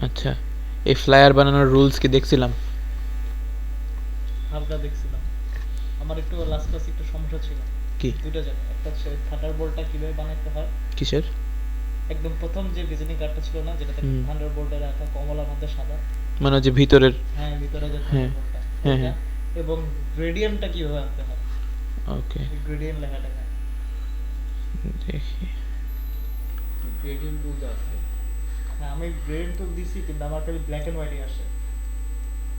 আচ্ছা, এই ফ্লায়ার বানানোর রুলস কি দেখছিলাম? হালকা দেখছিলাম। আমার একটু লাস্ট ক্লাসে একটু সমস্যা ছিল কি? দুইটা জায়গায়। একটা হচ্ছে থান্ডারবোল্টটা কিভাবে বানাইতে হয়, কিসের? একদম প্রথম যে ভিজিটিং কার্ডটা ছিল না, যেটাতে হুম, থান্ডারবোল্টের একটা কমলার মধ্যে সাদা, মানে যে ভিতরের। হ্যাঁ ভিতরে যে হ্যাঁ, থান্ডারবোল্টটা, হ্যাঁ, ওইটা হ্যাঁ। এবং গ্রেডিয়েন্টটা কিভাবে আনতে হয়, ওকে, এই গ্রেডিয়েন্ট লেখাটা। দেখি। গ্রেডিয়েন্ট টুল আছে। হ্যাঁ আমি গ্রেডিয়েন্ট তো দিছি, কিন্তু আমার খালি ব্ল্যাক এন্ড হোয়াইটই আসে।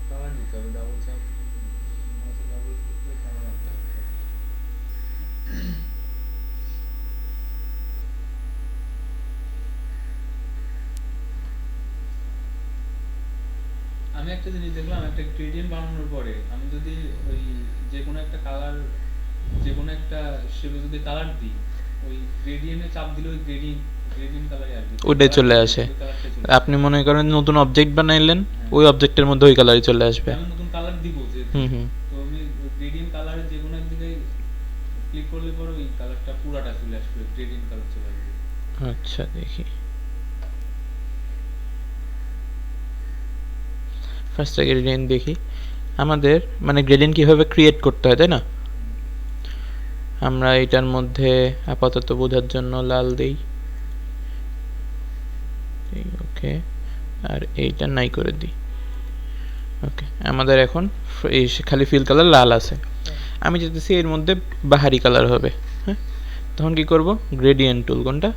কালার দিতে হবে, ডাবল চাপ মাউসে ডাবল ক্লিক করে কালার আনতে হবে। আমি একটা জিনিস দেখলাম, একটা গ্রেডিয়েন্ট বানানোর পরে আমি যদি ওই যে কোনো একটা কালার, যে কোনো একটা শেপে যদি কালার দিই, ওই গ্রেডিয়েন্টে চাপ দিলে ওই গ্রেডিয়েন্ট কালারই আসবে, যে ওইটাই কালারটা চলে দিয়েছি আসে। ওই কালারটাই চলে আপনি আসবে। মনে করেন নতুন অবজেক্ট বানাইলেন, হ্যাঁ, ওই অবজেক্টের মধ্যে ওই কালারই চলে আসবে। আমি নতুন কালার দিব যেহেতু, হুম, হুম। তো আমি গ্রেডিয়েন্ট কালারে যে কোনো একদিকে ক্লিক করলে পরে ওই কালারটা পুরাটা চলে আসবে, গ্রেডিয়েন্ট কালার চলে আসবে। আচ্ছা, দেখি। ফার্স্ট গ্রেডিয়েন্ট দেখি। আমাদের মানে গ্রেডিয়েন্ট কিভাবে ক্রিয়েট করতে হয়, তাই না? হুম। আমরা এটার মধ্যে আপাতত বোঝার জন্য লাল দেই। ওকে, আর এইটা নাই করে দিই। ওকে, আমাদের এখন এই খালি ফিল কালার লাল আছে। আমি চাইতেছি এর মধ্যে বাহারি কালার হবে। হ্যাঁ, তখন কি করব? গ্রেডিয়েন্ট টুল কোনটা?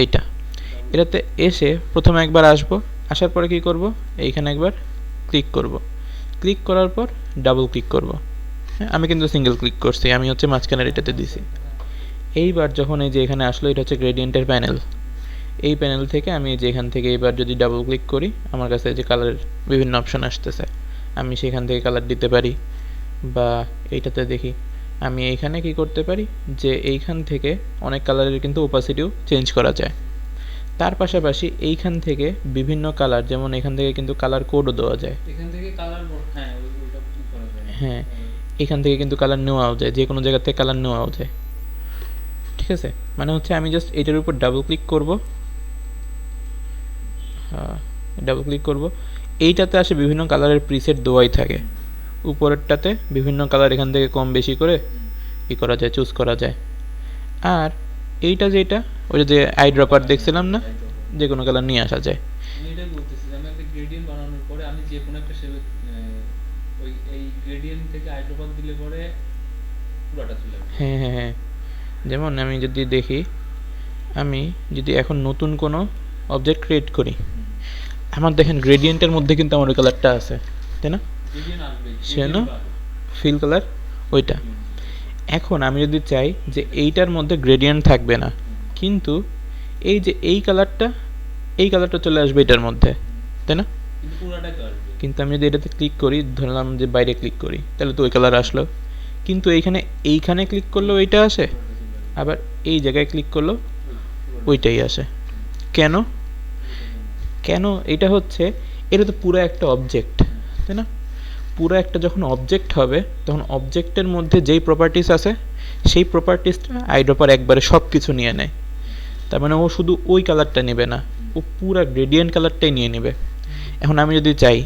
এইটা। ডাবল এটাতে এসে প্রথমে একবার আসবো, আসার পরে কি করব? এইখানে একবার ক্লিক করব। ক্লিক করার পর ডাবল ক্লিক করব। হ্যাঁ, আমি কিন্তু সিঙ্গেল ক্লিক করছি, আমি হচ্ছে মাঝখানের এটাতে দিছি। এইবার যখন এই যে এখানে আসলো, এটা হচ্ছে গ্রেডিয়েন্টের প্যানেল। এই প্যানেল থেকে আমি যে এখান থেকে এবার যদি ডাবল ক্লিক করি, আমার কাছে যে কালারের বিভিন্ন অপশন আসতেছে, আমি সেখান থেকে কালার দিতে পারি। বা এইটাতে দেখি আমি এইখানে কি করতে পারি, যে এইখান থেকে অনেক কালারের কিন্তু ওপাসিটিও চেঞ্জ করা যায়। তার পাশাপাশি এইখান থেকে বিভিন্ন কালার, যেমন এখান থেকে কিন্তু কালার কোডও দেওয়া যায়। এখান থেকে কালার, হ্যাঁ ওইটা কি করা যায়। হ্যাঁ, এখান থেকে কিন্তু কালার নেওয়াও যায়, যে কোনো জায়গা থেকে কালার নেওয়াও যায়। ঠিক আছে, মানে হচ্ছে আমি জাস্ট এটার উপর ডাবল ক্লিক করব। ডাবল ক্লিক করব, এইটাতে আসে বিভিন্ন কালারের প্রিসেট দেওয়াই থাকে। হুম, উপরেরটাতে বিভিন্ন কালার এখান থেকে কম বেশি করে হুম। ই করা যায়, চুজ করা যায়। আর এইটা যেটা, ওই যে আই ড্রপার দেখছিলাম না, এই drop যে কোনো কালার নিয়ে আসা যায়। আমি এটাই বলতেছি যে আমি একটা গ্রেডিয়েন্ট বানানোর পরে আমি যে কোনো একটা শেপে ওই এই গ্রেডিয়েন্ট থেকে আইড্রোপাক দিলে পরে পুরাটা চলে আসবে। হ্যাঁ, হ্যাঁ, হ্যাঁ। যেমন আমি যদি দেখি, আমি যদি এখন নতুন কোনো অবজেক্ট ক্রিয়েট করি, হুম। আমার দেখেন গ্রেডিয়েন্টের মধ্যে কিন্তু আমার ওই কালারটা আছে, তাই না? গ্রেডিয়েন্ট আসবে, সে না, গ্রেডিয়েন্ট বাড়বে। ফিল কালার ওইটা। হুম, এখন আমি যদি চাই যে এইটার মধ্যে গ্রেডিয়েন্ট থাকবে না, হুম, কিন্তু এই যে এই কালারটা, এই কালারটা চলে আসবে এটার মধ্যে, হুম। তাই না? কিন্তু পুরাটাই তো আসবে। কিন্তু আমি যদি এটাতে ক্লিক করি, ধরলাম যে বাইরে ক্লিক করি, তাহলে তো ওই কালার আসলো। কিন্তু এইখানে ক্লিক করলেও এইটা আসে, পুরাটা চলে আসবে। আবার এই জায়গায় ক্লিক করলেও ওই পুরাটা ওইটাই আসে। কেন? এটা কেন? কেন? এটা হচ্ছে, এটা তো পুরো একটা অবজেক্ট, হ্যাঁ। তাই না? পুরো একটা যখন অবজেক্ট হবে, তখন অবজেক্টের মধ্যে যেই প্রপার্টিস আছে, সেই প্রপার্টিসটা আইড্রপার একবারে সব কিছু নিয়ে নেয়। তার মানে ও শুধু ওই কালারটা নেবে না, ও পুরো গ্রেডিয়েন্ট কালারটাই নিয়ে নেবে। এখন আমি যদি চাই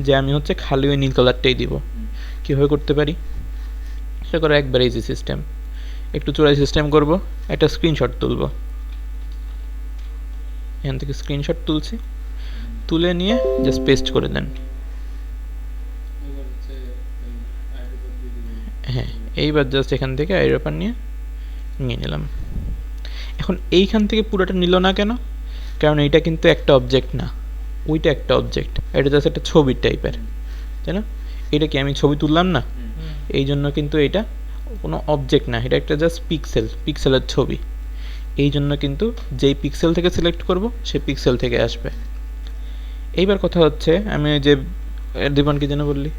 যে আমি হচ্ছে খালি ওই নীল কালারটাই দিব, হুম, কীভাবে করতে পারি? সেটা করে একবার ইজি সিস্টেম, একটু চোরাই সিস্টেম করব, একটা স্ক্রিনশট তুলব। এখান থেকে স্ক্রিনশট তুলছি, হুম। তুলে নিয়ে জাস্ট পেস্ট করে দেন। এবার হচ্ছে ওই আইড্রোপাক দিয়ে দিব। হ্যাঁ, এইবার জাস্ট এখান থেকে আইড্রপার নিয়ে নিলাম। এখন এইখান থেকে পুরোটা নিল না কেন? কারণ এইটা কিন্তু একটা অবজেক্ট না, ওইটা একটা অবজেক্ট, এটা জাস্ট একটা ছবির টাইপের, হুম, তাই না? এটা কি আমি ছবি তুললাম না, হুম, এই জন্য কিন্তু এটা কোনো অবজেক্ট না, এটা একটা জাস্ট পিক্সেলের ছবি। এই জন্য কিন্তু যেই পিক্সেল থেকে সিলেক্ট করব, সেই পিক্সেল থেকে আসবে। এইবার কথা হচ্ছে, আমি ওই যে দীপন কি যেন বললি?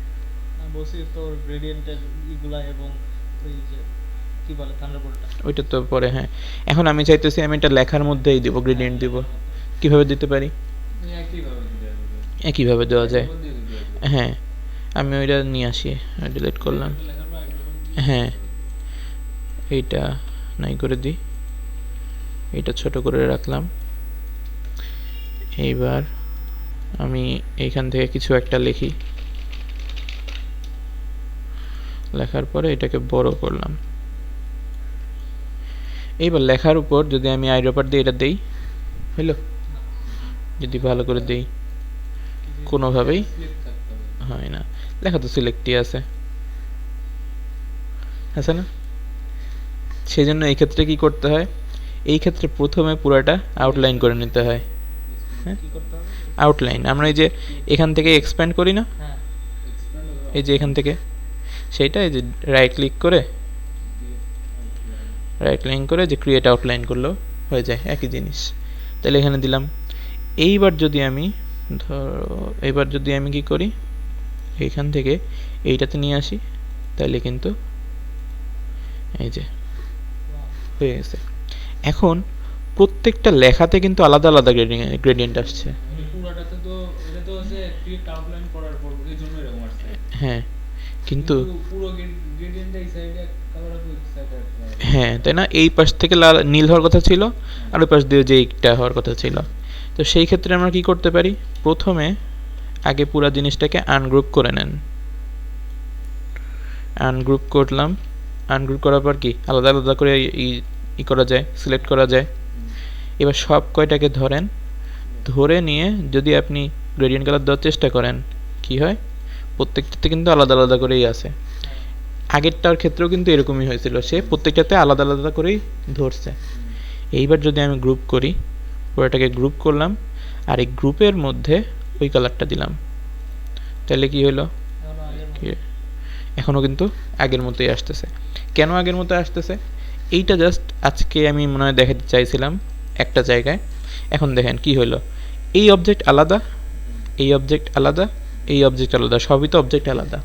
আমি বলছি তোর গ্রেডিয়েন্টের ইগুলা এবং ওই যে কি বলে থান্ডারবোল্টটা। ওইটা তো পরে, হ্যাঁ। এখন আমি চাইতেছি আমি এটা লেখার মধ্যেই দিব, হ্যাঁ গ্রেডিয়েন্ট দিব। লেখার মধ্যে। কিভাবে দিতে পারি? ওই একইভাবে দিতে হবে। একইভাবে দেওয়া যায়। আইড্রোপাক দিয়ে দিতে হবে। হ্যাঁ, আমি ওইটা নিয়ে আসি, ডিলিট করলাম। এখানে লেখার পর আইড্রোপাক দিয়ে হ্যাঁ, দিতে হবে। এইটা নাই করে দিই, এইটা ছোট করে রাখলাম। এইবার আমি এইখান থেকে কিছু একটা লিখি, লেখার পরে এটাকে বড় করলাম। এইবার লেখার উপর যদি আমি আইড্রপার দিয়ে এটা দেই, হইল? যদি ভালো করে দেই কোনোভাবেই Select থাকতে হবে। হয় না, লেখা তো সিলেক্টই আছে, আছে না? সেই জন্য এই ক্ষেত্রে কি করতে হয়, এই ক্ষেত্রে প্রথমে পুরাটা আউটলাইন করে নিতে হয়। হ্যাঁ, কি করতে হবে? আউটলাইন আমরা এই যে এখান থেকে এক্সপ্যান্ড করি না, হ্যাঁ Expand হবে, এই যে এখান থেকে, সেইটা এই যে রাইট ক্লিক করে রাইট ক্লিক করে যে ক্রিয়েট আউটলাইন করলেও হয়ে যায়, একই জিনিস। তাহলে এখানে দিলাম। এইবার যদি আমি এইবার যদি আমি কি করি, এইখান থেকে এইটাতে নিয়ে আসি, তাহলে কিন্তু এই যে হয়ে গেছে। এখন প্রত্যেকটা লেখাতে কিন্তু আলাদা আলাদা গ্রেডিয়েন্ট আসছে। পুরাটাতে তো এটা তো হচ্ছে ক্রিয়েট আউটলাইন করার পর এই জন্য এরকম আসছে। হ্যাঁ, কিন্তু পুরো গ্রেডিয়েন্টটা এই সাইডে কালার হবে, এই সাইডে হ্যাঁ, তাই না? এই পাশ থেকে লাল নীল হওয়ার কথা ছিল, আর ওই পাশ দিয়ে যে এইটা হওয়ার কথা ছিল। তো সেই ক্ষেত্রে আমরা কি করতে পারি, প্রথমে আগে পুরো জিনিসটাকে আনগ্রুপ করে নেন। আনগ্রুপ করলাম, আনগ্রুপ করার পর কি আলাদা আলাদা করে ই করা যায়, সিলেক্ট করা যায়। এবার সব কয়টাকে ধরেন, ধরে নিয়ে যদি আপনি গ্রেডিয়েন্ট কালার দেওয়ার চেষ্টা করেন, কি হয়, প্রত্যেকটাতে কিন্তু আলাদা আলাদা করেই আছে। আগেরটার ক্ষেত্রেও কিন্তু এরকমই হয়েছিল, সে প্রত্যেকটাতে আলাদা আলাদা করেই ধরছে। এইবার যদি আমি গ্রুপ করি, পুরোটাকে গ্রুপ করলাম, আর এই গ্রুপের মধ্যে ওই কালারটা দিলাম, তাহলে কি হলো, এখনো আগের মতো। এখনও কিন্তু আগের মতোই আসতেছে। কেন আগের মতো আসতেছে, এইটা জাস্ট আজকে আমি মনে হয় দেখাতে চাইছিলাম একটা জায়গায়। এখন দেখেন কি হলো, এই অবজেক্ট আলাদা, এই অবজেক্ট আলাদা, এই অবজেক্ট আলাদা, সবই তো অবজেক্ট আলাদা,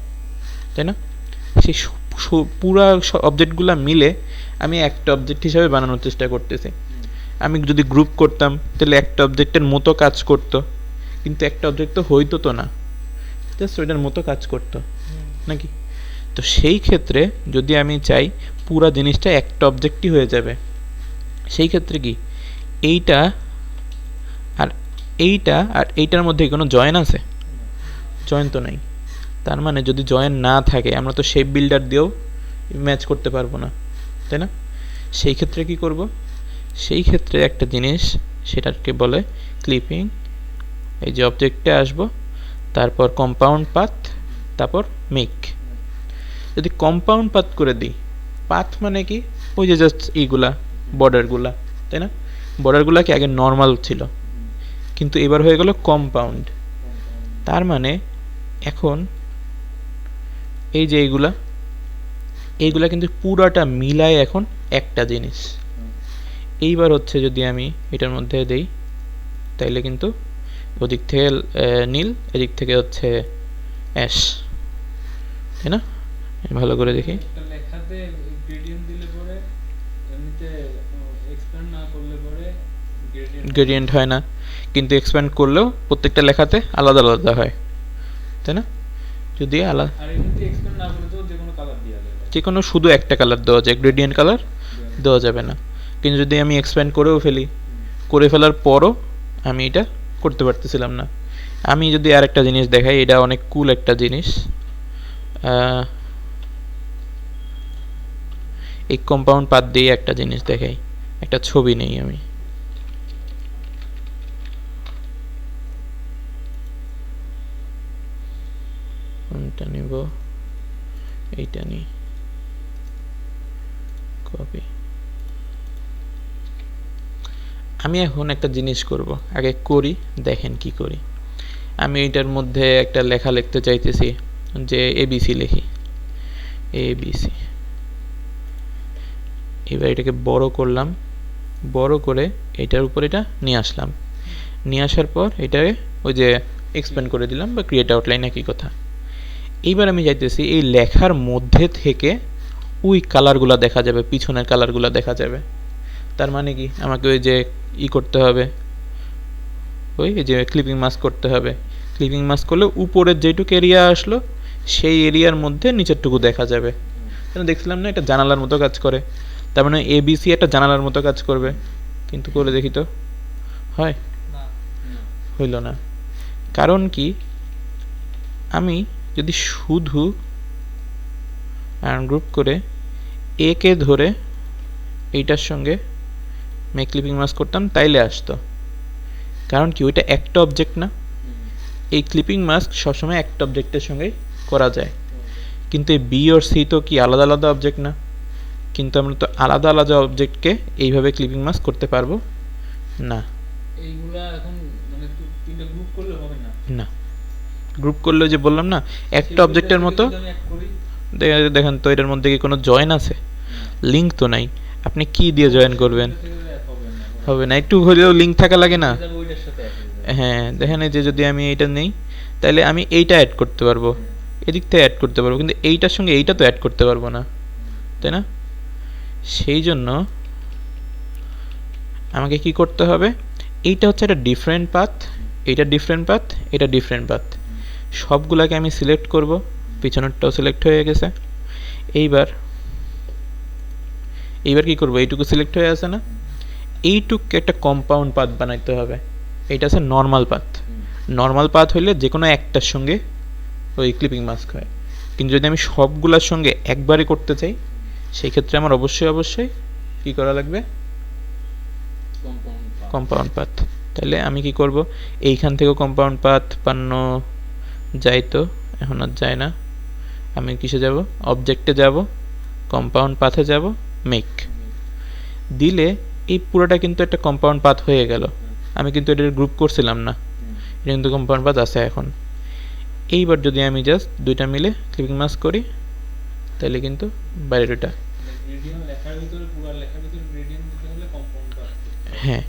তাই না? সেই পুরা অবজেক্টগুলো মিলে আমি একটা অবজেক্ট হিসাবে বানানোর চেষ্টা করতেছি। আমি যদি গ্রুপ করতাম তাহলে একটা অবজেক্টের মতো কাজ করতো, কিন্তু একটা অবজেক্ট তো হইতো তো না, জাস্ট ওইটার মতো কাজ করতো নাকি? তো সেই ক্ষেত্রে যদি আমি চাই পুরা জিনিসটা একটা অবজেক্টই হয়ে যাবে, সেই ক্ষেত্রে কি এইটা আর এইটা আর এইটার মধ্যে কোনো জয়েন আছে? জয়েন তো নাই। তার মানে যদি জয়েন না থাকে আমরা তো শেপ বিল্ডার দিয়েও ম্যাচ করতে পারবো না, তাই না? সেই ক্ষেত্রে কি করব, সেই ক্ষেত্রে একটা জিনিস, সেটাকে বলে ক্লিপিং। এই যে অবজেক্টে আসব, তারপর কম্পাউন্ড পাথ, তারপর মেক। যদি কম্পাউন্ড পাথ করে দিই, পাথ মানে কি, ওই যে জাস্ট এইগুলা বর্ডারগুলা, তাই না? বর্ডারগুলা কি আগে নর্মাল ছিল, কিন্তু এবার হয়ে গেল কম্পাউন্ড। তার মানে এখন এই যে এইগুলা কিন্তু পুরাটা মিলায় এখন একটা জিনিস। এইবার হচ্ছে যদি আমি এটার মধ্যে দেই, তাইলে কিন্তু ওদিক থেকে নীল, এদিক থেকে হচ্ছে অ্যাশ, তাই না? ভালো করে দেখি, একটা লেখাতে গ্রেডিয়েন্ট দিলে পরে এমনিতে এক্সপ্যান্ড না করলে পরে গ্রেডিয়েন্ট হয় না, কিন্তু এক্সপ্যান্ড করলেও প্রত্যেকটা লেখাতে আলাদা আলাদা হয়, তাই না? যদি আলাদা আর এমনিতে এক্সপ্যান্ড না করলে তো যে কোনো কালার দেওয়া যাবে। যে কোনো শুধু একটা কালার দেওয়া যায়, গ্রেডিয়েন্ট কালার দেওয়া যাবে না। কিন্তু যদি আমি এক্সপ্যান্ড করেও ফেলি, করে ফেলার পরও আমি এটা করতে পারতেছিলাম না। আমি যদি আর একটা জিনিস দেখাই, এটা অনেক কুল একটা জিনিস। এই কম্পাউন্ড পাথ দিয়ে একটা জিনিস দেখাই, একটা ছবি নেই আমি, কোনটা নিব, এইটা নিই, কপি। আমি এখন একটা জিনিস করব, আগে করি, দেখেন কি করি। আমি এইটার মধ্যে একটা লেখা লিখতে চাইতেছি, যে এবিসি লিখি, এবিসি। এবার এটাকে বড় করলাম, বড় করে এটার উপর এটা নিয়ে আসলাম, নিয়ে আসার পর এটাকে ওই যে এক্সপ্যান্ড করে দিলাম, বা ক্রিয়েট আউটলাইন, একই কথা। এইবার আমি চাইতেছি এই লেখার মধ্যে থেকে ওই কালারগুলো দেখা যাবে, পিছনের কালারগুলো দেখা যাবে। তার মানে কি, আমাকে ওই যে করতে হবে, ওই যে ক্লিপিং মাস্ক করতে হবে। ক্লিপিং মাস্ক করলে উপরের যেটুকু এরিয়া আসলো সেই এরিয়ার মধ্যে নিচেরটুকু দেখা যাবে। দেখছিলাম না, এটা জানালার মতো কাজ করে, তার মানে এবিসি একটা জানালার মতো কাজ করবে। কিন্তু করে দেখি তো, হয়? না হইল না। কারণ কি, আমি যদি শুধু আনগ্রুপ করে এ কে ধরে এইটার সঙ্গে মেক ক্লিপিং মাস্ক করতাম তাইলে আসতো। কারণ কি, ওইটা একটা অবজেক্ট না, এই ক্লিপিং মাস্ক সবসময় একটা অবজেক্টের সঙ্গে করা যায়। কিন্তু এই বি আর সি তো কি আলাদা আলাদা অবজেক্ট না, কিন্তু আমরা তো আলাদা আলাদা অবজেক্টকে এইভাবে ক্লিপিং মাস্ক করতে পারবো না। এইগুলা এখন মানে তিনটা গ্রুপ করলে হবে না। না, গ্রুপ করলে যে বললাম না একটা অবজেক্টের মতো, যদি আমি এক করি, দেখেন তো এটার মধ্যে কি কোনো জয়েন আছে? লিঙ্ক তো নাই, আপনি কি দিয়ে জয়েন করবেন? হবে না, একটু হলেও লিঙ্ক থাকা লাগে না? ওইটার সাথে এক হয়ে যাবে। হ্যাঁ, দেখেন এই যে যদি আমি এইটা নেই, তাহলে আমি এইটা অ্যাড করতে পারবো, এদিক থেকে অ্যাড করতে পারবো, কিন্তু এইটার সঙ্গে এইটা তো অ্যাড করতে পারবো না, তাই না? সেই জন্য আমাকে কি করতে হবে, এইটা হচ্ছে একটা ডিফারেন্ট পাথ, এইটা ডিফারেন্ট পাথ, এটা ডিফারেন্ট পাথ, সবগুলাকে আমি সিলেক্ট করব। পিছনেরটাও সিলেক্ট হয়ে গেছে। এইবার কি করব, এইটুকু সিলেক্ট হয়ে আছে না, এইটুকু একটা কম্পাউন্ড পাথ বানাইতে হবে। এইটা আছে নর্মাল পাথ। নর্মাল পাথ হইলে যে কোনো একটার সঙ্গে ওই ক্লিপিং মাস্ক হয়, কিন্তু যদি আমি সবগুলোর সঙ্গে একবারে করতে চাই, সেই ক্ষেত্রে আমার অবশ্যই কি করা লাগবে, কম্পাউন্ড পাথ। তাহলে আমি কি করব, এইখান থেকেও কম্পাউন্ড পাথ বানানো যাইতো, এখন আর যায় না। আমি কিসে যাব, অবজেক্টে যাব, কম্পাউন্ড পাথে যাব, মেক দিলে এই পুরোটা কিন্তু একটা কম্পাউন্ড পাথ হয়ে গেল। আমি কিন্তু এটা গ্রুপ করছিলাম না, এটা কিন্তু কম্পাউন্ড পাথ আছে এখন। এইবার যদি আমি জাস্ট দুইটা মিলে ক্লিপিং মাস্ক করি, তাহলে কিন্তু বাইরের ওটা, হ্যাঁ,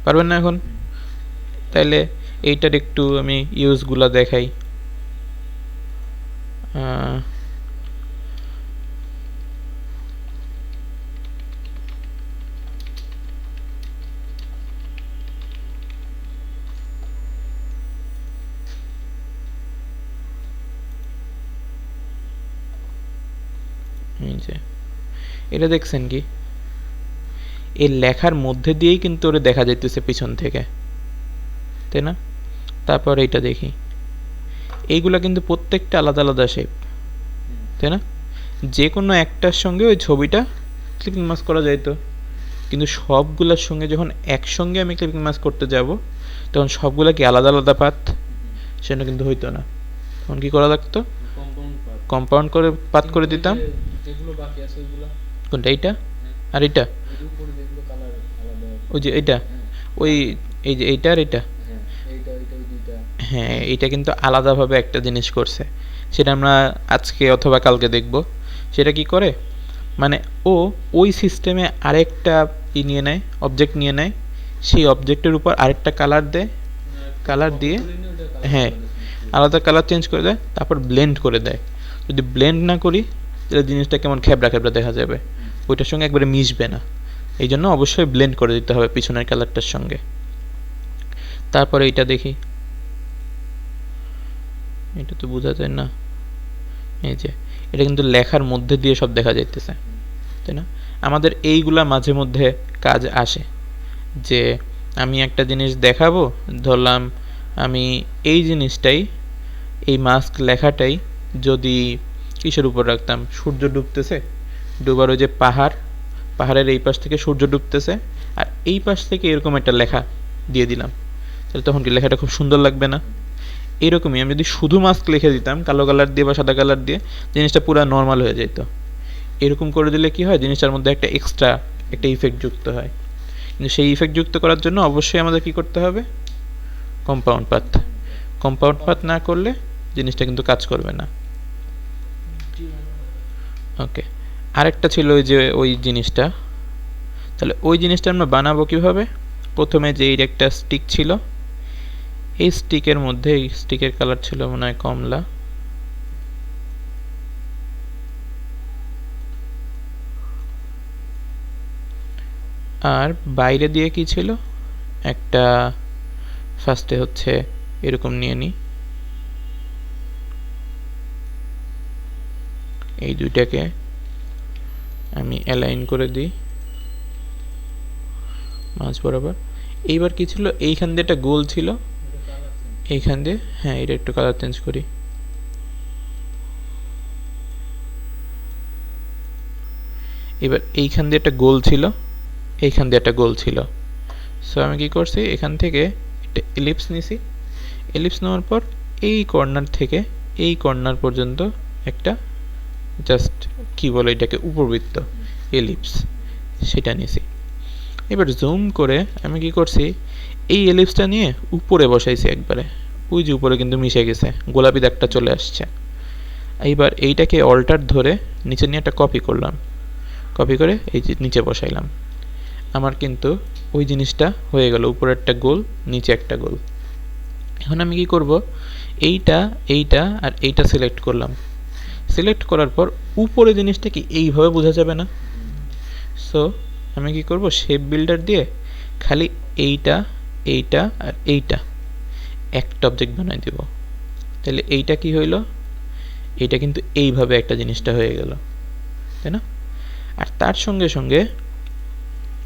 পারবেন না এখন? তাইলে এইটার একটু আমি ইউজগুলা দেখাই। এই যে এটা দেখছেন কি, এই লেখার মধ্যে দিয়েই কিন্তু ওরে দেখা যাইতেছে পিছন থেকে, তাই না? তারপর এইটা দেখি, এইগুলা কিন্তু প্রত্যেকটা আলাদা আলাদা শেপ, তাই না? যে কোনো একটার সঙ্গে ওই ছবিটা ক্লিপিং মাস্ক করা যাইতো, কিন্তু সবগুলোর সঙ্গে যখন একসঙ্গে আমি ক্লিপিং মাস্ক করতে যাব, তখন সবগুলা কি আলাদা আলাদা পাথ, সেটা কিন্তু হইতো না। তখন কি করা লাগতো, কম্পাউন্ড করে পাথ করে দিতাম। কোনটা, এইটা আর এইটা, ওই যে এইটা, ওই এই যে এইটা আর এইটা, হ্যাঁ, এইটা কিন্তু আলাদাভাবে একটা জিনিস করছে, সেটা আমরা আজকে অথবা কালকে দেখব। সেটা কি করে, মানে ও ওই সিস্টেমে আরেকটা নিয়ে নেয়, অবজেক্ট নিয়ে নেয়, সেই অবজেক্টের উপর আরেকটা কালার দেয়, কালার দিয়ে, হ্যাঁ, আলাদা কালার চেঞ্জ করে দেয়, তারপর ব্লেন্ড করে দেয়। যদি ব্লেন্ড না করি, তাহলে জিনিসটা কেমন খেবড়া খেবড়া দেখা যাবে, ওইটার সঙ্গে একবারে মিশবে না। এই জন্য অবশ্যই ব্লেন্ড করে দিতে হবে পিছনের কালারটার সঙ্গে। তারপরে এইটা দেখি, এটা তো বোঝা যায় না, এই যে এটা কিন্তু লেখার মধ্যে দিয়ে সব দেখা যাইতেছে, তাই না? আমাদের এইগুলা মাঝে মধ্যে কাজ আসে, যে আমি একটা জিনিস দেখাবো, ধরলাম আমি এই জিনিসটাই, এই মাস্ক লেখাটাই যদি কিসের উপর রাখতাম, সূর্য ডুবতেছে, ডুবার ওই যে পাহাড়ের এই পাশ থেকে সূর্য ডুবতেছে, আর এই পাশ থেকে এরকম একটা লেখা দিয়ে দিলাম, তাহলে তখন কি লেখাটা খুব সুন্দর লাগবে না? এরকমই আমি যদি শুধু মাস্ক লিখে দিতাম কালো কালার দিয়ে বা সাদা কালার দিয়ে, জিনিসটা পুরো নর্মাল হয়ে যেত। এরকম করে দিলে কি হয়, জিনিসটার মধ্যে একটা এক্সট্রা একটা ইফেক্ট যুক্ত হয়। কিন্তু সেই ইফেক্ট যুক্ত করার জন্য অবশ্যই আমাদের কি করতে হবে, কম্পাউন্ড পাথ না করলে জিনিসটা কিন্তু কাজ করবে না। ওকে, আরেকটা ছিল ওই যে ওই জিনিসটা, তাহলে ওই জিনিসটা আমরা বানাবো কিভাবে? প্রথমে যে এর একটা স্টিক ছিল, এই স্টিকের মধ্যে, এই স্টিকের কালার ছিল মনে হয় কমলা, আর বাইরে দিয়ে কি ছিল, একটা ফার্স্টে হচ্ছে এরকম নিয়ে নিই, এই দুইটাকে আমি অ্যালাইন করে দিই মাঝ বরাবর। এইবার কি ছিল, এইখান দিয়ে একটা গোল ছিল, এইখান দিয়ে, হ্যাঁ এটা একটু কালার চেঞ্জ করি। এবার এইখান দিয়ে একটা গোল ছিল, এইখান দিয়ে একটা গোল ছিল। সো আমি কি করছি, এখান থেকে একটা এলিপস নিছি। এলিপস নেওয়ার পর এই কর্নার থেকে এই কর্নার পর্যন্ত একটা জাস্ট কি বলে এটাকে, উপবৃত্ত এলিপস, সেটা নিছি। এবার জুম করে আমি কি করছি, এই এলিপসটা নিয়ে উপরে বসাইছি একবারে। ওই যে উপরে কিন্তু মিশে গেছে, গোলাপি দাগটা চলে আসছে। এইবার এইটাকে অল্টার ধরে নিচে নিয়ে একটা কপি করলাম, কপি করে এই যে নিচে বসাইলাম। আমার কিন্তু ওই জিনিসটা হয়ে গেল, উপরে একটা গোল, নিচে একটা গোল। এখন আমি কি করব, এইটা এইটা আর এইটা সিলেক্ট করলাম। সিলেক্ট করার পর উপরে জিনিসটা কি এইভাবে বোঝা যাবে না। সো আমি কি করব, শেপ বিল্ডার দিয়ে খালি এইটা এইটা আর এইটা একটা অবজেক্ট বানাই দেব। তাহলে এইটা কি হইল, এইটা কিন্তু এইভাবে একটা জিনিসটা হয়ে গেল, তাই না? আর তার সঙ্গে সঙ্গে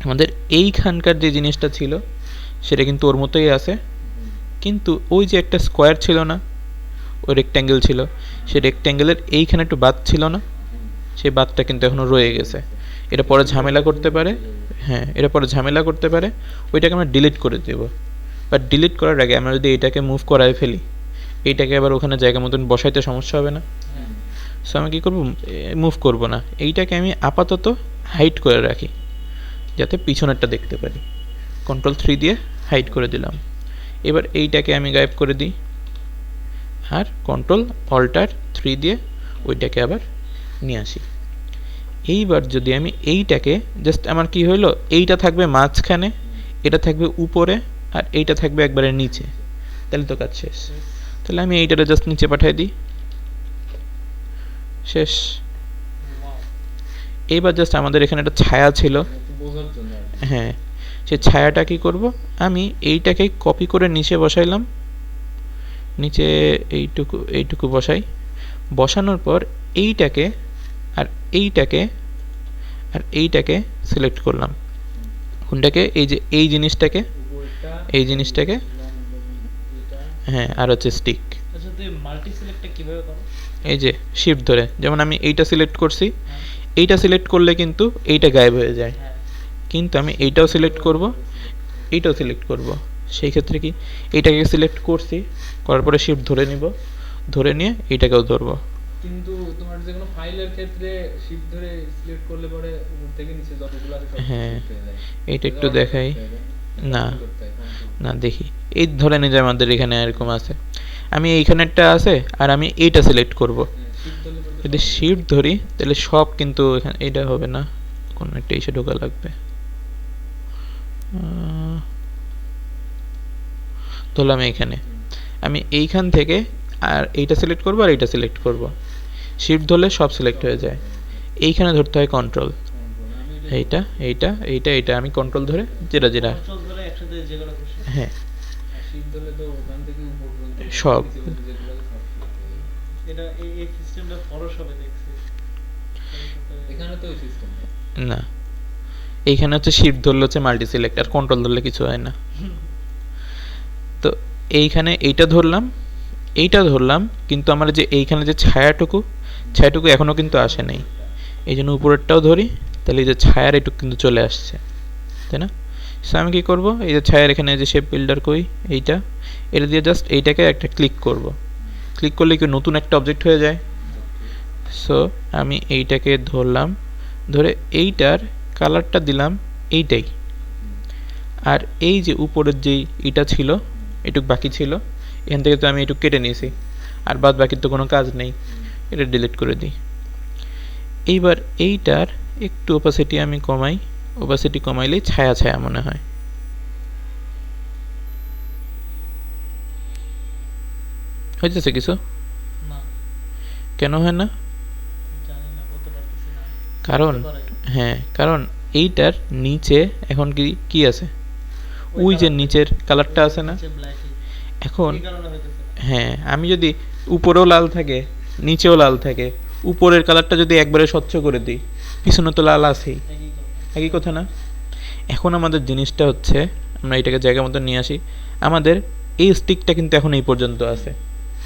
আমাদের এইখানকার যে জিনিসটা ছিল সেটা কিন্তু ওর মতোই আছে, কিন্তু ওই যে একটা স্কোয়ার ছিল না, ওই রেক্ট্যাঙ্গেল ছিল, সেই রেক্ট্যাঙ্গেলের এইখানে একটু বাদ ছিল না, সেই বাদটা কিন্তু এখনো রয়ে গেছে। এটা পরে ঝামেলা করতে পারে, হ্যাঁ এটা পরে ঝামেলা করতে পারে, ওইটাকে আমরা ডিলিট করে দেব। বাট ডিলিট করার আগে আমরা যদি এইটাকে মুভ করায় ফেলি, এইটাকে আবার ওখানে জায়গা মতন বসাইতে সমস্যা হবে না। সো আমি কী করবো, মুভ করব না, এইটাকে আমি আপাতত হাইড করে রাখি যাতে পিছনেরটা দেখতে পারি। Ctrl+3 দিয়ে হাইড করে দিলাম। এবার এইটাকে আমি গায়েব করে দিই, আর Ctrl+Alt+3 দিয়ে ওইটাকে আবার নিয়ে আসি। এইবার যদি আমি এইটাকে জাস্ট, আমার কি হইলো, এইটা থাকবে মাঝখানে, এটা থাকবে উপরে, আর এইটা থাকবে একবারে নিচে, তাহলে তো কাজ শেষ। তাহলে আমি এইটাটা জাস্ট নিচে পাঠিয়ে দিই, শেষ। এইবার জাস্ট আমাদের এখানে একটা ছায়া ছিল, বোঝার জন্য আর কি। হ্যাঁ সেই ছায়াটা কি করব, আমি এইটাকে কপি করে নিচে বসাইলাম, নিচে এইটুকু এইটুকু বসাই। বসানোর পর এইটাকে আর এইটাকে আর এইটাকে সিলেক্ট করলাম। কোনটাকে, এই যে এই জিনিসটাকে, উপরটা, এই জিনিসটাকে, এটা, হ্যাঁ আর হচ্ছে স্টিক। আচ্ছা তুই মাল্টি সিলেক্টটা কিভাবে করো? এই যে শিফট ধরে, যেমন আমি এইটা সিলেক্ট করছি, হ্যাঁ এইটা সিলেক্ট করলে কিন্তু এইটা গায়েব হয়ে যায়, হ্যাঁ কিন্তু আমি এইটাও সিলেক্ট করব, এইটাও সিলেক্ট করব। সেই ক্ষেত্রে কি, এইটাকে সিলেক্ট করছি, করার পরে শিফট ধরে নিব, ধরে নিয়ে এইটাকেও ধরবো। কিন্তু তোমার যে কোনো ফাইলের ক্ষেত্রে শিফট ধরে সিলেক্ট করলে পরে উপর থেকে নিচে যতগুলো আছে সব হ্যাঁ, shift হয়ে যায়। এইটা একটু Order দেখাই। করতে হয়, তাই না করতে হয়, control। না দেখি, এই ধরে নিয়ে যায় আমাদের এখানে এরকম আছে, আমি এইখানেরটা আছে আর আমি এইটা সিলেক্ট করব। shift ধরলে পরে তো যদি সব শিফট ধরি তাহলে সব কিন্তু এখানে, এইটা হবে না, কোনো একটা এসে ঢোকা লাগবে। ধরলাম এইখানে, আমি এইখান থেকে আর এইটা সিলেক্ট করব আর এইটা সিলেক্ট করব। শিফট ধরলে সব সিলেক্ট হয়ে যায়। এইখানে ধরতে হয় কন্ট্রোল, control। আমি এটা এইটা এইটা এইটা এইটা আমি কন্ট্রোল ধরে যেটা যেটা, কন্ট্রোল ধরে একসাথে যেগুলো খুশি। হ্যাঁ শিফট ধরলে তো ওখান থেকে উপর পর্যন্ত সব। নিচে পর্যন্ত যেগুলো আছে সব select হয়ে যায়। এটা এই সিস্টেমটা ফটোশপে দেখছি। এখানে তো ওই সিস্টেম না, এইখানে হচ্ছে শিফট ধরলে হচ্ছে মাল্টি সিলেক্ট, আর কন্ট্রোল ধরলে কিছু হয় না। তো এইখানে এইটা ধরলাম, এইটা ধরলাম, কিন্তু আমার যে এইখানে যে ছায়াটুকু, ছায়াটুকু এখনো কিন্তু আসে নাই, এই জন্য উপরেরটাও ধরি, তাহলে এই যে ছায়ার এটুকু কিন্তু চলে আসছে, তাই না? সো আমি কী করবো, এই যে ছায়ার এখানে যে শেপ বিল্ডার কই, এইটা, এটা দিয়ে জাস্ট এইটাকে একটা ক্লিক করব। ক্লিক করলে কি নতুন একটা অবজেক্ট হয়ে যায়। সো আমি এইটাকে ধরলাম, ধরে এইটার কালারটা দিলাম এইটাই, আর এই যে উপরের যেই এটা ছিল, এটুক বাকি ছিল, এখান থেকে তো আমি এটুক কেটে নিয়েছি, আর বাদ বাকির তো কোনো কাজ নেই, এটা ডিলিট করে দিই। এইবার এইটার একটু ওপাসিটি আমি কমাই, ওপাসিটি কমাইলেই ছায়া ছায়া মনে হয়। হইতেছে কিছু? না কেন হয় না? জানি না, বলতে পারতেছি না। কারণ, হতে পারে। হ্যাঁ কারণ এইটার নিচে এখন কি কি আছে, ওই যে নিচের কালারটা আছে না, নিচে black ই। এখন এই কারণে হইতেছে না। হ্যাঁ আমি যদি উপরেও লাল থাকে নিচেও লাল থাকে, উপরের কালারটা যদি একবারে স্বচ্ছ করে দিই, পিছনে তো লাল আছেই, একই কথা। একই কথা না? এখন আমাদের জিনিসটা হচ্ছে, আমরা এটাকে জায়গা মতো নিয়ে আসি, আমাদের এই স্টিকটা কিন্তু এখন এই পর্যন্ত আছে,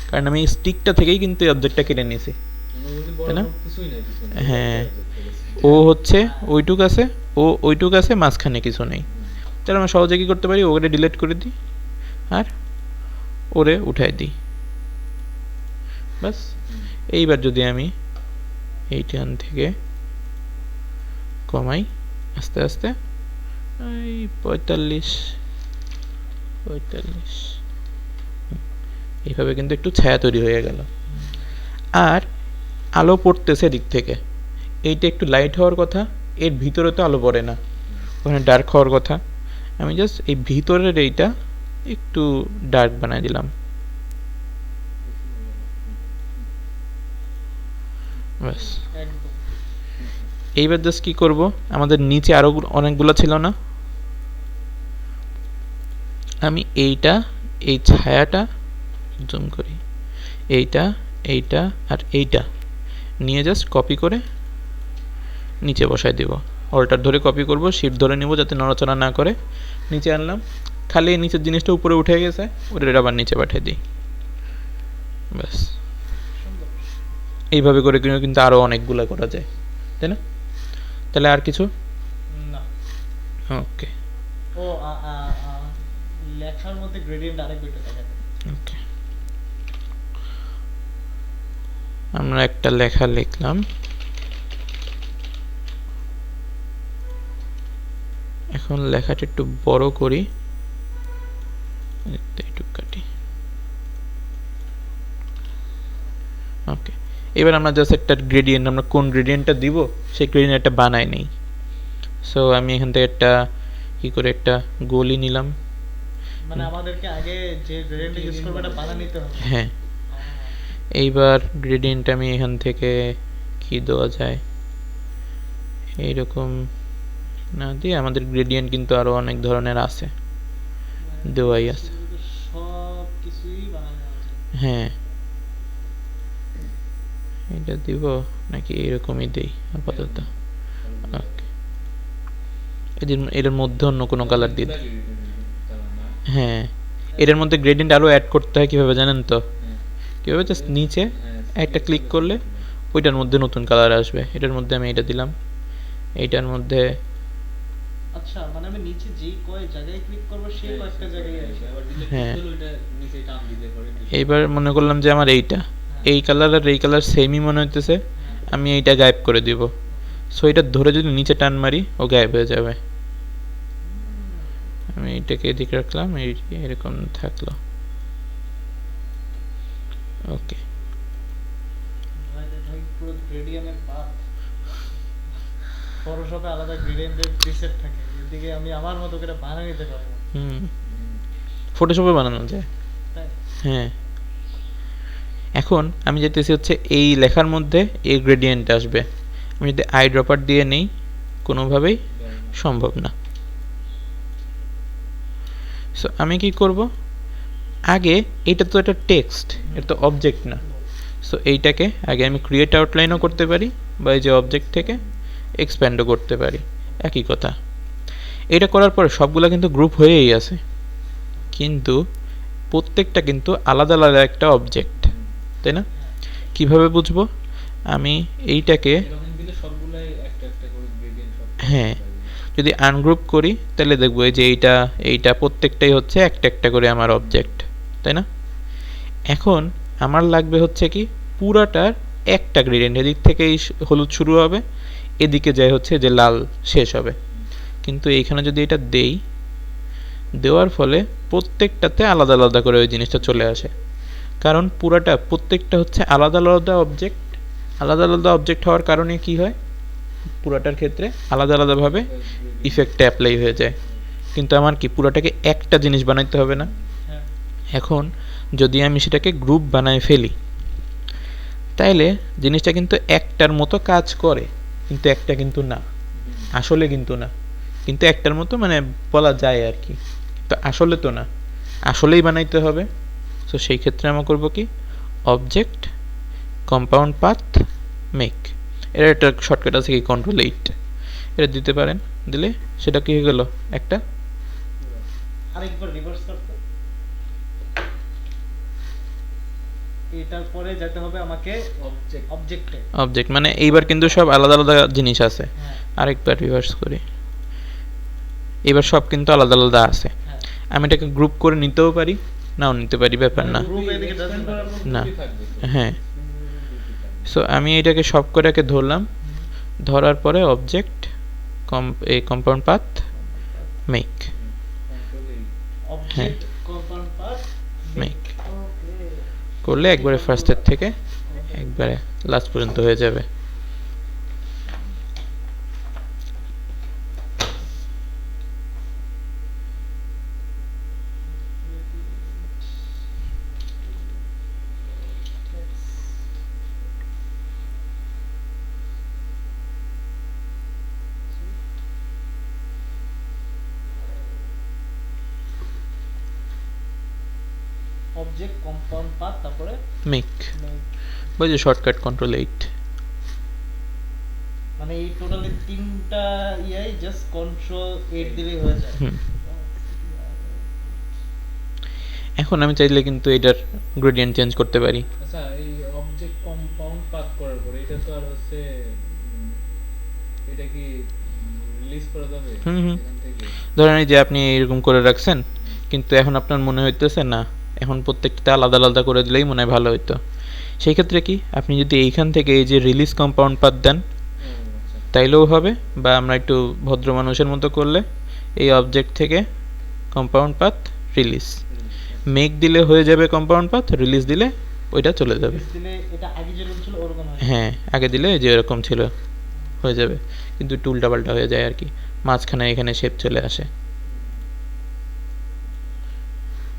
কারণ আমি এই স্টিকটা থেকেই কিন্তু এই অবজেক্টটা কেটে নিয়েছি। তাই না? কিছুই নাই পিছনে। হ্যাঁ, ও হচ্ছে ওইটুক আছে, ও ওইটুক আছে, মাঝখানে কিছু নেই। তাহলে আমরা সহজে কী করতে পারি, ওরে ডিলিট করে দিই আর ওরে উঠাই দিই, বাস। এইবার যদি আমি এইখান থেকে কমাই আস্তে আস্তে, এই 45 এইভাবে কিন্তু একটু ছায়া তৈরি হয়ে গেল। আর আলো পড়তেছে দিক থেকে, এইটা একটু লাইট হওয়ার কথা, এর ভিতরে তো আলো পড়ে না, ওখানে ডার্ক হওয়ার কথা। আমি জাস্ট এই ভিতরের এইটা একটু ডার্ক বানাই দিলাম, ব্যাস। একদম। এইবার জাস্ট কি করব, আমাদের নিচে আরো অনেকগুলো ছিল না, আমি এইটা, এই ছায়াটা জুম করি, এইটা, এইটা আর এইটা নিয়ে জাস্ট কপি করে নিচে বসাই দেব। অল্টার ধরে কপি করব, শিফট ধরে নেব যাতে নড়াচড়া না করে, নিচে আনলাম, খালি এই নিচের জিনিসটা উপরে উঠে গেছে, ওটা আবার নিচে পাঠিয়ে দিই, ব্যাস। সুন্দর। এইভাবে করে কিন্তু আরো অনেকগুলো করা যায়, তাই না? তাহলে আর কিছু? না। ওকে ও লেখার মধ্যে গ্রেডিয়েন্ট আরেক দুটো দেখা যায়। ওকে, আমরা একটা লেখা লিখলাম, এখন লেখাটা একটু বড় করি, একটু কাটি, ওকে। এবার আমরা জাস্ট একটা গ্রেডিয়েন্ট, আমরা কোন গ্রেডিয়েন্টটা দিব সেই গ্রেডিয়েন্টটা বানাই নেই। সো আমি এখান থেকে একটা কি করে একটা গলি নিলাম, মানে আমাদেরকে আগে যে গ্রেডিয়েন্ট ইউজ করবে এটা বানিয়ে নিতে হবে। হ্যাঁ। এইবার গ্রেডিয়েন্ট আমি এখান থেকে কি দেওয়া যায়, এইরকম না দিয়ে, আমাদের গ্রেডিয়েন্ট কিন্তু আরো অনেক ধরনের আছে, দেওয়াই আছে। সব কিছুই বানানো আছে। হ্যাঁ, এটা দিব নাকি এরকমই দেই আপাতত? ওকে, এর মধ্যে অন্য কোনো কালার দিয়ে দিই। হ্যাঁ, এটার মধ্যে গ্রেডিয়েন্ট আরো অ্যাড করতে হয় কিভাবে জানেন তো? কিভাবে, জাস্ট নিচে একটা ক্লিক করলে ওইটার মধ্যে নতুন কালার আসবে। এটার মধ্যে আমি এটা দিলাম, এইটার মধ্যে, আচ্ছা, মানে আমি নিচে যেই কয় জায়গায় ক্লিক করব সেই কয়েকটা জায়গায় আসবে। হ্যাঁ। এইবার মনে করলাম যে আমার এইটা, এই কালার আর এই কালার সেমই মনে হইতেছে, আমি এইটা গায়েব করে দিব। সো এটা ধরে যদি নিচে টান মারি ও গায়েব হয়ে যাবে। আমি এইটাকে এদিকে রাখলাম, এরকম থাকলো, ওকে। ভাই পুরো গ্রেডিয়েন্টের পাথ, ফটোশপে আলাদা গ্রেডিয়েন্টের প্রিসেট থাকে, এদিকে আমি আমার মতো করে বানিয়ে নিতে পারবো। ফটোশপে বানানো যায়, তাই? হ্যাঁ। এখন আমি যেতেছি হচ্ছে এই লেখার মধ্যে এই গ্রেডিয়েন্ট আসবে, আমি যদি আই ড্রপার দিয়ে নেই কোনোভাবেই সম্ভব না। সো আমি কি করব, আগে এটা তো একটা টেক্সট, এটা তো অবজেক্ট না। সো এইটাকে আগে আমি ক্রিয়েট আউটলাইনও করতে পারি, বা এই যে অবজেক্ট থেকে এক্সপ্যান্ডও করতে পারি, একই কথা। এটা করার পরে সবগুলা কিন্তু গ্রুপ হয়েই আছে, কিন্তু প্রত্যেকটা কিন্তু আলাদা আলাদা একটা অবজেক্ট, তাই না? কিভাবে বুঝবো, আমি এইটাকে, হ্যাঁ, যদি আনগ্রুপ করি তাহলে দেখবো এই যে এইটা প্রত্যেকটাই হচ্ছে একটা একটা করে আমার অবজেক্ট, তাই না? এখন আমার লাগবে হচ্ছে কি পুরাটার একটা গ্রেডিয়েন্ট, এদিক থেকে হলুদ শুরু হবে, এদিকে যায় হচ্ছে যে লাল শেষ হবে। কিন্তু এইখানে যদি এটা দেই, দেওয়ার ফলে প্রত্যেকটাতে আলাদা আলাদা করে ওই জিনিসটা চলে আসে, কারণ পুরাটা প্রত্যেকটা হচ্ছে আলাদা আলাদা অবজেক্ট। আলাদা আলাদা অবজেক্ট হওয়ার কারণে কি হয়, পুরাটার ক্ষেত্রে আলাদা আলাদাভাবে ইফেক্টটা অ্যাপ্লাই হয়ে যায়। কিন্তু আমার কি পুরাটাকে একটা জিনিস বানাইতে হবে না? এখন যদি আমি সেটাকে গ্রুপ বানায় ফেলি, তাইলে জিনিসটা কিন্তু একটার মতো কাজ করে, কিন্তু একটা কিন্তু না, আসলে কিন্তু না, কিন্তু একটার মতো মানে বলা যায় আর কি, তো আসলে তো না, আসলেই বানাইতে হবে। সো সেই ক্ষেত্রে আমরা করব কি, অবজেক্ট কম্পাউন্ড পাথ মেক, এর একটা শর্টকাট আছে কি Ctrl+8, এটা দিতে পারেন, দিলে সেটা কি হয়ে গেল, একটা আরেকবার রিভার্স করতে এটার পরে যেতে হবে আমাকে অবজেক্ট অবজেক্টে। অবজেক্ট মানে এইবার কিন্তু সব আলাদা আলাদা জিনিস আছে। হ্যাঁ আরেকবার রিভার্স করি, এবার সব কিন্তু আলাদা আলাদা আছে। হ্যাঁ আমি এটাকে গ্রুপ করে নিতেও পারি, নাও নিতে পারি, ব্যাপার না। Group এদিকে doesn't matter. না। হ্যাঁ। সো আমি এটাকে সব কটাকে ধরলাম, ধরার পরে অবজেক্ট এই compound path make object compound path make okay করলে একবারে ফার্স্টের থেকে একবারে লাস্ট পর্যন্ত হয়ে যাবে। অবজেক্ট কম্পাউন্ড পাথ তারপরে মেক make। ওই যে শর্টকাট কন্ট্রোল 8। মানে এই টোটালি তিনটা ইয়াই জাস্ট কন্ট্রোল 8 দিলেই হয়ে যায়। হুম। এখন আমি চাইলে কিন্তু এটার গ্রেডিয়েন্ট চেঞ্জ করতে পারি। আচ্ছা এই অবজেক্ট কম্পাউন্ড পাথ করার পরে এটা তো আর হচ্ছে এটা কি রিলিজ করা যাবে হুম, হুম। এখান থেকে? ধরেন এই যে আপনি এরকম করে রাখছেন, কিন্তু এখন আপনার মনে হইতেছে না, এখন প্রত্যেকটা আলাদা আলাদা করে দিলেই মনে হয় ভালো হইতো। সেই ক্ষেত্রে কি আপনি যদি এইখান থেকে এই যে রিলিজ কম্পাউন্ড পাথ দেন ও আচ্ছা তাইলেও হবে, বা আমরা একটু ভদ্র মানুষের মতো করলে এই অবজেক্ট থেকে কম্পাউন্ড পাথ রিলিজ মেক দিলে হয়ে যাবে কম্পাউন্ড পাথ, রিলিজ দিলে ওইটা চলে যাবে। Release দিলে এটা আগে যেরকম ছিল ওরকম হয়। হ্যাঁ, আগে দিলে যে এরকম ছিল হয়ে যাবে, কিন্তু একটু উল্টাপাল্টা হয়ে যায় আর কি, মাঝখানে এখানে শেপ চলে আসে।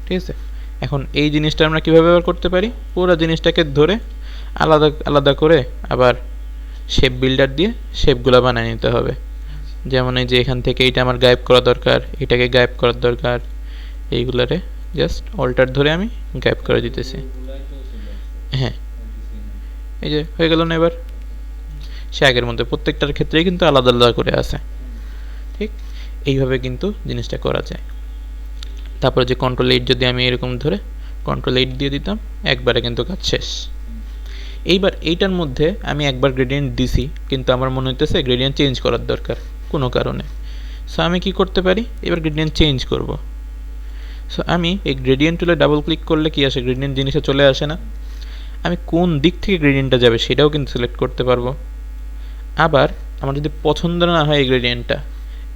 ঠিক আছে, এখন এই জিনিসটা আমরা কীভাবে ব্যবহার করতে পারি, পুরো জিনিসটাকে ধরে আলাদা আলাদা করে আবার শেপ বিল্ডার দিয়ে শেপগুলো বানিয়ে নিতে হবে। যেমন এই যে এখান থেকে এইটা আমার গায়েব করা দরকার, এটাকে গায়েব করার দরকার, এইগুলারে জাস্ট অল্টার ধরে আমি গায়েব করে দিতেছি। ওগুলাই তো চলে আসছে হ্যাঁ, পাইতেছি না। এই যে হয়ে গেল না এবার, সে আগের মধ্যে প্রত্যেকটার ক্ষেত্রেই কিন্তু আলাদা আলাদা করে আছে। ঠিক এইভাবে কিন্তু জিনিসটা করা যায়। তারপরে যে কন্ট্রোল 8 যদি আমি এরকম ধরে কন্ট্রোল 8 দিয়ে দিতাম, একবারে কিন্তু কাজ শেষ। এইবার এইটার মধ্যে আমি একবার গ্রেডিয়েন্ট দিছি, কিন্তু আমার মনে হইতেছে গ্রেডিয়েন্ট চেঞ্জ করার দরকার কোনো কারণে। সো আমি কি করতে পারি, এবার গ্রেডিয়েন্ট চেঞ্জ করব। সো আমি এই গ্রেডিয়েন্ট টুলে ডাবল ক্লিক করলে কি আসে, গ্রেডিয়েন্ট জিনিসে চলে আসে না। আমি কোন দিক থেকে গ্রেডিয়েন্টটা যাবে সেটাও কিন্তু সিলেক্ট করতে পারবো। আবার আমার যদি পছন্দ না হয় এই গ্রেডিয়েন্টটা,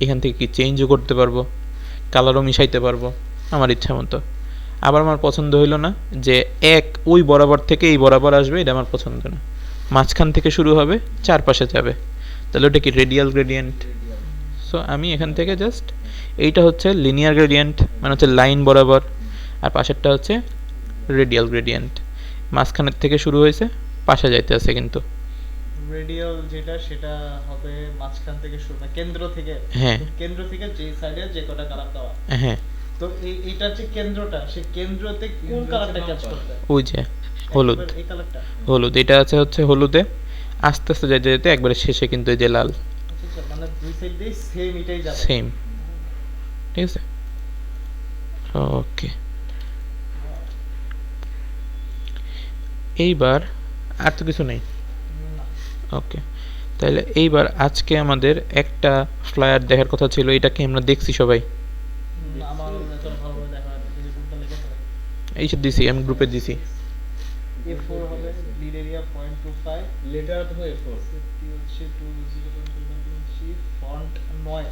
এখান থেকে কি চেঞ্জও করতে পারবো, কালারও মিশাইতে পারবো আমার ইচ্ছা মতো। আবার আমার পছন্দ হইলো না যে ওই বরাবর থেকে এই বরাবর আসবে, এটা আমার পছন্দ না, মাঝখান থেকে শুরু হবে চারপাশে যাবে, তাহলে ওটা কি রেডিয়াল গ্রেডিয়েন্ট। সো আমি এখান থেকে জাস্ট এইটা হচ্ছে লিনিয়ার গ্রেডিয়েন্ট, মানে হচ্ছে লাইন বরাবর, আর পাশেরটা হচ্ছে রেডিয়াল গ্রেডিয়েন্ট, মাঝখানের থেকে শুরু হয়েছে পাশে যাইতে আছে কিন্তু। রেডিয়াল যেটা সেটা হবে মাঝখান থেকে শুরু না, কেন্দ্র থেকে। হ্যাঁ। কেন্দ্র থেকে যে সাইডে যে কটা কালার দেওয়া, হ্যাঁ, তো এইটা যে কেন্দ্রটা, সেই কেন্দ্রতে কোন কালারটা ক্যাচ করতে হবে? ওই যে হলুদ, একবার এই কালারটা। হলুদ এটা আছে হচ্ছে হলুদে, আস্তে আস্তে যেতে যেতে একবারে শেষে কিন্তু এই যে লাল, আচ্ছা আচ্ছা, মানে দুই সাইড দিয়ে সেম এটাই যাবে। সেম। ঠিক আছে, ওকে। এইবার আর তো কিছু নেই। না, ওকে, তাহলে এইবার আজকে আমাদের একটা ফ্লায়ার দেখার কথা ছিল, এটাকে আমরা দেখছি সবাই, আমার এত ভালোভাবে দেখা হয় না, কিন্তু কোনটা লেখা থাকে। এই সব দিছি, আমি গ্রুপে দিছি। A4 হবে ব্লিড এরিয়া 0.25, লেটার তো A4 সেফটি হচ্ছে 20.20 ফন্ট 9।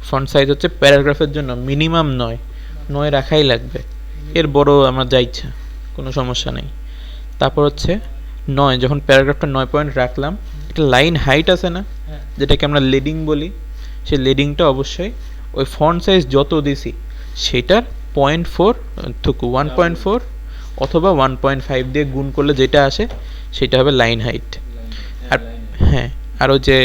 ফন্ট সাইজ হচ্ছে প্যারাগ্রাফের জন্য মিনিমাম 9 রাখাই লাগবে, এর বড় আমার যা ইচ্ছা, কোনো সমস্যা নেই। তারপর হচ্ছে 9, যখন প্যারাগ্রাফটা 9 পয়েন্ট রাখলাম, একটা লাইন হাইট আছে না, হ্যাঁ যেটাকে আমরা লেডিং বলি, সেই লেডিংটা অবশ্যই ওই ফন্ট সাইজ যত দিছি সেটার 0.4 থুকু 1.4 অথবা 1.5 দিয়ে গুণ করলে যেটা আসে সেটা হবে লাইন হাইট। আর হ্যাঁ, আর ওই যে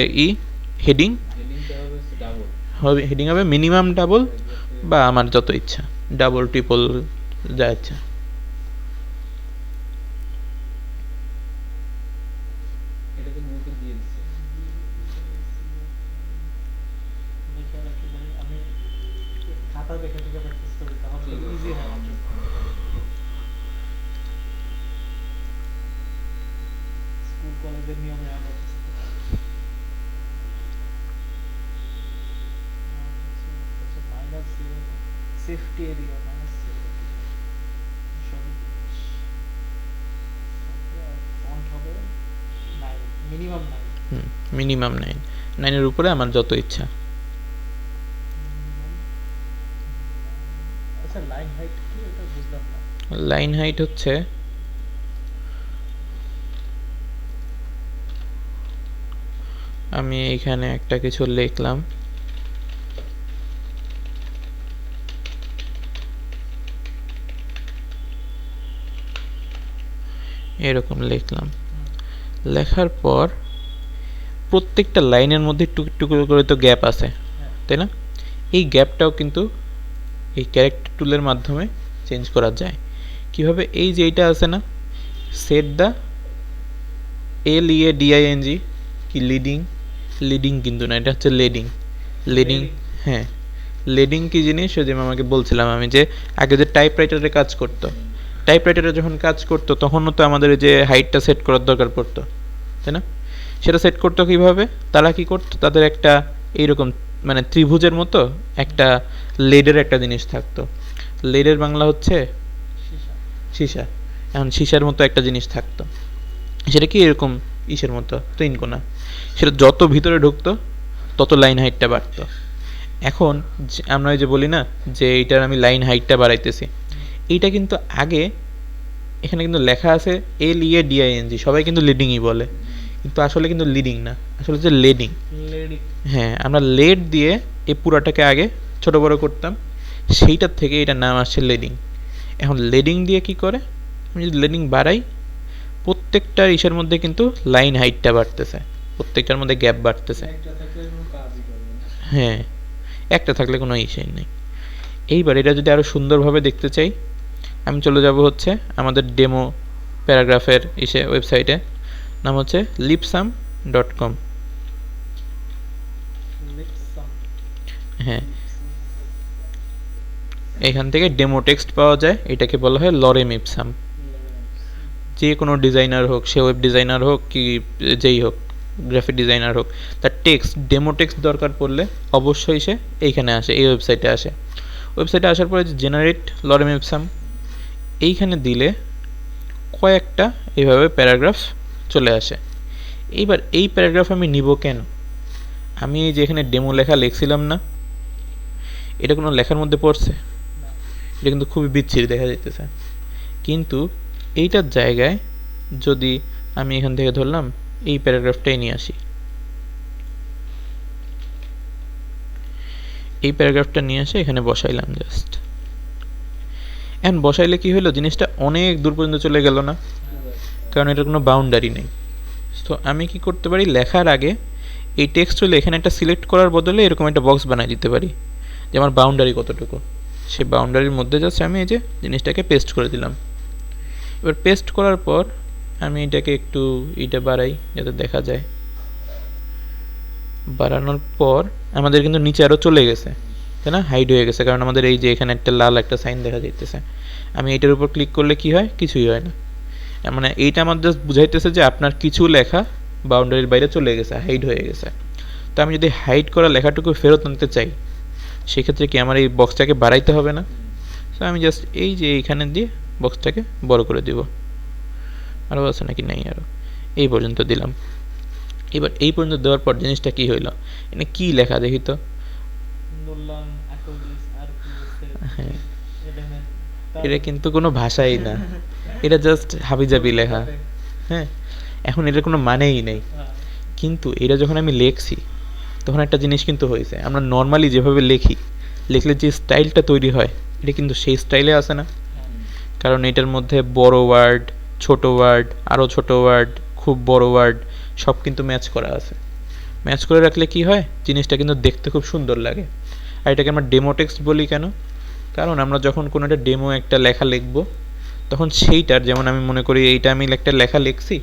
হেডিং হেডিংটা হবে ডাবল, হবে, হেডিং হবে মিনিমাম ডাবল, বা আমার যত ইচ্ছা ডাবল ট্রিপল যা ইচ্ছা। এটা তো গ্রুপে দিয়ে দিচ্ছে। দেখে রাখি ভাই, আমি খাতা দেখে দেখে প্র্যাকটিস করি, তাহলে ঠিক আছে। ইজি হয় আমার জন্য। এদের নিয়মে আমরা minus zero safety area minus zero সবই ফন্ট হবে 9 মিনিমাম 9 মিনিমাম 9 উপরে আমার যত ইচ্ছা। আচ্ছা লাইন হাইট কি এটা বুঝলাম না। লাইন হাইট হচ্ছে আমি এখানে একটা কিছু লিখলাম, এরকম লিখলাম, লেখার পর প্রত্যেকটা লাইনের মধ্যে টুকটুক করে তো গ্যাপ আছে, তাই না? এই গ্যাপটাও কিন্তু এই ক্যারেক্টার টুলের মাধ্যমে চেঞ্জ করা যায়। কিভাবে? এই যে এইটা আছে না, সেট দ্য LEADING, কি লিডিং? লিডিং কিন্তু না, এটা হচ্ছে লেডিং। লিডিং, হ্যাঁ। লিডিং কি জিনিস? ওই যে আমাকে বলছিলাম আমি যে আগে যে টাইপরাইটারে কাজ করতো, টাইপরাইটারে যখন কাজ করতো তখনও তো আমাদের যে হাইটটা সেট করার দরকার পড়তো, তাই না? সেটা সেট করতো কীভাবে? তারা কি করতো, তাদের একটা এইরকম মানে ত্রিভুজের মতো একটা লেডের একটা জিনিস থাকতো। লেডের বাংলা হচ্ছে সীসা। এখন সীসার মতো একটা জিনিস থাকতো, সেটা কি এরকম ইসের মতো ত্রিনকোণা। সেটা যত ভিতরে ঢুকতো তত লাইন হাইটটা বাড়তো। এখন আমরা ওই যে বলি না যে এইটার আমি লাইন হাইটটা বাড়াইতেছি, এইটা কিন্তু আগে এখানে কিন্তু লেখা আছে LEADING, সবাই কিন্তু লিডিংই বলে, কিন্তু আসলে কিন্তু লিডিং না, আসলে হচ্ছে লেডিং। হ্যাঁ, আমরা লেড দিয়ে এই পুরাটাকে আগে ছোট বড় করতাম, সেইটার থেকে এটার নাম আসছে লেডিং। এখন লেডিং দিয়ে কি করে, আমি যদি লেডিং বাড়াই প্রত্যেকটা ইসের মধ্যে কিন্তু লাইন হাইটটা বাড়তেছে, প্রত্যেকটার মধ্যে গ্যাপ বাড়তেছে। হ্যাঁ, একটা থাকলে কোনো ইসেই নেই। এইবার এটা যদি আরও সুন্দরভাবে দেখতে চাই, আমি চলে যাব হচ্ছে আমাদের ডেমো প্যারাগ্রাফের ওয়েবসাইটে, নাম হচ্ছে lipsum.com। হ্যাঁ, এখান থেকে ডেমো টেক্সট পাওয়া যায়, এটাকে বলা হয় লরেম ইপসাম। যে কোনো ডিজাইনার হোক, সে ওয়েব ডিজাইনার হোক কি যেই হোক, গ্রাফিক ডিজাইনার হোক, তার টেক্সট ডেমো টেক্সট দরকার পড়লে অবশ্যই সে এইখানে আসে, এই ওয়েবসাইটে আসে। ওয়েবসাইটে আসার পরে যে জেনারেট লরেম ইপসাম এইখানে দিলে কয়েকটা এইভাবে প্যারাগ্রাফ চলে আসে। এইবার এই প্যারাগ্রাফ আমি নিব কেন? আমি এই যে এখানে ডেমো লেখা লিখছিলাম না, এটা কোনো লেখার মধ্যে পড়ছে? এটা কিন্তু খুবই বিচ্ছিরি দেখা যাইতেছে। কিন্তু এইটার জায়গায় যদি আমি এখান থেকে ধরলাম এই প্যারাগ্রাফটাই নিয়ে আসি, এই প্যারাগ্রাফটা নিয়ে আসে এখানে বসাইলাম জাস্ট। এখন বসাইলে কি হলো, জিনিসটা অনেক দূর পর্যন্ত চলে গেল না, কারণ এটার কোনো বাউন্ডারি নেই। তো আমি কি করতে পারি, লেখার আগে এই টেক্সট হলে এখানে একটা সিলেক্ট করার বদলে এরকম একটা বক্স বানিয়ে দিতে পারি যে আমার বাউন্ডারি কতটুকু, সেই বাউন্ডারির মধ্যে জাস্ট আমি এই যে জিনিসটাকে পেস্ট করে দিলাম। এবার পেস্ট করার পর আমি এটাকে একটু এটা বাড়াই যাতে দেখা যায়। বাড়ানোর পর আমাদের কিন্তু নিচে আরও চলে গেছে, তাই না? হাইড হয়ে গেছে, কারণ আমাদের এই যে এখানে একটা লাল একটা সাইন দেখা যাইতেছে। আমি এটার উপর ক্লিক করলে কি হয়? কিছুই হয় না। মানে এইটা আমার জাস্ট বুঝাইতেছে যে আপনার কিছু লেখা বাউন্ডারির বাইরে চলে গেছে, হাইড হয়ে গেছে। তো আমি যদি হাইড করা লেখাটুকু ফেরত আনতে চাই, সেক্ষেত্রে কি আমার এই বক্সটাকে বাড়াইতে হবে না? তো আমি জাস্ট এই যে এইখানে দিয়ে বক্সটাকে বড় করে দিব। আরও আছে নাকি? নেই, আরও এই পর্যন্ত দিলাম। এবার এই পর্যন্ত দেওয়ার পর জিনিসটা কি হইল, এখানে কি লেখা দেখি তো? হ্যাঁ, এটা কিন্তু কোনো ভাষাই না, এটা জাস্ট হাবিজাবি লেখা। হ্যাঁ, এখন এটার কোনো মানেই নেই। কিন্তু এটা যখন আমি লিখছি তখন একটা জিনিস কিন্তু হয়েছে, আমরা নর্মালি যেভাবে লিখি, লিখলে যে স্টাইলটা তৈরি হয় এটা কিন্তু সেই স্টাইলে আসে না, কারণ এটার মধ্যে বড় ওয়ার্ড, ছোট ওয়ার্ড, আরও ছোট ওয়ার্ড, খুব বড় ওয়ার্ড সব কিন্তু ম্যাচ করা আছে। ম্যাচ করে রাখলে কি হয়, জিনিসটা কিন্তু দেখতে খুব সুন্দর লাগে। আর এটাকে আমরা ডেমো টেক্সট বলি কেন? কারণ আমরা যখন কোনো একটা ডেমো একটা লেখা লিখব, তখন সেইটার, যেমন আমি মনে করি এইটা আমি একটা লেখা লিখছি,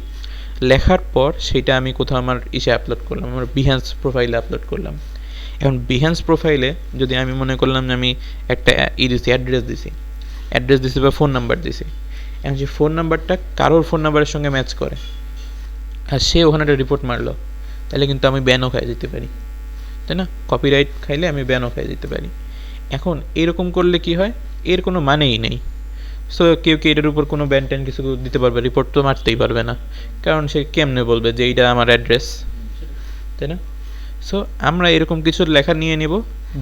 লেখার পর সেইটা আমি কোথাও আমার আপলোড করলাম, আমার বিহ্যান্স প্রোফাইলে আপলোড করলাম। এখন বিহ্যান্স প্রোফাইলে যদি আমি মনে করলাম যে আমি একটা দিছি, অ্যাড্রেস দিছি বা ফোন নাম্বার দিছি, এখন যে ফোন নাম্বারটা কারোর ফোন নাম্বারের সঙ্গে ম্যাচ করে, আর সে ওখানে একটা রিপোর্ট মারলো, তাহলে কিন্তু আমি ব্যানও খাই যেতে পারি, তাই না? কপিরাইট খাইলে আমি ব্যানও খাই যেতে পারি। এখন এরকম করলে কি হয়, এর কোনো মানেই নেই। সো কেউ কি এটার উপর কোনো ব্যান ট্যান কিছু দিতে পারবে? রিপোর্ট তো মারতেই পারবে না, কারণ সে কেমনে বলবে যে এইটা আমার অ্যাড্রেস, তাই না? সো আমরা এরকম কিছু লেখা নিয়ে নেব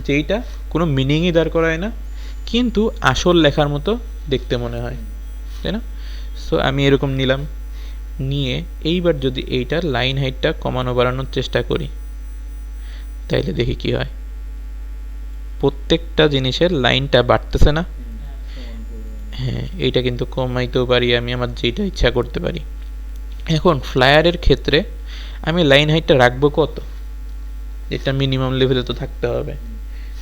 যেইটা কোনো মিনিংই দাঁড় করায় না, কিন্তু আসল লেখার মতো দেখতে মনে হয়, তাই না? সো আমি এরকম নিলাম, নিয়ে এইবার যদি এইটার লাইন হাইটটা কমানো বাড়ানোর চেষ্টা করি, তাইলে দেখি কি হয়। প্রত্যেকটা জিনিসের লাইনটা বাড়তেছে না? হ্যাঁ, এইটা কিন্তু কমাইতেও পারি আমি, আমার যেটা ইচ্ছা করতে পারি। এখন ফ্লায়ারের ক্ষেত্রে আমি লাইন হাইটটা রাখবো কত, যেটা মিনিমাম লেভেলে তো থাকতে হবে,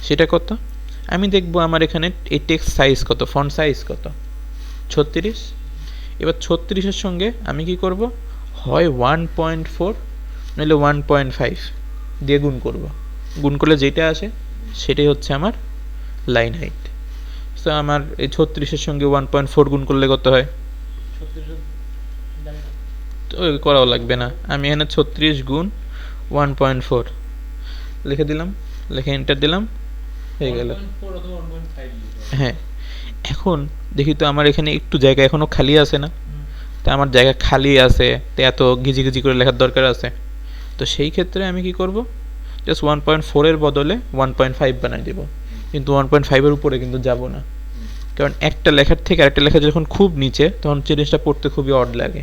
সেটা কত? আমি দেখবো আমার এখানে এই টেক্সট সাইজ কত, ফন্ট সাইজ কত, 36। এবার 36-এর সঙ্গে আমি কি করব, হয় 1.4 নইলে 1.5 দিয়ে গুণ করব। গুণ করলে যেটা আসে সেটাই হচ্ছে আমার লাইন হাইট। সো আমার এই 36-এর সঙ্গে 1.4 গুণ করলে কত হয়? 36 জানি না। তো করাও লাগবে না, আমি এখানে 36 গুণ 1.4 লিখে দিলাম, লিখে এন্টার দিলাম, হয়ে গেল। 1.4 অথবা 1.5 দিতে হবে। হ্যাঁ, এখন দেখি তো আমার এখানে একটু জায়গা এখনো খালি আছে না? হুম। তা আমার জায়গা খালি আছে, তো এত ঘিজি ঘিজি করে লেখার দরকার আছে? তো সেই ক্ষেত্রে আমি কি করব, জাস্ট 1.4 এর বদলে 1.5 বানাই দেব, কিন্তু 1.5 এর উপরে কিন্তু যাব না, কারণ একটা লেখার থেকে আরেকটা লেখা যখন খুব নিচে, তখন জিনিসটা পড়তে খুবই অড লাগে।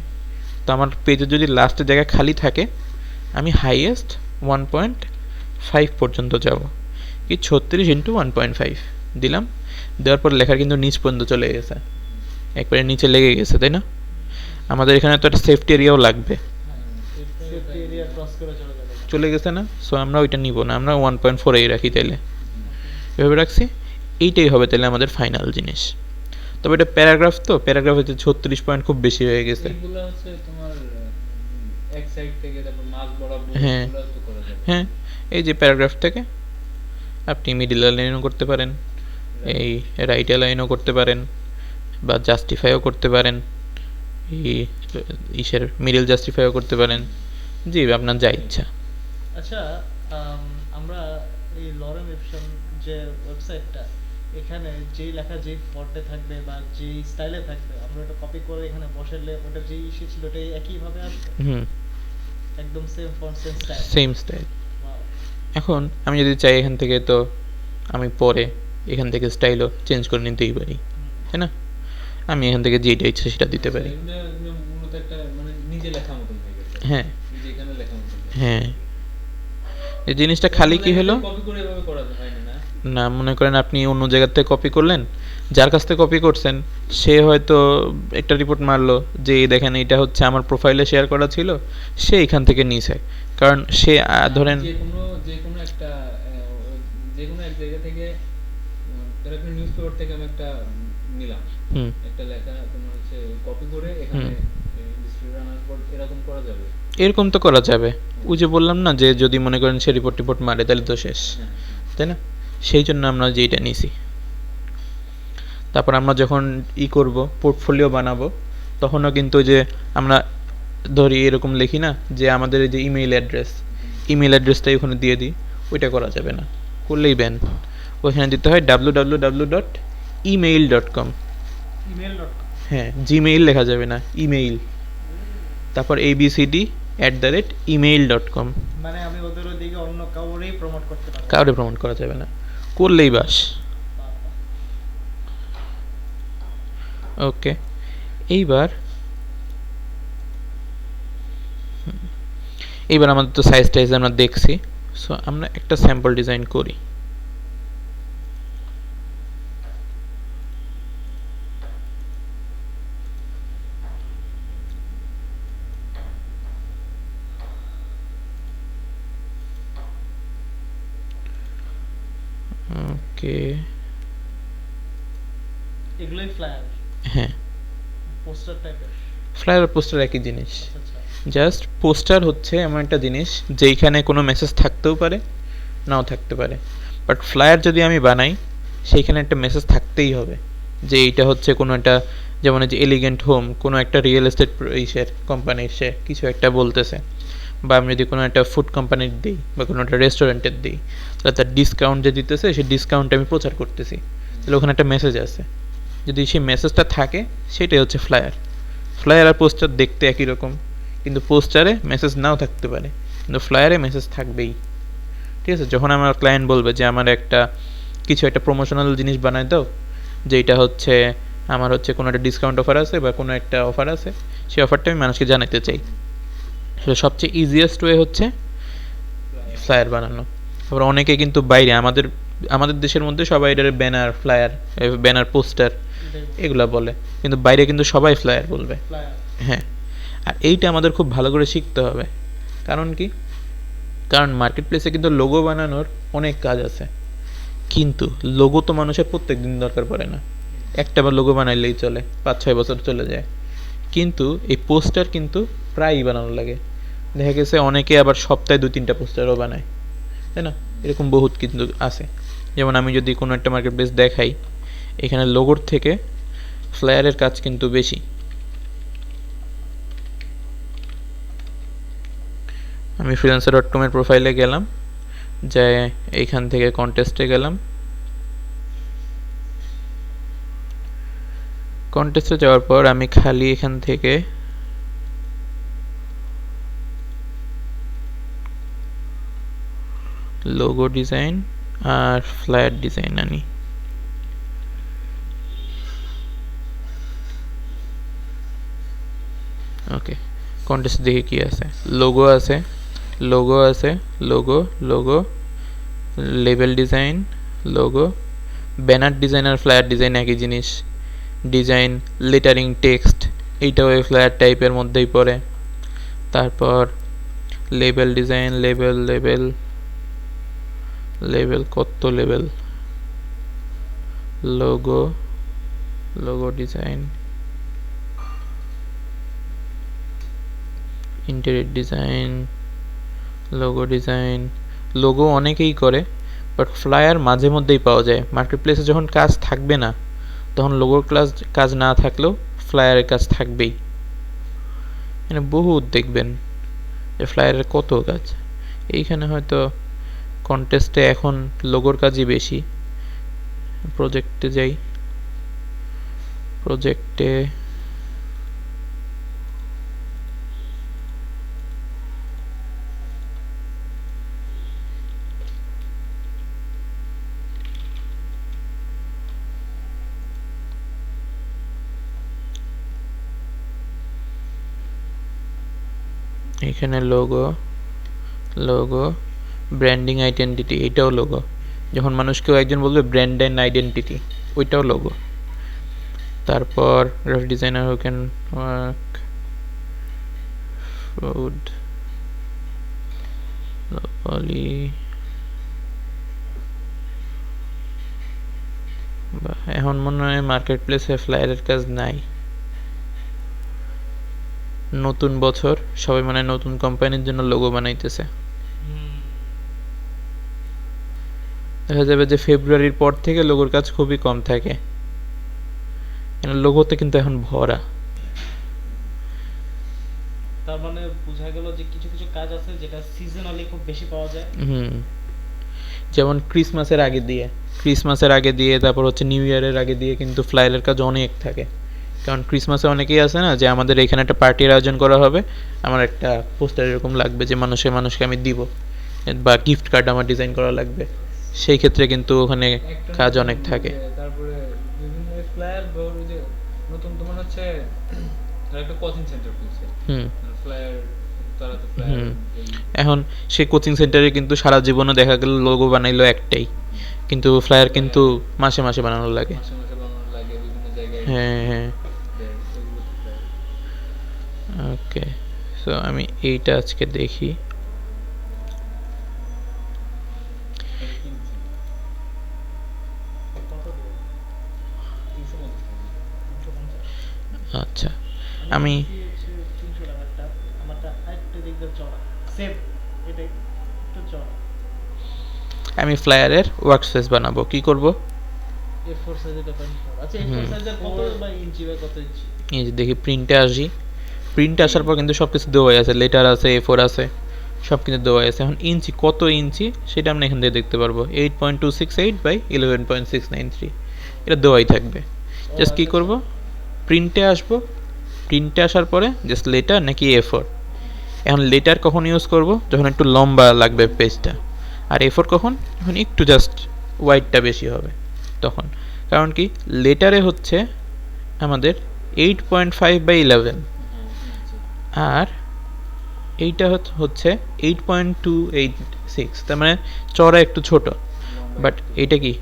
তো আমার পেজে যদি লাস্টের জায়গা খালি থাকে, আমি হাইয়েস্ট 1.5 পর্যন্ত যাব, কি 36 ইন্টু 1.5 দিলাম। দেওয়ার পর লেখার কিন্তু নিচ পর্যন্ত চলে গেছে, একবারে নিচে লেগে গেছে, তাই না? আমাদের এখানে তো একটা সেফটি এরিয়াও লাগবে, সেফটি এরিয়া ক্রস করে চলে যাবে। চলে গেছে না? সো আমরা ওইটা নিব না, আমরা 1.4 এই রাখি, তাইলে এভাবে রাখছি। এইটাই হবে তাহলে আমাদের ফাইনাল জিনিস। তবে এটা প্যারাগ্রাফ, তো প্যারাগ্রাফ হচ্ছে 36 পয়েন্ট খুব বেশি হয়ে গেছে। এগুলো হচ্ছে তোমার এক সাইড থেকে তারপর মাঝ বরাবর হ্যাঁ। এগুলো তো করা যাবে। হ্যাঁ, এই যে প্যারাগ্রাফ থেকে আপনি মিডিল লাইনও করতে পারেন, এই রাইট লাইনও করতে পারেন, বা জাস্টিফাইও করতে পারেন, এই ইসের মিডিল জাস্টিফাইও করতে পারেন, জি আপনার যা ইচ্ছা। আচ্ছা, আমরা এই লরেম ইপসন যে ওয়েবসাইটটা, এখানে যেই লেখা যেই ফন্টে থাকবে বা যেই স্টাইলে থাকবে, আমরা ওটা কপি করে এখানে বসালে ওটা যেই ইস্যু ছিল ওটাই একইভাবে আসবে, হুম, একদম same font same style. Same style. এখন আমি যদি চাই এখান থেকে, তো আমি পরে এখান থেকে স্টাইলও চেঞ্জ করে নিতেই পারি, তাই না? আমি এখান থেকে যেটা ইচ্ছা সেটা দিতে পারি। এগুলো মূলত একটা মানে নিজে লেখা মতন হয়ে গেছে। হ্যাঁ নিজে এখানে লেখা মতন। হ্যাঁ, এই জিনিসটা খালি কি হলো কপি করে এভাবে করা যায় না? না, মনে করেন আপনি অন্য জায়গার থেকে কপি করলেন, যার কাছ থেকে কপি করছেন সে হয়তো একটা রিপোর্ট মারলো যে এই দেখেন এটা হচ্ছে আমার প্রোফাইলে শেয়ার করা ছিল, সে এখান থেকে নিছে, কারণ সে ধরেন যে কোনো একটা যে কোনো এক জায়গা থেকে ধর একটা নিউজ পেপার থেকে আমি একটা নিলাম, হুম, একটা লেখা তোমার হচ্ছে কপি করে এখানে ডিসপ্লে আনার পর এরকম করা যাবে। এরকম তো করা যাবে। ওই যে বললাম না যে যদি মনে করেন সে রিপোর্ট মারে তাহলে তো শেষ, হ্যাঁ। তাই না? সেই জন্য আমরা যেটা নিছি। তারপর আমরা যখন করব পোর্টফোলিও বানাবো, তখনও কিন্তু যে আমরা ধরি এরকম লিখি না যে আমাদের এই যে ইমেইল অ্যাড্রেসটাই ওখানে দিয়ে দিই, ওইটা করা যাবে না, করলেই ব্যান। ওইখানে দিতে হয় www.email.com। ইমেল.com। হ্যাঁ, জিমেইল লেখা যাবে না, ইমেইল, তারপর abcd@email.com। মানে আমি ওদের ওদিকে অন্য কাউরেই প্রমোট করতে পারবো না। কাউরে প্রমোট করা যাবে না, করলেই বাস। ওকে, এইবার আমাদের তো সাইজ টাইজ আমরা দেখছি, সো আমরা একটা স্যাম্পল ডিজাইন করি। ওকে, এগুলোই ফ্লায়ার, হ্যাঁ, পোস্টার টাইপের। ফ্লায়ার আর পোস্টার একই জিনিস, আচ্ছা, জাস্ট পোস্টার হচ্ছে এমন একটা জিনিস যেইখানে কোনো মেসেজ থাকতেও পারে নাও থাকতে পারে, বাট ফ্লায়ার যদি আমি বানাই সেইখানে একটা মেসেজ থাকতেই হবে যে এইটা হচ্ছে কোনো একটা যেমন এই যে এলিগেন্ট হোম, কোনো একটা রিয়েল এস্টেট ইসের কোম্পানির সে কিছু একটা বলতেছে, বা আমি যদি কোনো একটা ফুড কোম্পানির দিই বা কোনো একটা রেস্টুরেন্টের দিই, তাহলে তার ডিসকাউন্ট যে দিতেছে সেই ডিসকাউন্টটা আমি প্রচার করতেছি, তাহলে ওখানে একটা মেসেজ আছে। যদি সেই মেসেজটা থাকে সেটাই হচ্ছে ফ্লায়ার। ফ্লায়ার আর পোস্টার দেখতে একই রকম, কিন্তু পোস্টারে মেসেজ নাও থাকতে পারে, কিন্তু ফ্লায়ারে মেসেজ থাকবেই। ঠিক আছে, যখন আমার ক্লায়েন্ট বলবে যে আমার একটা কিছু একটা প্রমোশনাল জিনিস বানায় দাও, যেটা হচ্ছে আমার হচ্ছে কোনো একটা ডিসকাউন্ট অফার আছে বা কোনো একটা অফার আছে, সেই অফারটা আমি মানুষকে জানাতে চাই, সেটা সবচেয়ে ইজিয়েস্ট ওয়ে হচ্ছে ফ্লায়ার বানানো। আবার অনেকে কিন্তু বাইরে আমাদের আমাদের দেশের মধ্যে সবাই এটার ব্যানার ফ্লায়ার, ব্যানার পোস্টার এগুলা বলে, কিন্তু বাইরে কিন্তু সবাই ফ্লায়ার বলবে। ফ্লায়ার। হ্যাঁ, আর এইটা আমাদের খুব ভালো করে শিখতে হবে। কারণ কি, কারণ মার্কেট প্লেসে কিন্তু লোগো বানানোর অনেক কাজ আছে, কিন্তু লোগো তো মানুষের প্রত্যেক দিন দরকার পড়ে না, একটা বার লোগো বানাইলেই চলে, 5-6 বছর চলে যায়। কিন্তু এই পোস্টার কিন্তু প্রায়ই বানানো লাগে, দেখা গেছে অনেকে আবার সপ্তাহে 2-3টা পোস্টারও বানায়, তাই না? এরকম বহুত কিন্তু আছে। যেমন আমি যদি কোনো একটা মার্কেট প্লেস দেখাই, এখানে লোগোর থেকে ফ্লায়ারের কাজ কিন্তু বেশি। আমি freelancer.com এর প্রোফাইলে গেলাম, যে এইখান থেকে কন্টেস্টে গেলাম, কন্টেস্টে যাওয়ার পর আমি খালি এখান থেকে লোগো ডিজাইন আর ফ্লায়ার ডিজাইন আনি। ওকে, কন্টেস্ট দেখে কি আছে, লোগো আছে, লোগো আছে, logo logo label design, logo, banner design আর ফ্লায়ার ডিজাইন একই জিনিস। ডিজাইন, লেটারিং, টেক্সট, এইটাও এই ফ্লায়ার টাইপের মধ্যেই পড়ে। তারপর label design, label label label, কত label, logo, logo design, interior design, logo design. Logo অনেকেই করে, বাট ফ্লায়ার মাঝে মধ্যেই পাওয়া যায়। মার্কেট প্লেসে যখন কাজ থাকবে না, তখন লোগোর কাজ না থাকলেও ফ্লায়ারের কাজ থাকবেই। এখানে বহুত দেখবেন যে ফ্লায়ারের কত কাজ। এইখানে হয়তো কন্টেস্টে এখন লোগোর কাজই বেশি। প্রজেক্টে যাই, প্রজেক্টে এখানে লোগো, লোগো, ব্র্যান্ডিং আইডেন্টিটি, এটাও লোগো। যখন মানুষ কেউ একজন বলবে ব্র্যান্ড অ্যান্ড আইডেন্টিটি, ওইটাও লোগো। তারপর graphic designer who can work food poly, এখন মনে হয় মার্কেট প্লেসে ফ্লায়ারের কাজ নাই। নতুন বছর, সবাই মানে নতুন কোম্পানির জন্য লোগো বানাইতেছে। দেখা যাবে যে ফেব্রুয়ারির পর থেকে লোগোর কাজ খুবই কম থাকে, লোগোতে কিন্তু এখন ভরা। তার মানে বোঝা গেল যে কিছু কিছু কাজ আছে যেটা সিজনালি খুব বেশি পাওয়া যায়। যেমন ক্রিসমাসের আগে দিয়ে তারপর হচ্ছে নিউ ইয়ারের আগে দিয়ে কিন্তু ফ্লায়ারের কাজ অনেক থাকে। কারণ ক্রিসমাসে অনেকেই আছে না যে আমাদের এখানে একটা পার্টির আয়োজন করা হবে, আমার একটা পোস্টার এরকম লাগবে যে মানুষকে আমি দিব, বা গিফট কার্ড আমার ডিজাইন করা লাগবে, সেই ক্ষেত্রে কিন্তু ওখানে কাজ অনেক থাকে। তারপরে বিভিন্ন ফ্লায়ার যে নতুন তোমার হচ্ছে একটা কোচিং সেন্টার খুলছে, ফ্লায়ার, তারা তো ফ্লায়ার এখন সেই কোচিং সেন্টারে কিন্তু সারা জীবনে দেখা গেল লোগো বানাইলো একটাই, কিন্তু ফ্লায়ার কিন্তু মাসে মাসে বানানো লাগে। মাসে মাসে বানানো লাগে বিভিন্ন জায়গায়। হ্যাঁ, ওকে। সো আমি এইটা আজকে দেখি। আচ্ছা, আমি ফ্লায়ারের ওয়ার্কস্পেস বানাবো। কি করব? A4 সাইজের pen 4 আচ্ছা A4 হুম। সাইজের কত বা ইঞ্চি বা কত ইঞ্চি? এই যে দেখি প্রিন্টে আসি, প্রিন্টে আসার পর কিন্তু সব কিছু দেওয়াই আছে, লেটার আছে, A4 আছে, সব কিছু দেওয়াই আছে। এখন ইঞ্চি কত ইঞ্চি সেটা আমরা এখান থেকে দেখতে পারবো, 8.268 বাই 11.693, এটা দেওয়াই থাকবে। জাস্ট কী করব, প্রিন্টে আসবো, প্রিন্টে আসার পরে জাস্ট লেটার নাকি A4। এখন লেটার কখন ইউজ করব, যখন একটু লম্বা লাগবে পেজটা, আর A4 কখন, যখন একটু জাস্ট ওয়াইডটা বেশি হবে তখন। কারণ কি, লেটারে হচ্ছে আমাদের 8.5/11, আর এইটা হচ্ছে 8.286, তার মানে চড়া একটু ছোট। বাট এইটা কি,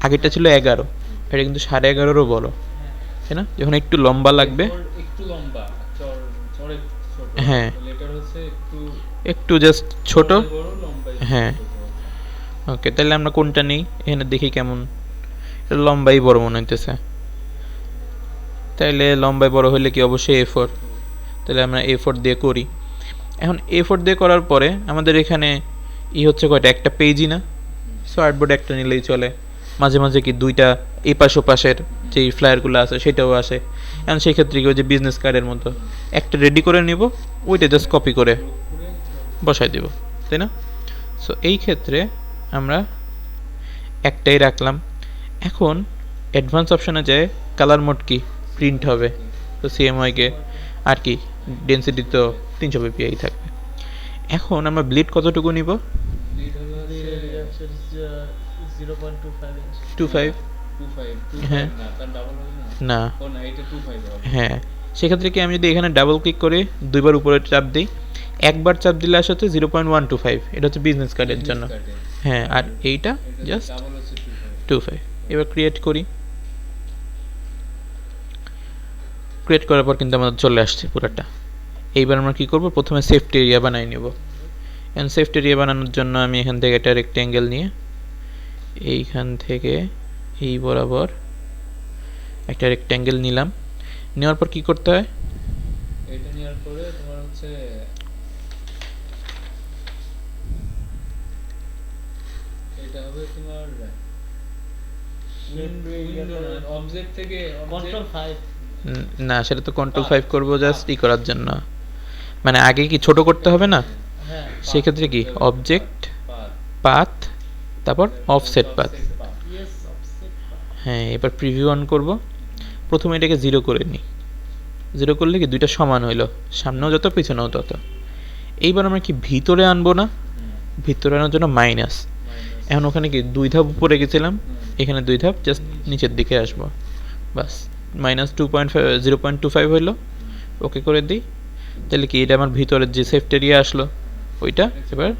আগেরটা ছিল 11, এটা কিন্তু 11.5-এরও বড়, হ্যাঁ তাই না? যখন একটু লম্বা লাগবে, একটু লম্বা, চর একটু ছোট। হ্যাঁ। লেটার হচ্ছে একটু জাস্ট ছোট, চড়াই বড়, লম্বাই হ্যাঁ। ছোট। ওকে, তাহলে আমরা কোনটা নিই, এখানে দেখি কেমন, এটা লম্বাই বড় মনে হইতেছে। তাইলে লম্বাই বড় হইলে কি অবশ্যই A4, তাহলে আমরা A4 দিয়ে করি। এখন A4 দিয়ে করার পরে আমাদের এখানে হচ্ছে কয়টা, একটা পেজই না, সো আর্টবোর্ড একটা নিলেই চলে। মাঝে মাঝে কি দুইটা এপাশ ওপাশের যেই ফ্লায়ারগুলো আছে সেটাও আসে। এখন সেই ক্ষেত্রে কি, ওই যে বিজনেস কার্ডের মতো একটা রেডি করে নিব, ওইটা জাস্ট কপি করে বসাই দিব, তাই না? সো এই ক্ষেত্রে আমরা একটাই রাখলাম। এখন অ্যাডভান্স অপশানে যায়, কালার মোড কি প্রিন্ট হবে, তো CMYK আর কি ডেন্সিটি তো 300 ppi থাকবে। এখন আমরা ব্লিড কতটুকু নিব, লিড হলো হচ্ছে 0.25 ইঞ্চি 25, 25 হ্যাঁ। না, তার ডাবল হবে না। না, ও না, এটা 25 হবে। হ্যাঁ। সেক্ষেত্রে কি, আমি যদি এখানে ডাবল ক্লিক করে দুইবার উপরে চাপ দিই, একবার চাপ দিলে আসে হচ্ছে 0.125, এটা হচ্ছে বিজনেস কার্ডের জন্য, হ্যাঁ। আর এইটা জাস্ট ডাবল হচ্ছে 25। 25। এবার ক্রিয়েট করি, ক্রিয়েট করার পর কিন্তু আমাদের চলে আসছে পুরোটা। এইবার আমরা কি করব, প্রথমে সেফটি এরিয়া বানাই নেব। এন্ড সেফটি এরিয়া বানানোর জন্য আমি এখান থেকে একটা রেক্ট্যাঙ্গেল নিয়ে এইখান থেকে এই বরাবর একটা রেক্ট্যাঙ্গেল নিলাম। নেওয়ার পর কি করতে হয়, এটা নেওয়ার পরে তোমার হচ্ছে এটা হবে তোমার অবজেক্ট থেকে কন্ট্রোল 5 না সেটা তো কন্ট্রোল 5 করব জাস্ট করার জন্য, মানে আগে কি ছোট করতে হবে না, হ্যাঁ সেক্ষেত্রে কি অবজেক্ট পাথ, তারপর অফসেট পাথ। ইয়েস অফসেট হ্যাঁ, এবার প্রিভিউ অন করব। প্রথমে এটাকে 0 করে নিই, 0 করলে কি দুইটা সমান হইলো, সামনেও যত পিছনেও তত। এইবার আমরা কি ভিতরে আনবো না, ভিতরে আনার জন্য মাইনাস। এখন ওখানে কি 2 ধাপ উপরে গেছিলাম, এখানে 2 ধাপ জাস্ট নিচের দিকে আসবো, বাস। -0.25 হইলো, ওকে করে দিই। তাহলে কি এটা আমার ভিতরের যে সেফটি এরিয়া আসলো, ওইটা এবার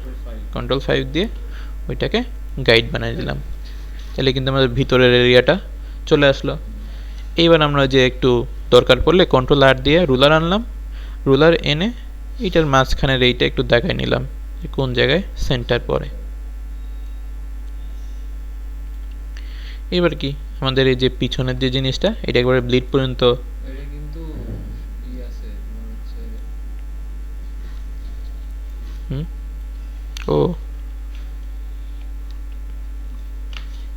কন্ট্রোল 5 দিয়ে ওইটাকে গাইড বানিয়ে দিলাম। তাহলে কিন্তু আমাদের ভিতরের এরিয়াটা চলে আসলো। এইবার আমরা যে একটু দরকার পড়লে কন্ট্রোল আর দিয়ে রুলার আনলাম, রুলার এনে এইটার মাঝখানের এইটা একটু দেখাই নিলাম যে কোন জায়গায় সেন্টার পড়ে। এবার কি আমাদের এই যে পিছনের যে জিনিসটা, এটা একবারে ব্লিড পর্যন্ত, এটা কিন্তু ই আছে তোমার হচ্ছে ও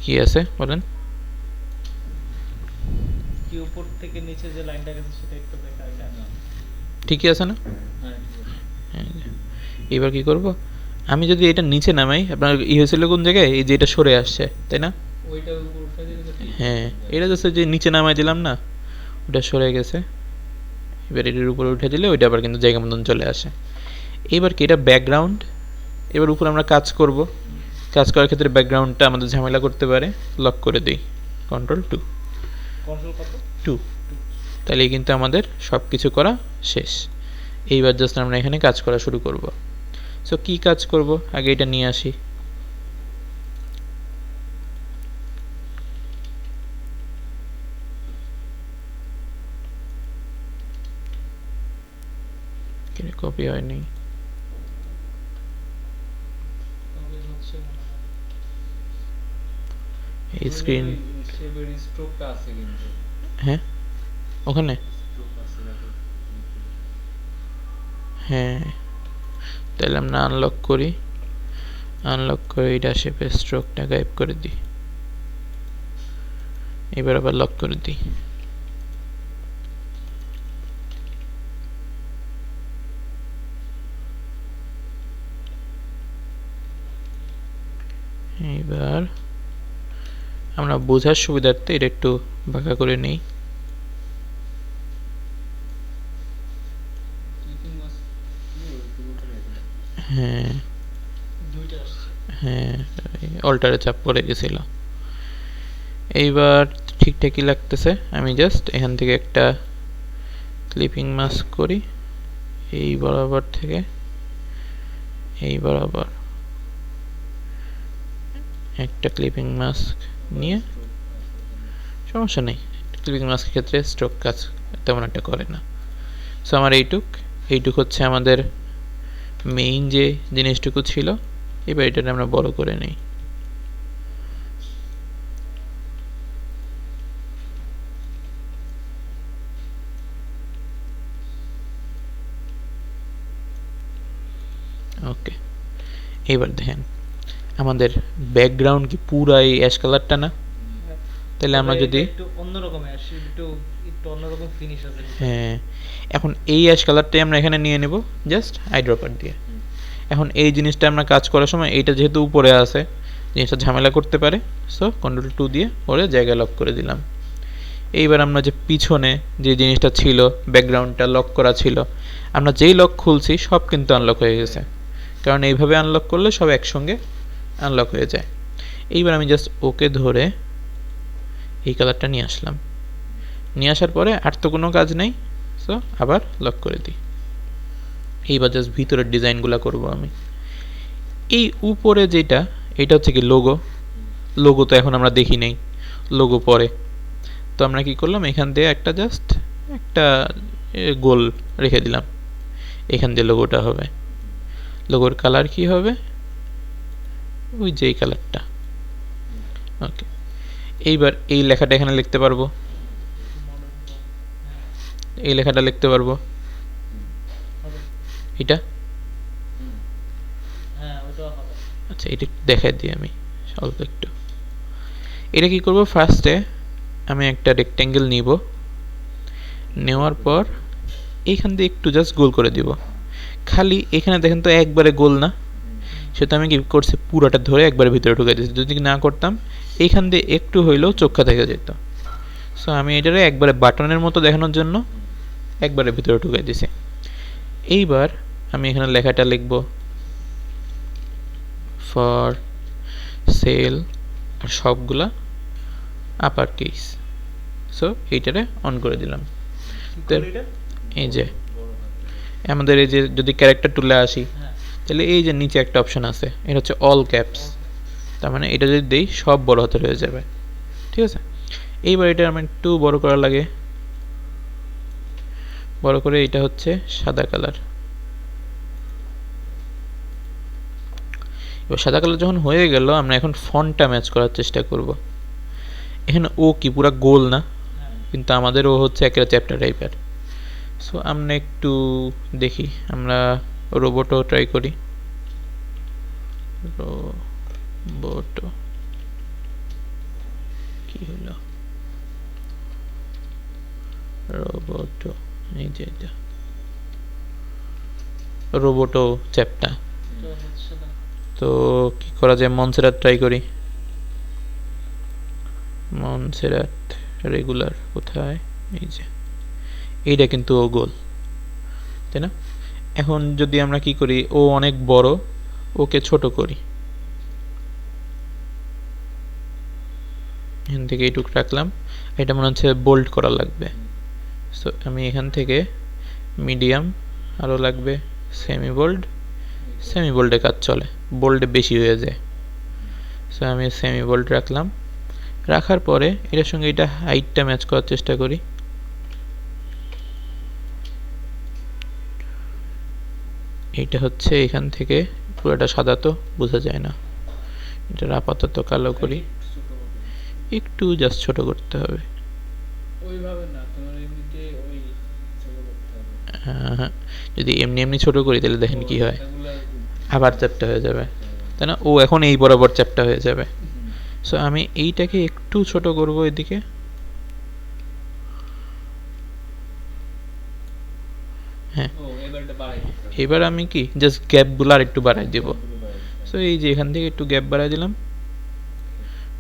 কি আছে বলেন, কি উপর থেকে নিচে যে লাইনটা গেছে সেটা একটু দেখা যায় না। ঠিকই আছে না? হ্যাঁ ঠিক আছে। হ্যাঁ, এবার কি করব, আমি যদি এটা নিচে নামাই, আপনার হয়েছিল কোন জায়গায়, এই যে এটা সরে আসছে, তাই না? ওইটা উপর উঠে দিলে তো ঠিক। হ্যাঁ, এটা জাস্ট যে নিচে নামাই দিলাম না, ওটা সরে গেছে। এবার এটার উপরে উঠে দিলে ওইটা আবার কিন্তু জায়গা মতন চলে আসে। এবার কি এটা ব্যাকগ্রাউন্ড, এবার উপরে আমরা কাজ করব। কাজ করার ক্ষেত্রে ব্যাকগ্রাউন্ডটা আমাদের ঝামেলা করতে পারে, লক করে দিই কন্ট্রোল কন্ট্রোল কত 2। তাহলেই কিন্তু আমাদের সব কিছু করা শেষ। এইবার জাস্ট আমরা এখানে কাজ করা শুরু করব। সো কি কাজ করব, আগে এটা নিয়ে আসি। কপি হয়নি, তবে হচ্ছে মনে হয় এই স্ক্রিন, শেপের স্ট্রোকটা আছে কিন্তু। হ্যাঁ ওখানে, স্ট্রোক আছে দেখো। হ্যাঁ। তাহলে আমরা আনলক করি, আনলক করে এটা শেপের স্ট্রোকটা গায়েব করে দিই। এবার আবার লক করে দিই। এইবার আমরা বোঝার সুবিধার্থে এটা একটু বাঁকা করে নেই। ক্লিকিং মাস হ্যাঁ দুইটা আসছে। হ্যাঁ, অল্টারে চাপ পড়ে গেছিল। এইবার ঠিকঠাকই লাগতেছে। আমি জাস্ট এখান থেকে একটা ক্লিপিং মাস্ক করি, এই বরাবর থেকে এই বরাবর একটা ক্লিপিং মাস্ক নিয়ে, সমস্যা নেই, ক্লিপিং মাস্কের ক্ষেত্রে স্ট্রোক কাজ তেমন একটা করে না। সো আমার এইটুক হচ্ছে আমাদের মেইন যে জিনিসটুকু ছিল। এবার এটা আমরা বড় করে নিই। ওকে, এবার দেখেন আমাদের ব্যাকগ্রাউন্ড কি পুরা এই অ্যাশ কালারটা না? তাহলে আমরা তবে যদি এটা একটু অন্যরকম আসে, একটু একটু অন্যরকম ফিনিশ আছে। হ্যাঁ, এখন এই অ্যাশ কালারটাই আমরা এখানে নিয়ে নেব জাস্ট আইড্রপার দিয়ে। এখন এই জিনিসটা আমরা কাজ করার সময় এইটা যেহেতু উপরে আছে, জিনিসটা ঝামেলা করতে পারে, সো Ctrl+2 দিয়ে ওরে জায়গায় লক করে দিলাম। এইবার আমরা যে পিছনে যে জিনিসটা ছিল, ব্যাকগ্রাউন্ডটা লক করা ছিল, আমরা যেই লক খুলছি সব কিন্তু আনলক হয়ে গেছে, কারণ এইভাবে আনলক করলে সব একসঙ্গে আনলক হয়ে যায়। এইবার আমি জাস্ট ওকে ধরে এই কালারটা নিয়ে আসলাম। নিয়ে আসার পরে আর তো কোনো কাজ নেই, সো আবার লক করে দিই। এইবার জাস্ট ভিতরের ডিজাইনগুলো করব আমি। এই উপরে যেটা, এটা হচ্ছে কি লোগো তো এখন আমরা দেখি নেই, লোগো পরে। তো আমরা কি করলাম, এখান দিয়ে একটা জাস্ট একটা গোল রেখে দিলাম, এখান দিয়ে লোগোটা হবে। লোগোর কালার কি হবে, ওই যেই কালারটা। ওকে, এইবার এই লেখাটা এখানে লিখতে পারবো, এই লেখাটা লিখতে পারবো, হবে। এটা হ্যাঁ, ওটাও হবে। আচ্ছা, এটা একটু দেখাই দিই আমি অল্প একটু। এটা কি করব, ফার্স্টে আমি একটা রেক্ট্যাঙ্গেল নিব, নেওয়ার পর এইখান দিয়ে একটু জাস্ট গোল করে দিব। খালি এখানে দেখেন তো একবারে গোল না, সেটা আমি কি করছি, পুরোটা ধরে একবারে ভিতরে ঢুকাই দিয়েছি। যদি না করতাম এইখান দিয়ে একটু হইলেও চোখা থেকে যেত। সো আমি এটারে একবারে বাটনের মতো দেখানোর জন্য একবারে ভিতরে ঢুকাই দিছি। এইবার আমি এখানে লেখাটা লিখব ফর সেল, আর সবগুলা আপার কেস। সো এইটারে অন করে দিলাম। কি তো করি এটা? এই যে আমাদের এই যে যদি ক্যারেক্টার টুলে আসি, হ্যাঁ। তাহলে এই যে নিচে একটা অপশন আছে, এটা হচ্ছে অল ক্যাপস। তার মানে এটা যদি দেই সব বড় হাতের হয়ে যাবে, ঠিক আছে। এইবার এটা আমার একটু বড় করা লাগে, বড় করে এটা হচ্ছে সাদা কালার। এবার সাদা কালার যখন হয়ে গেল, আমরা এখন ফন্টটা ম্যাচ করার চেষ্টা করব। এখানে ও কি পুরা গোল না, হ্যাঁ। কিন্তু আমাদের ও হচ্ছে একটা চ্যাপ্টার টাইপের। সো আমরা একটু দেখি, আমরা রোবটও ট্রাই করি। রোবটো কি হলো, রোবটো, এই যে এটা রোবটো চ্যাপ্টা। তো হচ্ছে না। তো কি করা যায়, মনসেরাত ট্রাই করি। মনসেরাত রেগুলার কোথায়, এই যে এইটা কিন্তু ও গোল, তাই না? এখন যদি আমরা কি করি, ও অনেক বড়, ওকে ছোট করি। এখান থেকে এইটুক রাখলাম, এটা মনে হচ্ছে বোল্ড করা লাগবে। সো আমি এখান থেকে মিডিয়াম, আরও লাগবে সেমি বোল্ড। সেমি বোল্ডে কাজ চলে, বোল্ডে বেশি হয়ে যায়। সো আমি সেমি বোল্ড রাখলাম। রাখার পরে এটার সঙ্গে এটা হাইটটা ম্যাচ করার চেষ্টা করি। এইটা হচ্ছে এখান থেকে পুরোটা সাদা, তো বোঝা যায় না, এটা আপাতত কালো করি, একটু জাস্ট ছোট করতে হবে। ওইভাবে না, তোমার এমনিতে ওই ছোট করতে হবে। হ্যাঁ, যদি এমনি এমনি ছোট করি তাহলে দেখেন কি হয়, আবার চ্যাপ্টা হয়ে যাবে, তাই না? ও এখন এই বরাবর চ্যাপ্টা হয়ে যাবে। সো আমি এইটাকে একটু ছোট করব এদিকে, এবার আমি কি জাস্ট গ্যাপগুলো আর একটু বাড়াই দেব। সো এই যে এখান থেকে একটু গ্যাপ বাড়াই দিলাম,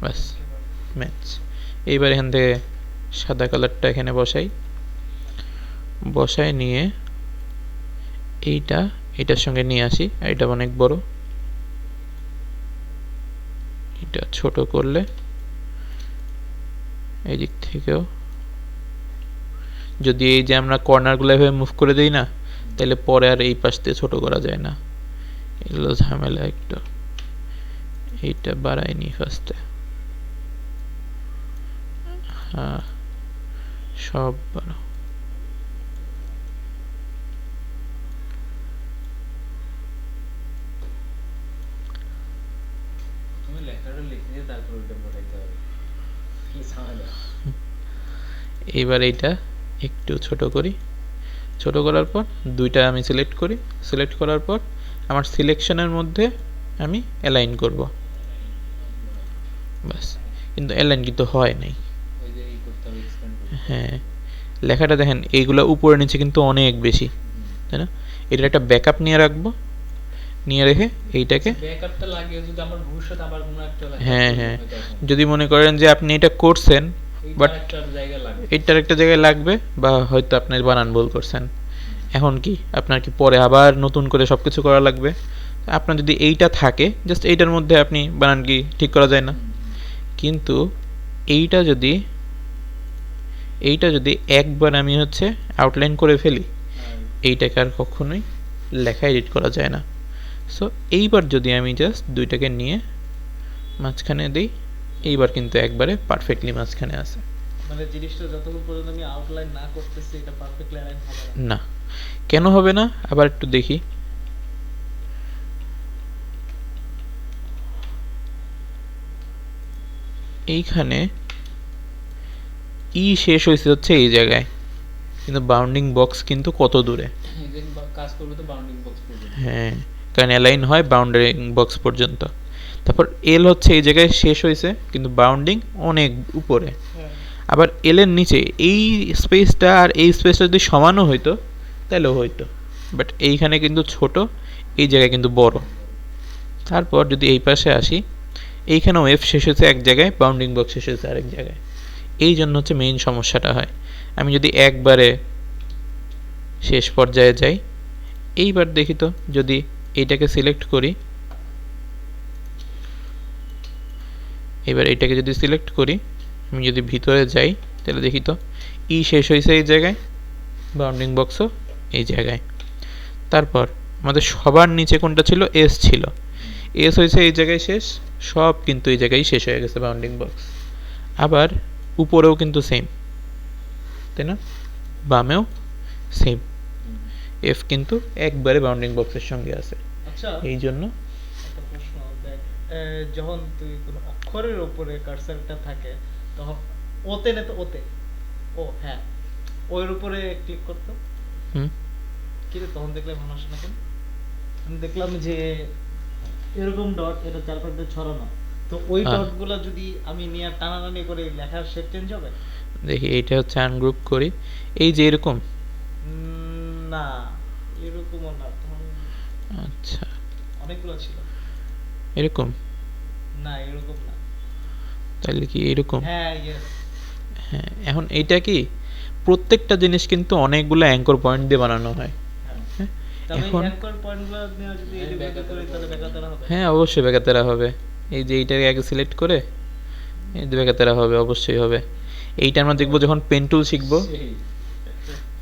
বাস ম্যাচ। এইবার এখান থেকে সাদা কালারটা এখানে বসাই নিয়ে এইটা এটার সঙ্গে নিয়ে আসি, আর এটা অনেক বড়, এটা ছোট করলে এই দিক থেকেও যদি এই যে আমরা কর্নারগুলো এভাবে মুভ করে দিই না, তাহলে পরে আর এই পাশ দিয়ে ছোট করা যায় না, এগুলো ঝামেলা একটু। এইটা বাড়াই নি ফার্স্টে, হ্যাঁ সব বাড়াও। তুমি লেখাটা লিখে দিয়ে তারপর ওটা বসাইতে হবে, কি ঝামেলা। এইবার এইটা একটু ছোট করি, ছোট করার পর দুইটা আমি সিলেক্ট করি, সিলেক্ট করার পর আমার সিলেকশনের মধ্যে আমি অ্যালাইন করব, বাস। কিন্তু অ্যালাইন কিন্তু হয় নাই, ওই যে এই করতে হবে, এক্সপ্যান্ড করতে হবে। হ্যাঁ লেখাটা দেখেন এইগুলো উপরে নিচে কিন্তু অনেক বেশি, তাই না? এটার একটা ব্যাকআপ নিয়ে রাখবো, নিয়ে রেখে এইটাকে ব্যাকআপটা লাগিয়ে যদি আমার ভবিষ্যতে আবার কোনো একটা লেখা হ্যাঁ প্রয়োজন হ্যাঁ হয় তখন যদি মনে করেন যে আপনি এটা করছেন এইটা বাট একটা জায়গায় লাগবে। এইটার একটা জায়গায় লাগবে, বা হয়তো আপনি বানান ভুল করছেন, এখন কি আপনার কি পরে আবার নতুন করে সব কিছু করা লাগবে? আপনার যদি এইটা থাকে জাস্ট এইটার মধ্যে আপনি বানান কি ঠিক করা যায় না? কিন্তু এইটা যদি একবার আমি হচ্ছে আউটলাইন করে ফেলি, আর এইটাকে আর কখনোই লেখা এডিট করা যায় না। সো এইবার যদি আমি জাস্ট দুইটাকে নিয়ে মাঝখানে দিই, এইবার কিন্তু একবারে পারফেক্টলি মাঝখানে আছে। মানে জিনিসটা যতক্ষণ পর্যন্ত আমি আউটলাইন না করতেছি এটা পারফেক্টলি অ্যালাইন হবে না। না, কেন হবে না আবার একটু দেখি। এইখানে ই শেষ হয়েছে হচ্ছে এই জায়গায়, কিন্তু বাউন্ডিং বক্স কিন্তু কত দূরে। এই যে কাজ করবে তো বাউন্ডিং বক্স পর্যন্ত। হ্যাঁ, কারণ অ্যালাইন হয় বাউন্ডারিং বক্স পর্যন্ত। তারপর এল হচ্ছে এই জায়গায় শেষ হয়েছে, কিন্তু বাউন্ডিং অনেক উপরে। হ্যাঁ আবার এল এর নিচে এই স্পেসটা আর এই স্পেসটা যদি সমানও হইতো তাহলেও হইতো, বাট এইখানে কিন্তু ছোট, এই জায়গায় কিন্তু বড়। তারপর যদি এই পাশে আসি, এইখানেও এফ শেষ হয়েছে এক জায়গায়, বাউন্ডিং বক্স শেষ হয়েছে আরেক জায়গায়। এই জন্য হচ্ছে মেইন সমস্যাটা হয়। আমি যদি একবারে শেষ পর্যায়ে যাই, এইবার দেখি তো যদি এইটাকে সিলেক্ট করি, এবার এইটাকে যদি সিলেক্ট করি, আমি যদি ভিতরে যাই তাহলে দেখি তো ই শেষ হয়েছে এই জায়গায়, বাউন্ডিং বক্সও এই জায়গায়। তারপর আমাদের সবার নিচে কোনটা ছিল? এস ছিল, এস হয়েছে এই জায়গায় শেষ, সব কিন্তু এই জায়গায় শেষ হয়ে গেছে বাউন্ডিং বক্স। আবার উপরেও কিন্তু সেম, তাই না? বামেও সেম, এফ কিন্তু একবারে বাউন্ডিং বক্সের সঙ্গে আছে। আচ্ছা এই জন্য একটা প্রশ্ন, দেখ যখন তুই কোনো অক্ষরের উপরে কার্সারটা থাকে তখন ওতে না তো ওতে, ও হ্যাঁ ওর উপরে ক্লিক করতো হুম কিন্তু তখন দেখলে ভালো আসে না কেন? আমি দেখলাম যে এরকম ডট এটা চারপাশে ছড়ানো, তো ওই হ্যাঁ। ডট গুলা যদি আমি নিয়ে টানাটানি করে লেখার শেপ চেঞ্জ হবে? দেখি এইটা হচ্ছে আনগ্রুপ করি, এই যে এরকম। না এরকমও না, তখন আচ্ছা অনেকগুলো ছিল। এরকম, না এরকম না। তাহলে কি এরকম? হ্যাঁ ইয়েস। হ্যাঁ, এখন এইটা কি প্রত্যেকটা জিনিস কিন্তু অনেকগুলো অ্যাঙ্কর পয়েন্ট দিয়ে বানানো হয়। হ্যাঁ, তবে এখন অ্যাঙ্কর পয়েন্টগুলো নিয়ে যদি হ্যাঁ, এডিট ব্যাকআপের করি তাহলে উপরে। বেকাতারা হবে। হ্যাঁ অবশ্যই বেকাতেরা হবে। এই যে এইটাকে আগে সিলেক্ট করে এই যে বেকাতেরা হবে, অবশ্যই হবে। এইটা আমরা দেখবো যখন পেন টুল শিখবো, সেই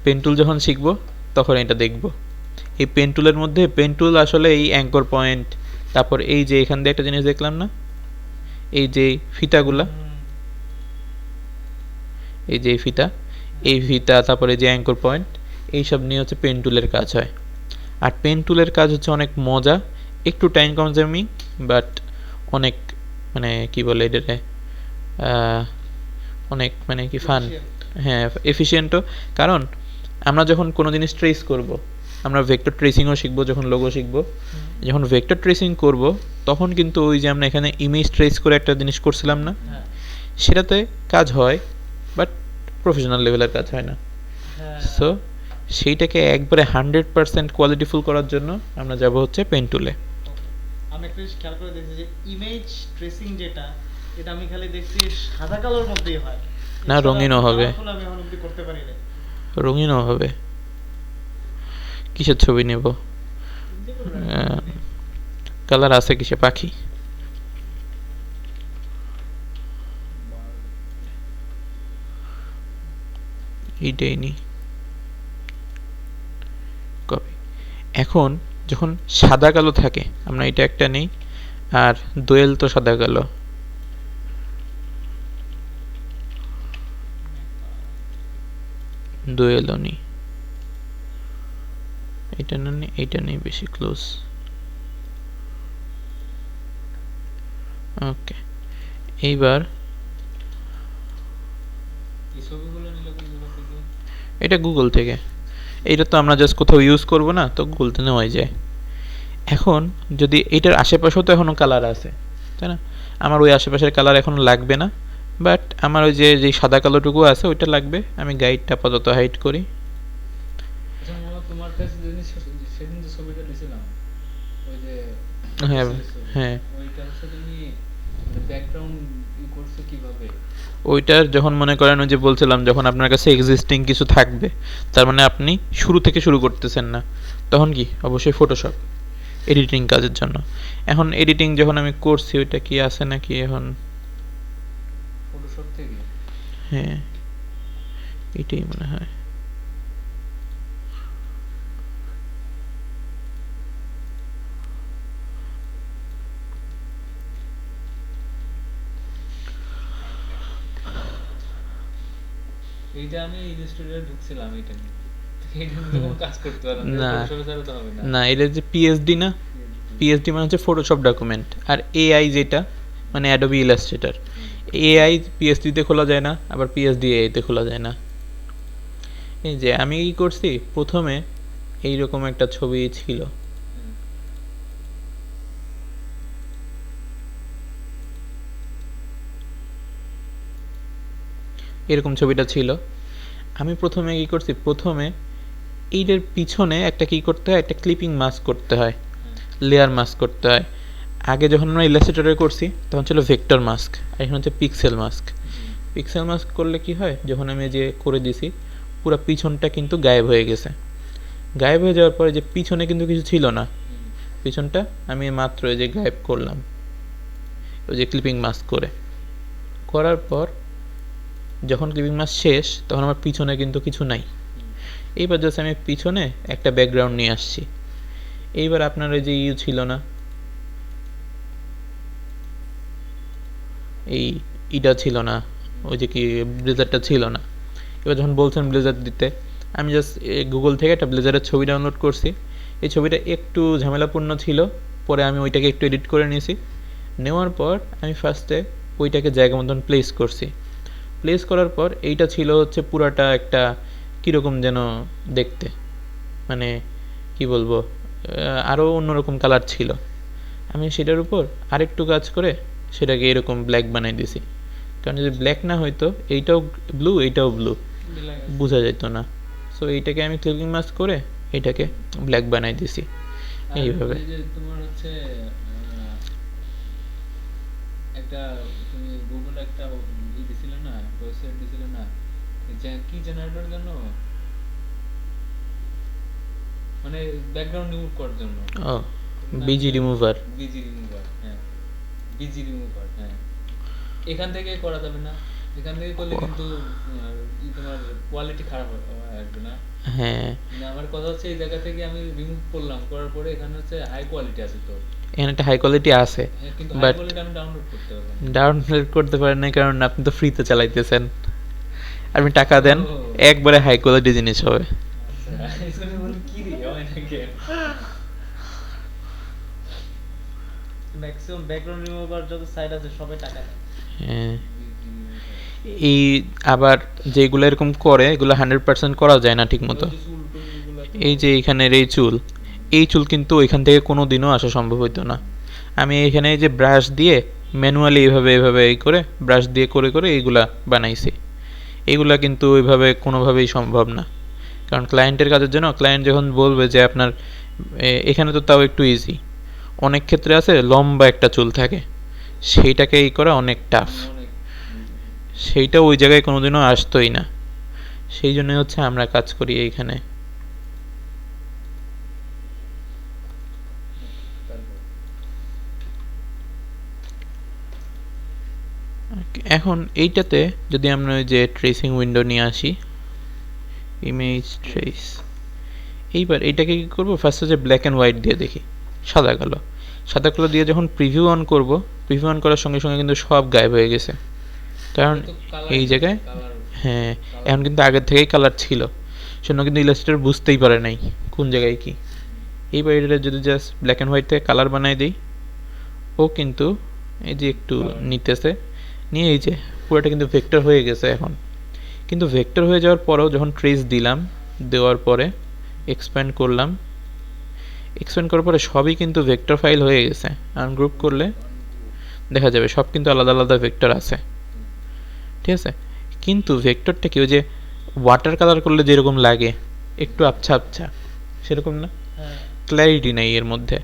পেন টুল যখন শিখবো তখন এটা দেখবো। এই পেন টুলের মধ্যে পেন টুল আসলে এই অ্যাঙ্কর পয়েন্ট, তারপর এই যে এখান দিয়ে একটা জিনিস দেখলাম না, এই যে ফিতাগুলা, হুম, এই যে ফিতা, এই ফিতা, তারপরে যে অ্যাঙ্কর পয়েন্ট, এইসব নিয়ে হচ্ছে পেন টুলের কাজ হয়। আর পেন টুলের কাজ হচ্ছে অনেক মজা, একটু টাইম কনজিউমিং, বাট অনেক মানে কি বলে এটাতে অনেক মানে কি ফান। efficient। হ্যাঁ এফিশিয়েন্টও, কারণ আমরা যখন কোনো জিনিস ট্রেস করব, আমরা ভেক্টর ট্রেসিংও শিখবো যখন লোগো শিখবো। যখন ভেক্টর ট্রেসিং করব তখন কিন্তু ওই যে আমরা এখানে ইমেজ ট্রেস করে একটা জিনিস করছিলাম না, হ্যাঁ সেটাতে কাজ হয় বাট প্রফেশনাল লেভেলের কাজ হয় না। হ্যাঁ সো সেইটাকে একবারে 100% কোয়ালিটিফুল করার জন্য আমরা যাব হচ্ছে পেন টুলে। আমি একটা জিনিস খেয়াল করে দেখছি যে ইমেজ ট্রেসিং যেটা, এটা আমি খালি দেখছি সাদা কালোর মধ্যেই হয়, না, এছাড়া রঙিনও হবে। কালারফুল আমি এখন অব্দি করতে পারি না। রঙিনও হবে। কিসের ছবি নেব? কালার আছে কিসে? পাখি। এইটাই নি কপি। এখন যখন সাদা কালো থাকে আমরা এটা একটা নেই, আর দোয়েল তো সাদা কালো, দোয়েলও নি, এটা না নেই, এইটা নেই, বেশি ক্লোজ। ওকে, এইবার এই ছবিগুলো নিলে কোনগুলো থেকে? এটা গুগল থেকে। এইটা তো আমরা জাস্ট কোথাও ইউজ করব না, তো গুগল থেকে নেওয়াই যায়। এখন যদি এটার আশেপাশেও তো এখনো কালার আছে, তাই না? আমার ওই আশেপাশের কালার এখন লাগবে না, বাট আমার ওই যে যে সাদা কালোটুকু আছে ওইটা লাগবে। আমি গাইডটা আপাতত হাইড করি। আচ্ছা মামা, তোমার কাছে সেদিন যে ছবিটা দিয়েছিলাম, ওই যে হ্যাঁ, ছবি, হ্যাঁ। ওইটা হচ্ছে তুমি ব্যাকগ্রাউন্ড করছো কিভাবে? ওইটার যখন মনে করেন ওই যে বলছিলাম, যখন আপনার কাছে এক্সিস্টিং কিছু থাকবে, তার মানে আপনি শুরু থেকে শুরু করতেছেন না, তখন কি অবশ্যই ফটোশপ এডিটিং কাজের জন্য। এখন এডিটিং যখন আমি করছি, ওইটা কি আছে নাকি এখন? ফটোশপ থেকে? হ্যাঁ, এটাই মনে হয়। এইটা আমি ইনস্টিটিউটে ঢুকছিলাম এইটা নিয়ে, এইটা নিয়ে কোনো কাজ করতে পারলাম না, না, ফটোশপে ছাড়া তো হবে না। না, এটা যে পিএইচডি না, পিএইচডি মানে হচ্ছে ফটোশপ ডকুমেন্ট। আর এআই যেটা মানে অ্যাডোবি ইলাস্ট্রেটর, এআই পিএইচডিতে খোলা যায় না, আবার পিএইচডি এআইতে খোলা যায় না। এই যে আমি কি করছি, প্রথমে এইরকম একটা ছবি ছিল, হুম। এরকম ছবিটা ছিল। আমি প্রথমে কি করছি, প্রথমে এইটার পিছনে একটা কি করতে হয়, একটা ক্লিপিং মাস্ক করতে হয়, লেয়ার মাস্ক করতে হয়। আগে যখন আমরা ইলাস্ট্রেটরে করছি তখন ছিল ভেক্টর মাস্ক, আর এখন হচ্ছে পিক্সেল মাস্ক। পিক্সেল মাস্ক করলে কি হয়, যখন আমি যে করে দিছি পুরো পিছনটা কিন্তু গায়েব হয়ে গেছে। গায়েব হয়ে যাওয়ার পরে যে পিছনে কিন্তু কিছু ছিল না, পিছনটা আমি মাত্র এই যে গায়েব করলাম ওই যে ক্লিপিং মাস্ক করে। করার পর যখন ক্লিপিং মাস্ক শেষ, তখন আমার পিছনে কিন্তু কিছু নাই। এইবার জাস্ট আমি পিছনে একটা ব্যাকগ্রাউন্ড নিয়ে আসছি। এইবার আপনার ওই যে ছিল না, এই ইটা ছিল না, ওই যে কি ব্লেজারটা ছিল না। এবার যখন বলছেন ব্লেজার দিতে, আমি জাস্ট গুগল থেকে একটা ব্লেজারের ছবি ডাউনলোড করছি। এই ছবিটা একটু ঝামেলাপূর্ণ ছিল, পরে আমি ওইটাকে একটু এডিট করে নিয়েছি। নেওয়ার পর আমি ফার্স্টে ওইটাকে জায়গা মতন প্লেস করছি। প্লেস করার পর এইটা ছিল হচ্ছে পুরাটা একটা কীরকম যেন দেখতে, মানে কি বলবো, আরও অন্যরকম কালার ছিল। আমি সেটার উপর আরেকটু কাজ করে সেটাকে এরকম ব্ল্যাক বানাই দিছি, কারণ যদি ব্ল্যাক না হইতো, এইটাও ব্লু এইটাও ব্লু, বোঝা যেত না। সো এইটাকে আমি ক্লিপিং মাস্ক করে এটাকে ব্ল্যাক বানাই দিছি এইভাবে। যে তোমার হচ্ছে একটা তুমি গুগল একটা দিছিলে না, ওয়েবসাইট দিছিলে না, কি জেনারেটর জন্য, মানে ব্যাকগ্রাউন্ড রিমুভ করার জন্য। ও, বিজি রিমুভার। বিজি রিমুভার, হ্যাঁ, বিজি রিমুভার, হ্যাঁ। এখান থেকে করা যাবে না, এখান থেকে করলে কিন্তু তোমার কোয়ালিটি খারাপ আসবে না। হ্যাঁ, না, আমার কথা হচ্ছে এই জায়গা থেকে আমি রিমুভ করলাম, করার পরে এখানে হচ্ছে হাই কোয়ালিটি আছে, তো এখানে একটা হাই কোয়ালিটি আছে, হ্যাঁ, কিন্তু হাই বাট কোয়ালিটি আমি ডাউনলোড করতে পারবো না। ডাউনলোড করতে পারেন না কারণ আপনি তো ফ্রিতে চালাইতেছেন। আপনি টাকা দেন, ও। একবারে হাই কোয়ালিটি জিনিস হবে। আচ্ছা, এখানে বলি কি রে, হয় নাকি? ম্যাক্সিমাম ব্যাকগ্রাউন্ড রিমুভার যত সাইট আছে সবাই টাকা নেয়। হ্যাঁ, এই আবার যেগুলো এরকম করে এগুলো 100% করা যায় না ঠিক মতো। ওই যে চুল টুলগুলো তো- এই যে এইখানের এই চুল কিন্তু ওইখান থেকে কোনো দিনও আসা সম্ভব হইতো না। আমি এখানে এই যে ব্রাশ দিয়ে ম্যানুয়ালি এইভাবে এই করে ব্রাশ দিয়ে করে এইগুলা বানাইছি। এইগুলা কিন্তু ওইভাবে কোনোভাবেই সম্ভব না, কারণ ক্লায়েন্টের কাজের জন্য ক্লায়েন্ট যখন বলবে যে আপনার এখানে তো তাও একটু ইজি, অনেক ক্ষেত্রে আছে লম্বা একটা চুল থাকে, সেইটাকে এই করা অনেক টাফ, অনেক সেইটা ওই জায়গায় কোনোদিনও আসতোই না। সেই জন্যই হচ্ছে আমরা কাজ করি এইখানে। তারপর এখন এইটাতে যদি আমরা ওই যে ট্রেসিং উইন্ডো নিয়ে আসি, ইমেজ ট্রেস, এইবার এইটাকে কি করবো, ফার্স্টে যে ব্ল্যাক অ্যান্ড হোয়াইট দিয়ে দেখি, সাদা কালো, সাদা কালো দিয়ে যখন প্রিভিউ অন করব, প্রিভিউ অন করার সঙ্গে সঙ্গে কিন্তু সব গায়েব হয়ে গেছে, কারণ তো colour এই জায়গায় colour হ্যাঁ এখন কিন্তু আগের থেকেই কালার ছিল, সেজন্য কিন্তু ইলাস্ট্রেটর বুঝতেই পারে নাই কোন জায়গায় কি। এইবার এটা যদি জাস্ট ব্ল্যাক অ্যান্ড হোয়াইট থেকে কালার বানাই দিই, ও কিন্তু এই যে একটু নিতেছে, নিয়ে এই যে পুরোটা কিন্তু ভেক্টর হয়ে গেছে এখন। কিন্তু ভেক্টর হয়ে যাওয়ার পরেও যখন ট্রেস দিলাম, দেওয়ার পরে এক্সপ্যান্ড করলাম, এক্সপ্যান্ড করার পরে সবই কিন্তু ভেক্টর ফাইল হয়ে গেছে। আনগ্রুপ করলে দেখা যাবে সব কিন্তু আলাদা আলাদা ভেক্টর আছে, ঠিক আছে। কিন্তু ভেক্টরটা কি ওই যে ওয়াটার কালার করলে যেরকম লাগে একটু আবছা আবছা, সেরকম না, হ্যাঁ ক্ল্যারিটি নেই এর মধ্যে।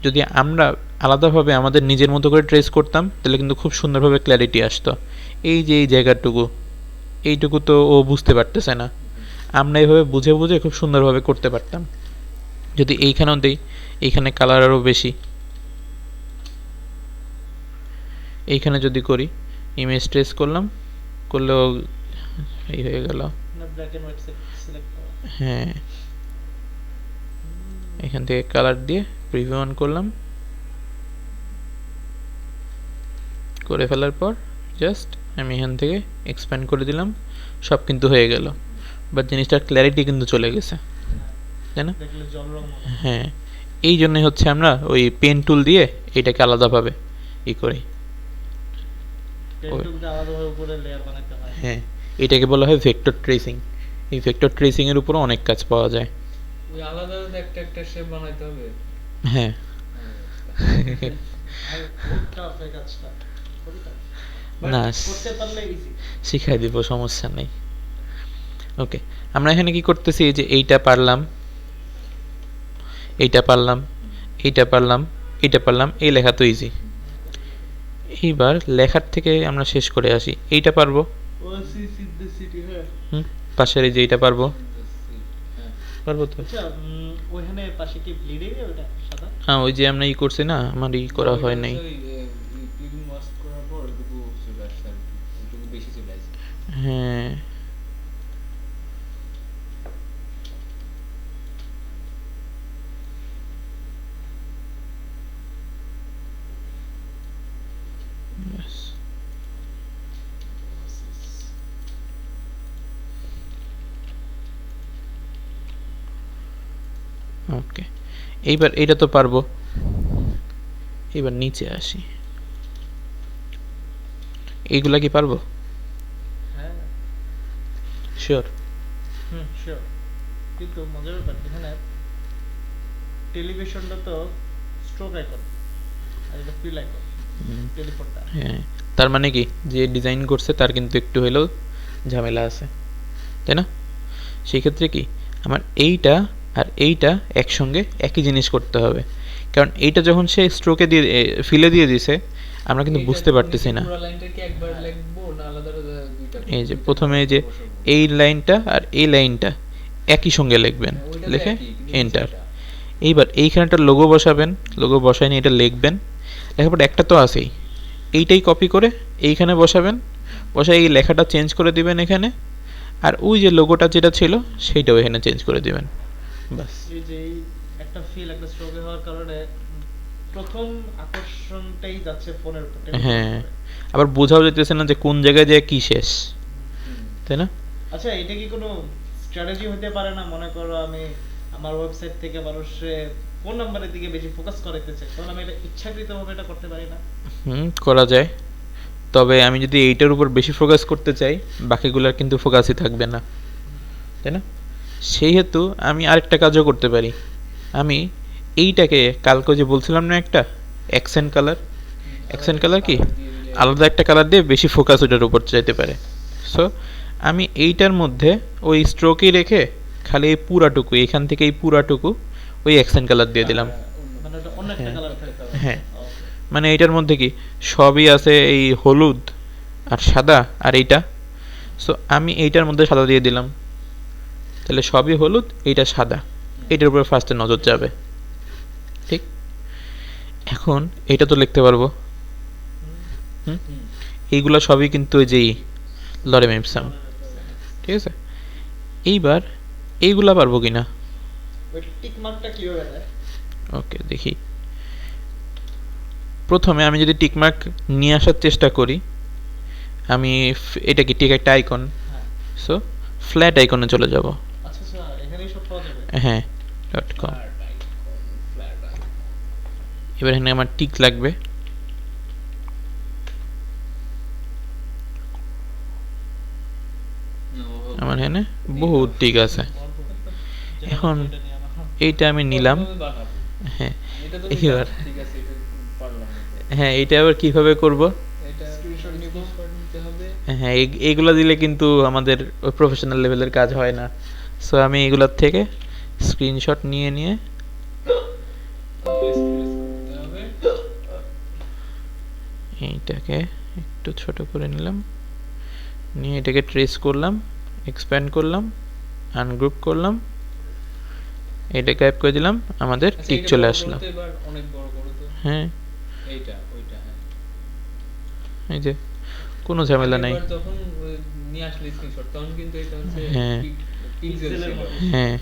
যদি আমরা আলাদাভাবে আমাদের নিজের মতো করে ট্রেস করতাম তাহলে কিন্তু খুব সুন্দরভাবে ক্ল্যারিটি আসতো। এই যে এই জায়গাটুকু, এইটুকু তো ও বুঝতে পারতেছে না, আমরা এইভাবে বুঝে বুঝে খুব সুন্দরভাবে করতে পারতাম। যদি এইখানেও দিই, এইখানে কালার আরও বেশি, এইখানে যদি করি ইমেজ ট্রেস করলাম, করলেও এই হয়ে গেল। না ব্ল্যাক এন্ড হোয়াইট সিলেক্ট করা। হ্যাঁ এখান থেকে কালার দিয়ে প্রিভিউ অন করলাম, করে ফেলার পর জাস্ট আমি এখান থেকে এক্সপ্যান্ড করে দিলাম, সব কিন্তু হয়ে গেল, বাট জিনিসটার ক্ল্যারিটি কিন্তু চলে গেছে, তাই না? দেখলে জল রং মনে হয়। হ্যাঁ এই জন্যই হচ্ছে আমরা ওই পেন টুল দিয়ে এটাকে আলাদাভাবে ই করি। পেন্টুল দিয়ে আলাদাভাবে উপরে লেয়ার বানাতে হয়। হ্যাঁ এটাকে বলা হয় ভেক্টর ট্রেসিং। এই ভেক্টর ট্রেসিং এর উপরও অনেক কাজ পাওয়া যায়। ওই আলাদা আলাদা একটা একটা শেপ বানাইতে হবে। হ্যাঁ আর খুব টাফ এই কাজটা, খুবই tough। But না, করতে পারলে ইজি। শিখাই দিব, সমস্যা নেই। ওকে আমরা এখানে কি করতেছি, এই যে এইটা পারলাম, এইটা পারলাম, এইটা পারলাম, এইটা পারলাম, এই লেখা তো ইজি। এইবার লেখার থেকে আমরা শেষ করে আসি, এইটা পারবো, ওসিসি দ্য সিটি হ্যাঁ। পাশের এই যে এইটা পারবো, হ্যাঁ পারবো তো। আচ্ছা ওইখানে পাশে কি ব্লিডিং ওটা সাদা? হ্যাঁ ওই যে আমরা ই করছি না, আমার ই করা হয় নাই। ক্লিপিং ওয়াশ করার পর ওইটুকু চলে আসছে আর কি, ওইটুকু বেশি চলে আসছে। হ্যাঁ ব্যাস। ওকে এইবার এইটা তো পারবো, এবার নিচে আসি, এইগুলা কি পারবো? হ্যাঁ শিওর? শিওর। কিন্তু মজার ব্যাপার এখানে টেলিভিশনটা তো স্ট্রোক আইকন আর এটা ফিল আইকন, টেলিফোনটা। হ্যাঁ তার মানে কি যে ডিজাইন করছে তার কিন্তু একটু হলেও ঝামেলা আছে, তাই না? সেই ক্ষেত্রে কি আমার এইটা আর এইটা একসঙ্গে একই জিনিস করতে হবে, কারণ এইটা যখন সে স্ট্রোকে দিয়ে ফিলে দিয়ে দিছে আমরা কিন্তু বুঝতে পারতেছি না। পুরো লাইনটা কি একবার লিখবো না আলাদা আলাদা দুইটা? এই যে প্রথমে এই যে এই লাইনটা আর এই লাইনটা একই সঙ্গে লিখবেন, লিখে এন্টার। এইবার এইখানেটা লোগো বসাবেন, লোগো বসায় নিয়ে এটা লিখবেন, লেখার পর একটা তো আছেই, এইটাই কপি করে এইখানে বসাবেন, বসায় এই লেখাটা চেঞ্জ করে দিবেন এখানে, আর ওই যে লোগোটা যেটা ছিল সেইটাও এখানে চেঞ্জ করে দিবেন, বাস। এই যে এই একটা ফিল একটা স্ট্রোকে হওয়ার কারণে প্রথম আকর্ষণটাই যাচ্ছে ফোনের উপর। হ্যাঁ আবার বোঝাও যেতেছে না যে কোন জায়গায় যে কি শেষ, তাই না? আচ্ছা এটা কি কোনো স্ট্র্যাটেজি হতে পারে না? মনে করো আমি আমার ওয়েবসাইট থেকে মানুষে কোন নাম্বারের দিকে বেশি ফোকাস করাতে চাই, তখন আমি এটা ইচ্ছাকৃতভাবে এটা করতে পারি না? করা যায়, তবে আমি যদি এইটার উপর বেশি ফোকাস করতে চাই বাকিগুলোর কিন্তু ফোকাসই থাকবে না, তাই না? সেই হেতু আমি আরেকটা কাজও করতে পারি, আমি এইটাকে কালকে যে বলছিলাম না একটা অ্যাকসেন্ট কালার, অ্যাকসেন্ট কালার কি আলাদা একটা কালার দিয়ে বেশি ফোকাস ওটার উপর চাইতে পারে। সো আমি এইটার মধ্যে ওই স্ট্রোকই রেখে খালি এই পুরাটুকু এখান থেকে এই পুরাটুকু ওই অ্যাকসেন্ট কালার দিয়ে দিলাম। মানে ওটা অন্য একটা হ্যাঁ। কালার থাকতে হবে। হ্যাঁ। Okay. মানে এইটার মধ্যে কি সবই আছে এই হলুদ আর সাদা আর এইটা, সো আমি এইটার মধ্যে সাদা দিয়ে দিলাম, তাহলে সবই হলুদ এইটা সাদা, এটার উপরে ফার্স্টে নজর যাবে। ঠিক, এখন এইটা তো লিখতে পারবো। হুম, হুম। এইগুলা সবই কিন্তু ওই যেই লরেম ইপসাম, ঠিক আছে। এইবার এইগুলা পারবো কিনা, ওই টিক মার্কটা কিভাবে দেয়? ওকে দেখি। প্রথমে আমি যদি টিকমার্ক নিয়ে আসার চেষ্টা করি, আমি এটা কি ঠিক একটা আইকন, হ্যাঁ। সো ফ্ল্যাট আইকনে চলে যাব। আচ্ছা আচ্ছা, এখানেই সব পাওয়া যাবে। হ্যাঁ .com। Flat icon, flat icon। এবার এখানে আমার টিক লাগবে। আমার এখানে বহুত টিক আছে। যেটা এখন এটা নিয়ে আমার, হ্যাঁ। এইটা আমি নিলাম। প্রথমে বানাবো। হ্যাঁ এটা তো এবার ঠিক আছে, এটা পারলাম না। হ্যাঁ এইটা আবার কিভাবে করব? এটা Screenshot নিব। screenshot নিতে হবে। হ্যাঁ এইগুলা দিলে কিন্তু আমাদের প্রফেশনাল লেভেলের কাজ হয় না, সো আমি এগুলার থেকে স্ক্রিনশট নিয়ে নিয়ে Press করতে হবে। এইটাকে একটু ছোট করে নিলাম, নিয়ে এটাকে ট্রেস করলাম, এক্সপ্যান্ড করলাম, আনগ্রুপ করলাম, এটা গায়েব করে দিলাম, আমাদের আচ্ছা, টিক এটা চলে বড় আসলো। করো তো এবার, অনেক বড় করো তো। হ্যাঁ এইটা, ওইটা, হ্যাঁ। এই যে কোনো ঝামেলা নাই। আগেরবার যখন নিয়ে আসলে স্ক্রিনশট, তখন কিন্তু এটা হচ্ছে হ্যাঁ। পিক্সেল Pixel এর ছিল। মতো। হ্যাঁ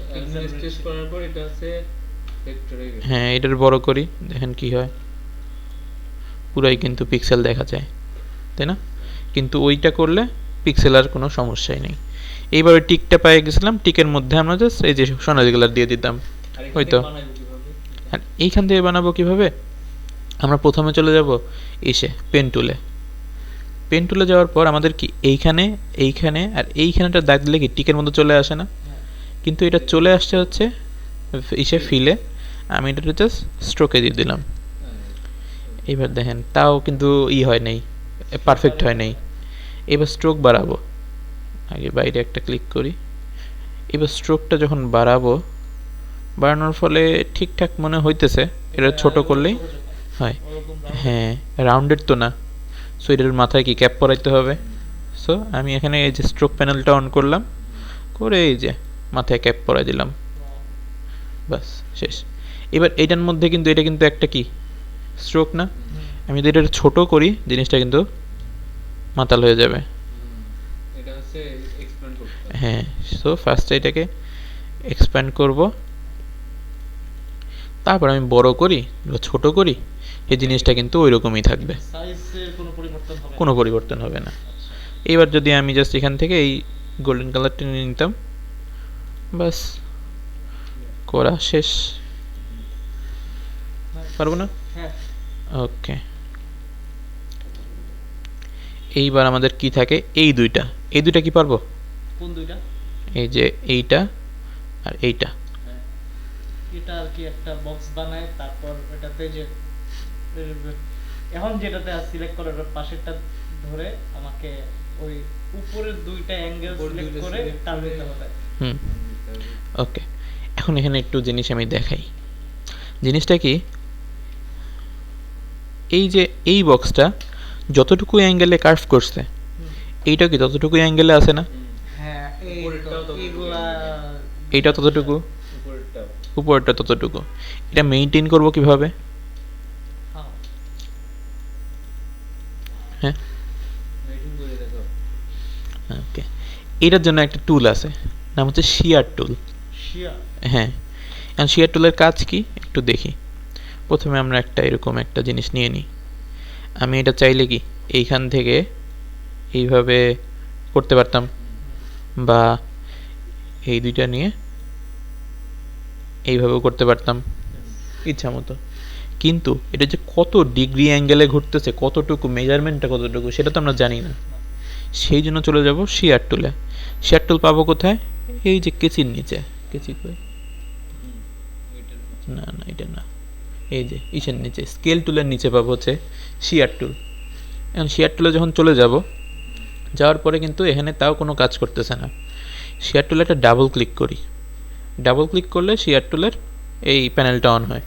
স্টেজ করার পর এটা হচ্ছে ভেক্টরে গেছে। হ্যাঁ এটার বড় করি, দেখেন কি হয়, পুরাই কিন্তু পিক্সেল দেখা যায়, তাই না? কিন্তু ওইটা করলে পিক্সেল আর কোনো সমস্যাই নেই। এইবার ওই টিকটা পেয়ে গেছিলাম, টিকের মধ্যে আমরা জাস্ট এই যে সোনালি কালার দিয়ে দিতাম। আর এখান ওই তো। থেকে বানাবো কিভাবে? আর এইখান থেকে বানাবো কিভাবে, আমরা প্রথমে চলে যাব এসে পেন টুলে। পেন টুলে যাওয়ার পর আমাদের কি এইখানে এইখানে আর এইখানেটা দাগ দিলে কি টিকের মধ্যে চলে আসে না, হ্যাঁ। কিন্তু এটা চলে আসছে হচ্ছে এসে ফিলে, আমি এটা জাস্ট স্ট্রোকে দিয়ে দিলাম। হ্যাঁ। এবার দেখেন তাও কিন্তু হয় নাই, পারফেক্ট হয় নাই। এবার স্ট্রোক বাড়াবো, আগে বাইরে একটা ক্লিক করি। এবার স্ট্রোকটা যখন বাড়াবো, বাড়ানোর ফলে ঠিকঠাক মনে হইতেছে, এটা ছোট করলেই হয়। ওরকম round হ্যাঁ রাউন্ডেড তো না, সো এটার মাথায় কি ক্যাপ পরাইতে হবে। সো আমি এখানে এই যে স্ট্রোক প্যানেলটা অন করলাম, করে এই যে মাথায় ক্যাপ পরাই দিলাম, বাস শেষ। এবার এইটার মধ্যে কিন্তু এটা কিন্তু একটা কি স্ট্রোক না, আমি যদি এটা ছোট করি জিনিসটা কিন্তু মাতাল হয়ে যাবে। এটা হচ্ছে এক্সপ্লেন করতে হবে। হ্যাঁ, সো ফার্স্টে এটাকে এক্সপ্যান্ড করব, তারপর আমি বড় করি বা ছোট করি, এই জিনিসটা কিন্তু ওই রকমই থাকবে, সাইজের কোনো পরিবর্তন হবে না। কোনো পরিবর্তন হবে না। আচ্ছা। এবার যদি আমি জাস্ট এখান থেকে এই গোল্ডেন কালারটা নিয়ে নিতাম, বাস করা শেষ। পারবো না? হ্যাঁ। ওকে, এইবার আমাদের কি থাকে, এই দুইটা কি পারবো, কোন দুইটা? এই যে এইটা আর এইটা। হ্যাঁ। এটা আর কি একটা বক্স বানায়, তারপর এটাতে যে এখন যেটাতে সিলেক্ট করে ওটার পাশেরটা ধরে আমাকে ওই উপরের দুইটা অ্যাঙ্গেল উপর সিলেক্ট দুইটা করে select টান করে- দিতে হবে। হুম, ওকে। এখন এখানে একটু জিনিস আমি দেখাই, জিনিসটা কি, এই যে এই বক্সটা যতটুকু অ্যাঙ্গেলে কার্ভ করছে, এইটা কি ততটুকু অ্যাঙ্গেলে আছে না, হ্যাঁ, এই উপরেরটাও তো, ততটুকু। এইগুলা এইটা ততটুকু, উপরেরটাও। উপরটা ততটুকু। এটা মেইনটেইন করব কিভাবে, হ্যাঁ, হ্যাঁ মেইনটেইন করে দেখো। ওকে। এটার জন্য একটা টুল আছে, নাম হচ্ছে শিয়ার টুল। শিয়ার। হ্যাঁ, এখন শিয়ার টুলের কাজ কি একটু দেখি। প্রথমে আমরা একটা এরকম একটা জিনিস নিয়ে নিই, আমি এটা চাইলে কি এইখান থেকে এইভাবে করতে পারতাম, বা এই দুইটা নিয়ে এইভাবেও করতে পারতাম ইচ্ছা মতো, কিন্তু এটা যে কত ডিগ্রি অ্যাঙ্গেলে ঘুরতেছে, কতটুকু মেজারমেন্টটা কতটুকু সেটা তো আমরা জানি না। সেই জন্য চলে যাব শিয়ার টুলে। শিয়ার টুল পাবো কোথায়, এই যে কেচির নিচে, কেচি কই, ওইটার না না এটা না, এই যে ইসের নিচে স্কেল টুলের নিচে পাবো হচ্ছে শিয়ার টুল। এখন শিয়ার টুলে যখন চলে যাব, যাওয়ার পরে কিন্তু এখানে তাও কোনো কাজ করতেছে না। শিয়ার টুলে একটা ডাবল ক্লিক করি, ডাবল ক্লিক করলে শেয়ার টুলের এই প্যানেলটা অন হয়।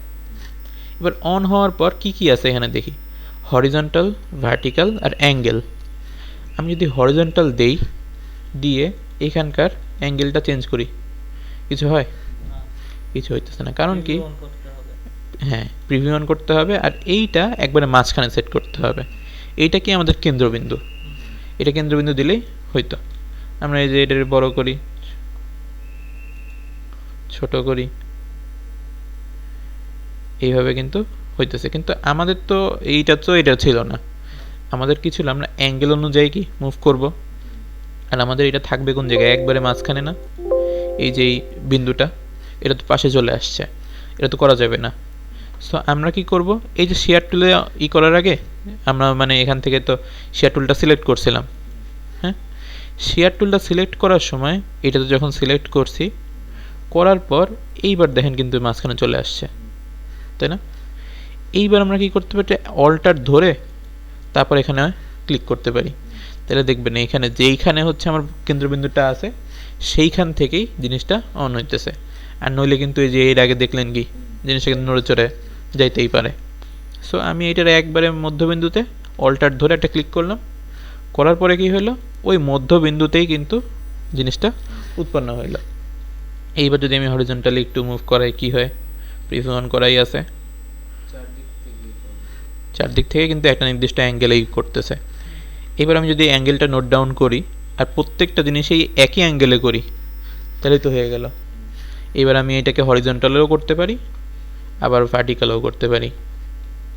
এবার অন হওয়ার পর কি কি আছে এখানে দেখি, হরিজন্টাল, ভার্টিক্যাল আর অ্যাঙ্গেল। আমি যদি হরিজন্টাল দেই, দিয়ে এখানকার অ্যাঙ্গেলটা চেঞ্জ করি, কিছু হয়? না, কিছু হইতেছে না, কারণ কি? preview on করতে হবে। হ্যাঁ, প্রিভিউ অন করতে হবে, আর এইটা একবারে মাঝখানে সেট করতে হবে। এইটা কি আমাদের কেন্দ্রবিন্দু, এটা কেন্দ্রবিন্দু দিলেই হইতো। আমরা এই যে এটার বড় করি, ছোট করি, এইভাবে কিন্তু হইতেছে। কিন্তু আমাদের তো এটা ছিল না, আমাদের কি ছিল, আমরা অ্যাঙ্গেল অনুযায়ী কি মুভ করব। আর আমাদের এটা থাকবে কোন জায়গায়, একবারে মাঝখানে না। এই যে এই বিন্দুটা, এটা তো পাশে চলে আসছে, এটা তো করা যাবে না। সো আমরা কি করব, এই যে শেয়ার টুলে করার আগে আমরা মানে এখান থেকে তো শেয়ার টুলটা সিলেক্ট করছিলাম। হ্যাঁ, শেয়ার টুলটা সিলেক্ট করার সময় এটা তো যখন সিলেক্ট করছি, করার পর এইবার দেখেন কিন্তু মাঝখানে চলে আসছে, তাই না? এইবার আমরা কি করতে পারি, অল্টার ধরে তারপর এখানে ক্লিক করতে পারি। তাহলে দেখবেন এইখানে যেইখানে হচ্ছে আমার কেন্দ্রবিন্দুটা আছে, সেইখান থেকেই জিনিসটা অন হইতেছে। আর নইলে কিন্তু এই যে এর আগে দেখলেন কি জিনিসটা কিন্তু নড়ে চড়ে যাইতেই পারে। সো আমি এটার একবারে মধ্যবিন্দুতে অল্টার ধরে একটা ক্লিক করলাম, করার পরে কি হলো, ওই মধ্যবিন্দুতেই কিন্তু জিনিসটা উৎপন্ন হইল। এইবার যদি আমি হরিজন্টালি একটু মুভ করাই, কি হয়, প্রিভিউ অন করাই আছে, চারদিক থেকে কিন্তু একটা নির্দিষ্ট অ্যাঙ্গেলেই করতেছে। এবার আমি যদি অ্যাঙ্গেলটা নোট ডাউন করি আর প্রত্যেকটা জিনিসেই একই অ্যাঙ্গেলে করি, তাহলে তো হয়ে গেল। এবার আমি এটাকে হরিজন্টালেও করতে পারি, আবার ভার্টিক্যালও করতে পারি।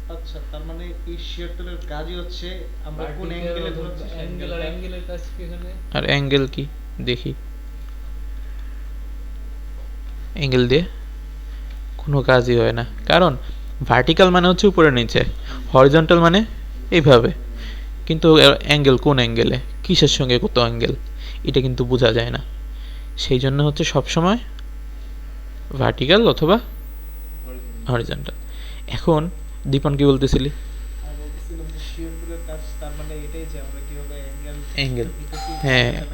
আচ্ছা, তার মানে এই শেয়ার টুলের কাজই হচ্ছে আমরা কোন অ্যাঙ্গেলে ধরছি অ্যাঙ্গেল আর অ্যাঙ্গেলের কাজ কি এখানে? আর অ্যাঙ্গেল কি দেখি, অ্যাঙ্গেল দিয়ে কোনো কাজই হয় না, কারণ ভার্টিক্যাল মানে হচ্ছে উপরে নিচে, হরিজন্টাল মানে এইভাবে। কিন্তু অ্যাঙ্গেল কোন অ্যাঙ্গেলে, কিসের সঙ্গে কত অ্যাঙ্গেল, এটা কিন্তু বোঝা যায় না। সেই জন্য হচ্ছে সবসময় ভার্টিক্যাল অথবা হরিজন্টাল। এখন দীপন কি বলতেছিলি? আমি বলতেছিলাম যে শেয়ার টুলের কাজ তার মানে এটাই যে আমরা কিভাবে অ্যাঙ্গেল, হ্যাঁ,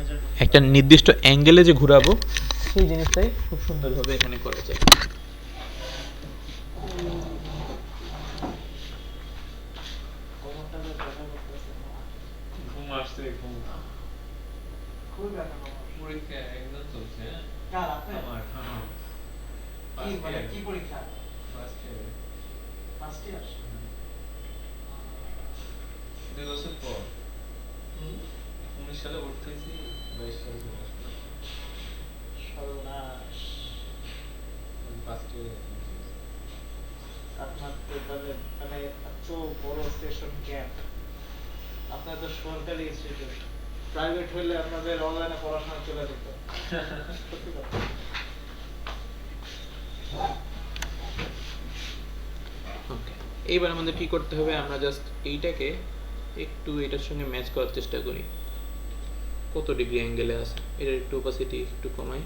একটা নির্দিষ্ট অ্যাঙ্গেলে যে ঘোরাবো সেই জিনিসটাই খুব সুন্দরভাবে এখানে করা যায়। ঘুম আসছে, ঘুম। খুব ব্যথা আমার। পরীক্ষা একদম চলছে, হ্যাঁ? কার আপনার? আমার, হ্যাঁ। কি মানে কি পরীক্ষা? First year। First year? 2 বছর পর। 19 সালে ভর্তি হয়েছি, 22 সালে চলে আসলাম। সর্বনাশ। First year এ ভর্তি হয়েছি। আপনার তো তাহলে মানে এত বড় সেশন গ্যাপ। আপনার তো সরকারি ইনস্টিটিউট, প্রাইভেট হলে আপনাদের অনলাইনে পড়াশোনা চলে যেত। সত্যি কথা। ওকে, এইবার আমাদের কি করতে হবে, আমরা জাস্ট এইটাকে একটু এটার সঙ্গে ম্যাচ করার চেষ্টা করি, কত ডিগ্রি অ্যাঙ্গেলে আছে, এটার একটু অপাসিটি একটু কমাই,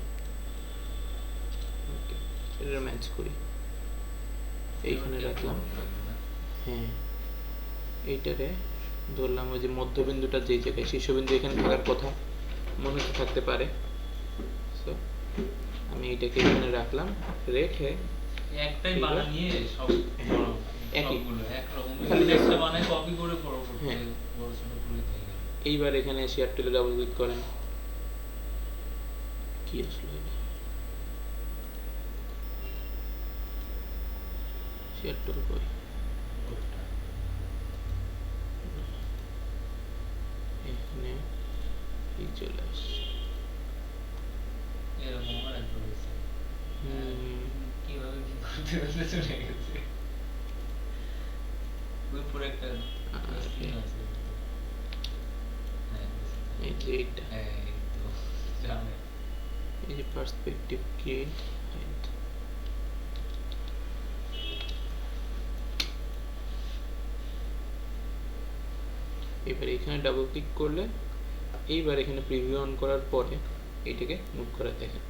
ওকে, এটার ম্যাচ করি, এইখানে রাখলাম। হ্যাঁ, এইটারে ধরলাম ওই যে মধ্যবিন্দুটা যেই জায়গায়, শীর্ষবিন্দু এখানে থাকার কথা, মনে হতে থাকতে পারে। সো আমি এইটাকে এখানে রাখলাম, রেখে একটাই এইবার- বানিয়ে সব বড় একই। সবগুলো একরকম খালি just- একটা বানায় কপি করে পরবর্তীতে হ্যাঁ। বড় ছোট করে দিয়ে গেল। এইবার এখানে শেয়ার টুলে ডাবল ক্লিক করেন, কি আসলো এটা, শেয়ার টুল কই, এখানে এই চলে আসছে। এরকম আমার একবার হয়েছে। কিভাবে কি করতে করতে চলে গেছে। উপরে একটা scene আছে। হ্যাঁ, এই যে এইটা, এই তো জানে। এই যে পার্সপেক্টিভ গ্রিড, এবার এখানে ডাবল ক্লিক করলে, এইবার এখানে প্রিভিউ অন করার পরে এইটাকে মুভ করে দেখেন,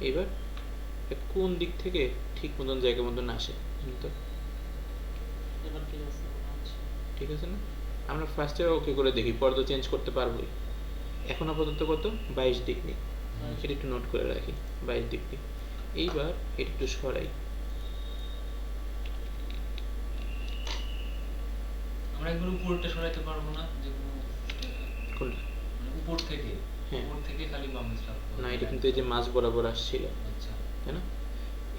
এইবার এটা কোন দিক থেকে ঠিক মতন জায়গা মতন আসে, তো এবার ঠিক আছে মনে হচ্ছে। ঠিক আছে না? আমরা ফার্স্টে ওকে করে দেখি, পরে তো চেঞ্জ করতে পারবোই। এখন আপাতত কত, 22 ডিগ্রি। এটা একটু নোট করে রাখি বাইরের দিক দিয়ে। এইবার এটা একটু সরাই। আমরা একবার উপরটা সরাইতে পারবো না, যে কোনটা? মানে উপর থেকে, হ্যাঁ। উপর থেকে খালি বামে রাখবো। না, এটা কিন্তু এই যে মাছ বরাবর আসছিল, আচ্ছা, তাই না?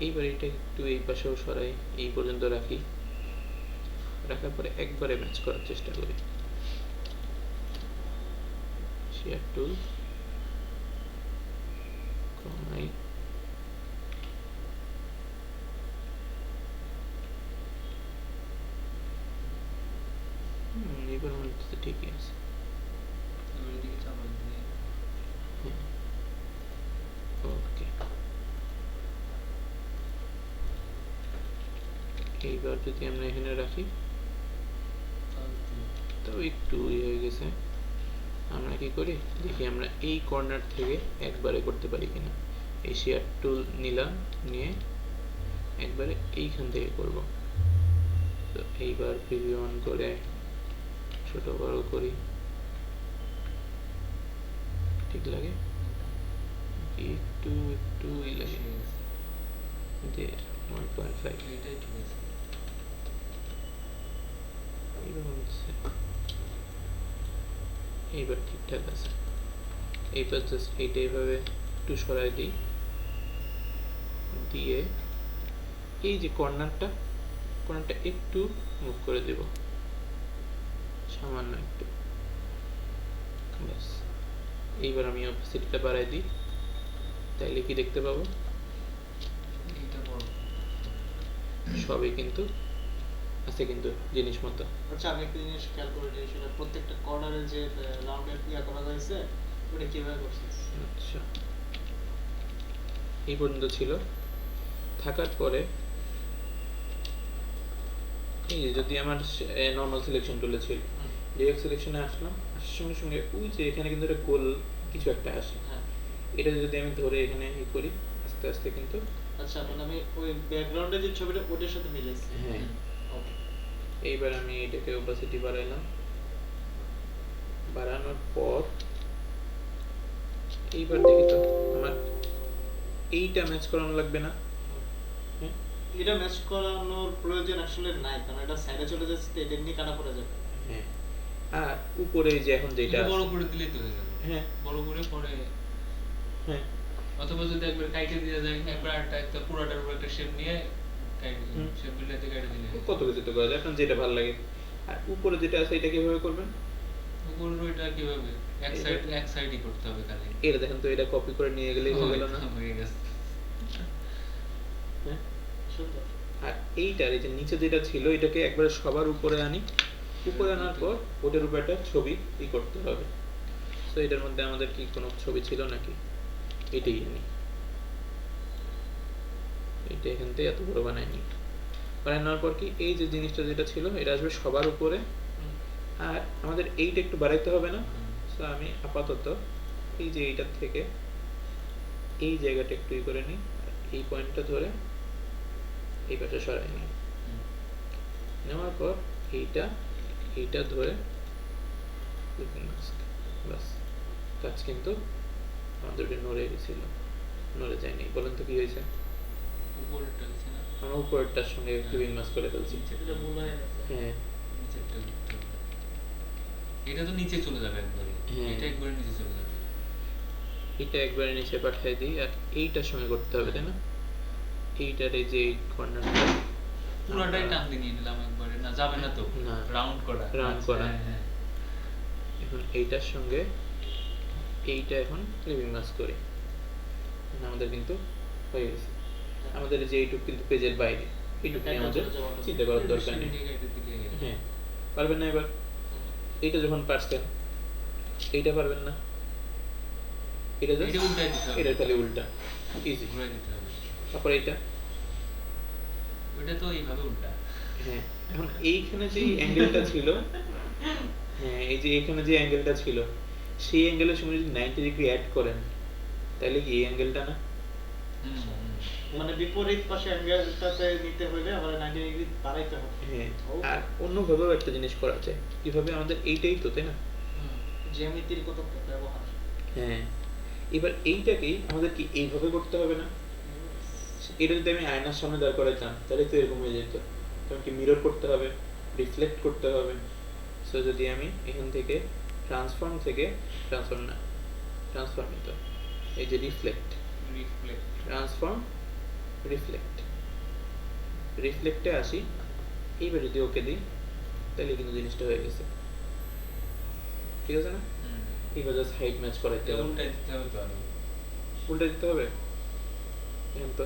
এইবার এটা একটু এই পাশেও সরাই, এই পর্যন্ত রাখি। রাখার পরে একবারে ম্যাচ করার চেষ্টা করি। শেয়ার টুল কমাই, এবার মনে হচ্ছে ঠিকই আছে। এবার এদিকে চাপা দিয়ে ওকে, এইবার যদি আমরা এখানে রাখি তাও একটু হয়ে গেছে। আমরা কি করি দেখি, আমরা এই কর্নার থেকে একবারে করতে পারি কিনা। এই শেয়ার টুল নিলাম, নিয়ে একবারে এইখান থেকে করব। তো এইবার প্রিভিউ অন করে ছোট বড় করি, ঠিক লাগে? একটু একটু এই লাগে, 1.5। এটাই ঠিক আছে। এইবার হচ্ছে, এইবার ঠিকঠাক আছে। এইবার জাস্ট এইটা এইভাবে একটু সরাই দিই, দিয়ে এই যে কর্নারটা একটু মুভ করে দেব, সামান্য একটু, ব্যাস। এইবার আমি অপোসিটটা বাড়াই দিই, তাইলে কি দেখতে পাবো? এইটা বড়। সবই কিন্তু আছে, কিন্তু জিনিস মতো। আচ্ছা, আমি একটা জিনিস খেয়াল করে নিই, সেটা প্রত্যেকটা কর্নারে যে রাউন্ডের ইয়া করা হয়েছে ওটা কিভাবে করছিস? আচ্ছা, এই পর্যন্ত ছিল। থাকার পরে এই যে যদি আমার নর্মাল সিলেকশন টুলে ছিল, ডিরেক্ট সিলেকশনে আসলাম, আসার সঙ্গে সঙ্গে ওই যে এখানে কিন্তু একটা গোল কিছু একটা আসে, হ্যাঁ। এটা যদি আমি ধরে এখানে ই করি আস্তে আস্তে, কিন্তু আচ্ছা, মানে আমি ওই ব্যাকগ্রাউন্ডে যে ছবিটা ওটার সাথে মিলাইছি। হ্যাঁ। ওকে। এইবার আমি এটাকে ওপাসিটি বাড়াইলাম, বাড়ানোর পর এইবার দেখি তো আমার এইটা ম্যাচ করানো লাগবে না। হ্যাঁ, এটা ম্যাচ করানোর প্রয়োজন আসলে নাই, কারণ এটা সাইডে চলে যাচ্ছে, তো এটা এমনি কাটা পড়ে যাবে। হ্যাঁ। আর উপরে যে এখন যেটা এটা বড় আছে, করে দিলেই তো হয়ে যাবে। হ্যাঁ বড় করে পরে, হ্যাঁ অথবা যদি একবার কাইটে দিয়ে যায়, একবার একটা পুরোটার উপর একটা শেপ নিয়ে হুম। শেপ বিলাতে কাইটে দিলে কত কিছু তো করা যায়, আপনার যেটা ভালো লাগে। আর উপরে যেটা আছে এটা কিভাবে করবেন? উপরের ওইটা কিভাবে এক সাইডই করতে হবে খালি। এটা দেখেন তো, এটা কপি করে নিয়ে গেলেই হয়ে গেল না? হয়ে গেছে। হ্যাঁ। সুন্দর। আর এইটার এই যে নিচে যেটা ছিল এটাকে একবার সবার উপরে আনি, উপরে আনার পর ওটার উপর একটা ছবি ই করতে হবে। তো এটার মধ্যে আমাদের কি কোনো ছবি ছিল নাকি? এটাই নি, এটা এখান থেকে এত বড় বানাইনি। বানানোর পর কি এই যে জিনিসটা যেটা ছিল এটা আসবে সবার উপরে, আর আমাদের এইটা একটু বাড়াইতে হবে না? তো আমি আপাতত এই যে এইটার থেকে এই জায়গাটা একটু ই করে নিই, এই পয়েন্টটা ধরে এই পাশে সরাই নিই। নেওয়ার পর এইটা ধরে বাস, কাজ কিন্তু আমাদের নড়ে গেছিল, নড়ে যায়নি। বলেন তো কি হয়েছে? উপরেরটা হচ্ছে না, আমরা উপরেরটার সঙ্গে ক্লিপিং মাস্ক করে ফেলছি। এটা ভুল হয়ে গেছে। হ্যাঁ, নিচেরটা করতে হবে। এটা তো নিচে চলে যাবে একবারে, হ্যাঁ। এটা একবারে নিচে চলে যাবে। এটা একবারে নিচে পাঠিয়ে দিই, আর এইটার সঙ্গে করতে হবে, তাই না? এইটার এই যে কর্নারটা পুরোটাই টান দিয়ে নিয়ে নিলাম একবারে, না যাবে না তো? না। রাউন্ড করা, Round আচ্ছা, করা। হ্যাঁ, হ্যাঁ। এখন এইটার সঙ্গে এইটা এখন ক্লিপিং মাস্ক করি, আমাদের কিন্তু হয়ে গেছে। আমাদের যে এইটুক কিন্তু পেজের বাইরে, এইটুকু নিয়ে আমাদের চিন্তা করার দরকার নেই। এদিকে এটা দিলে গেল। হ্যাঁ, পারবেন না এবার? এইটা যখন পারছেন এইটা পারবেন না, এটা এটা উল্টাই দিতে হবে। এটা খালি উল্টা, ইজি। ঘুরাই দিতে হবে। তারপর এইটা, ওইটা তো এইভাবে উল্টা। হ্যাঁ। এখন এইখানে যে অ্যাঙ্গেলটা ছিল, হ্যাঁ এই যে এখানে যে অ্যাঙ্গেলটা ছিল সেই অ্যাঙ্গেলের সঙ্গে যদি 90 ডিগ্রি অ্যাড করেন তাহলে কি এই অ্যাঙ্গেলটা না? হুম, হুম। মানে বিপরীত পাশে অ্যাঙ্গেলটাতে নিতে হলে আবার 90 ডিগ্রি বাড়াইতে হবে। হ্যাঁ। Okay. আর অন্যভাবেও একটা জিনিস করা যায়, কিভাবে? আমাদের এইটাই তো, তাই না? হুম। জ্যামিতির কত ব্যবহার। হ্যাঁ, এবার এইটাকেই আমাদের কি এইভাবে করতে হবে না? এটা যদি আমি আয়নার সামনে দাঁড় করাইতাম তাহলে তো এরকম হয়ে যেত। তখন কি মিরর করতে হবে, রিফ্লেক্ট করতে হবে। সো যদি আমি এখান থেকে ট্রান্সফর্ম না, ট্রান্সফর্ম নিতে হবে। এই যে রিফ্লেক্ট, রিফ্লেক্ট ট্রান্সফর্ম, রিফ্লেক্টে আসি। এইবার যদি ওকে দিই তাহলে কিন্তু জিনিসটা হয়ে গেছে, ঠিক আছে না? এইবার জাস্ট হাইট ম্যাচ করাইতে হবে। উল্টাই দিতে হবে তো আরো। উল্টা দিতে হবে এখন তো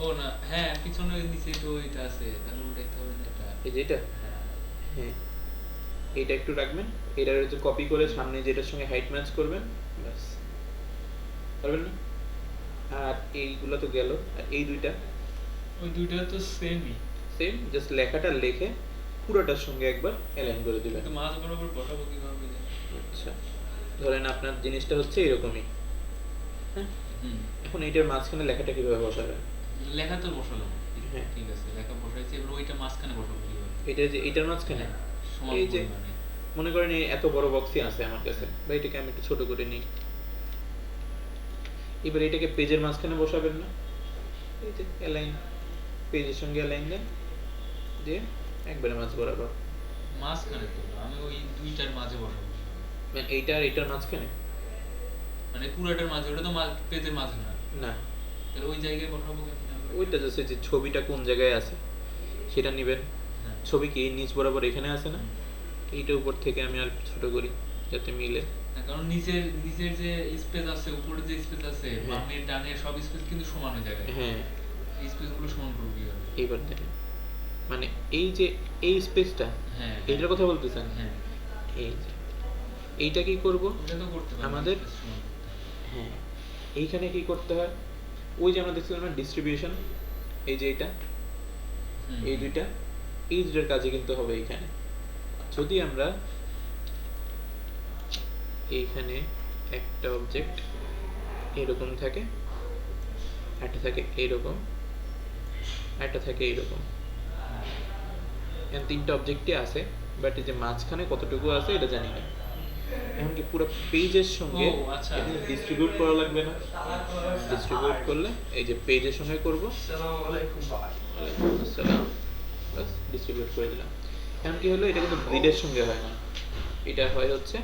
ও না, হ্যাঁ পিছনে নিচে তো এটা আছে, তাহলে উল্টাইতে হবে না এটা। এই যে এটা, হ্যাঁ। হ্যাঁ এইটা একটু রাখবেন, এটা হচ্ছে কপি করে সামনে যেটার সঙ্গে হাইট ম্যাচ করবেন, ব্যাস। পারবেন না? আর এইগুলো তো গেল, আর এই দুইটা ওই দুইটা তো সেমই, সেম, জাস্ট লেখাটা লিখে পুরোটার সঙ্গে একবার অ্যালাইন করে দিবেন। কিন্তু মাঝ বরাবর বসাবো কিভাবে জানি? আচ্ছা, ধরেন আপনার জিনিসটা হচ্ছে এরকমই, হ্যাঁ? হুম। এখন এইটার মাঝখানে লেখাটা কিভাবে বসাবেন? লেখা তো বসালাম, হ্যাঁ। ঠিক আছে, লেখা বসাইছি, এবার ওইটা মাঝখানে বসাবো কিভাবে? এটা যে এইটার মাঝখানে সমান এই যে পরিমাণে। মনে করেন এই এত বড় বক্সই আছে আমার কাছে, বা এটাকে আমি একটু ছোট করে নিই। এবার এটাকে পেজের মাঝখানে বসাবেন না, এই যে অ্যালাইন, পেজের সঙ্গে অ্যালাইন দেন, দিয়ে একবারে মাঝ বরাবর, মাঝখানে তো না, আমি ওই দুইটার মাঝে বসাবো কিভাবে? মানে এইটা আর এইটার মাঝখানে মানে পুরাটার মাঝে, ওটা তো পেজের মাঝে না, না, তাহলে ওই জায়গায় বসাবো কেমনে আমরা? ওইটা জাস্ট যে ছবিটা কোন জায়গায় আছে সেটা নেবেন। হ্যাঁ। ছবি কি এই নিচ বরাবর এখানে আছে না, হুম। এইটা উপর থেকে আমি আর ছোট করি যাতে মিলে। না, কারণ নিচের যে স্পেস আছে, উপরে যে স্পেস আছে, হ্যাঁ। বামের ডানের সব স্পেস কিন্তু সমান হয়ে যাবে। হ্যাঁ, এই স্পেস গুলো সমান করবো কিভাবে? এইবার দেখেন, মানে এই যে এই স্পেসটা, হ্যাঁ, এইটার কথা বলতেছেন? হ্যাঁ, এই যে এইটা কি করব ওটা তো করতে পারবো, আমাদের, space সমান করতে হবে। হ্যাঁ এইখানে কি করতে হয়, ওই যে আমরা দেখছিলাম না ডিস্ট্রিবিউশন, এই যে এটা, হুম। এই দুইটার কাজে কিন্তু হবে এইখানে। যদি আমরা এইখানে একটা অবজেক্ট এরকম থাকে, একটা থাকে এইরকম, একটা থাকে এইরকম, এখন তিনটা অবজেক্টই আছে, বাট এই যে মাঝখানে কতটুকু আছে এটা জানি না। এখন কি পুরো পেজের সঙ্গে ও, আচ্ছা। ডিস্ট্রিবিউট করা লাগবে না? ডিস্ট্রিবিউট করলে এই যে পেজের সঙ্গে করব, ওয়ালাইকুম আসসালাম, বাস ডিস্ট্রিবিউট করে দিলাম। এখন কি হলো, এটা কিন্তু গ্রিডের সঙ্গে হয় না, এটা হয় হচ্ছে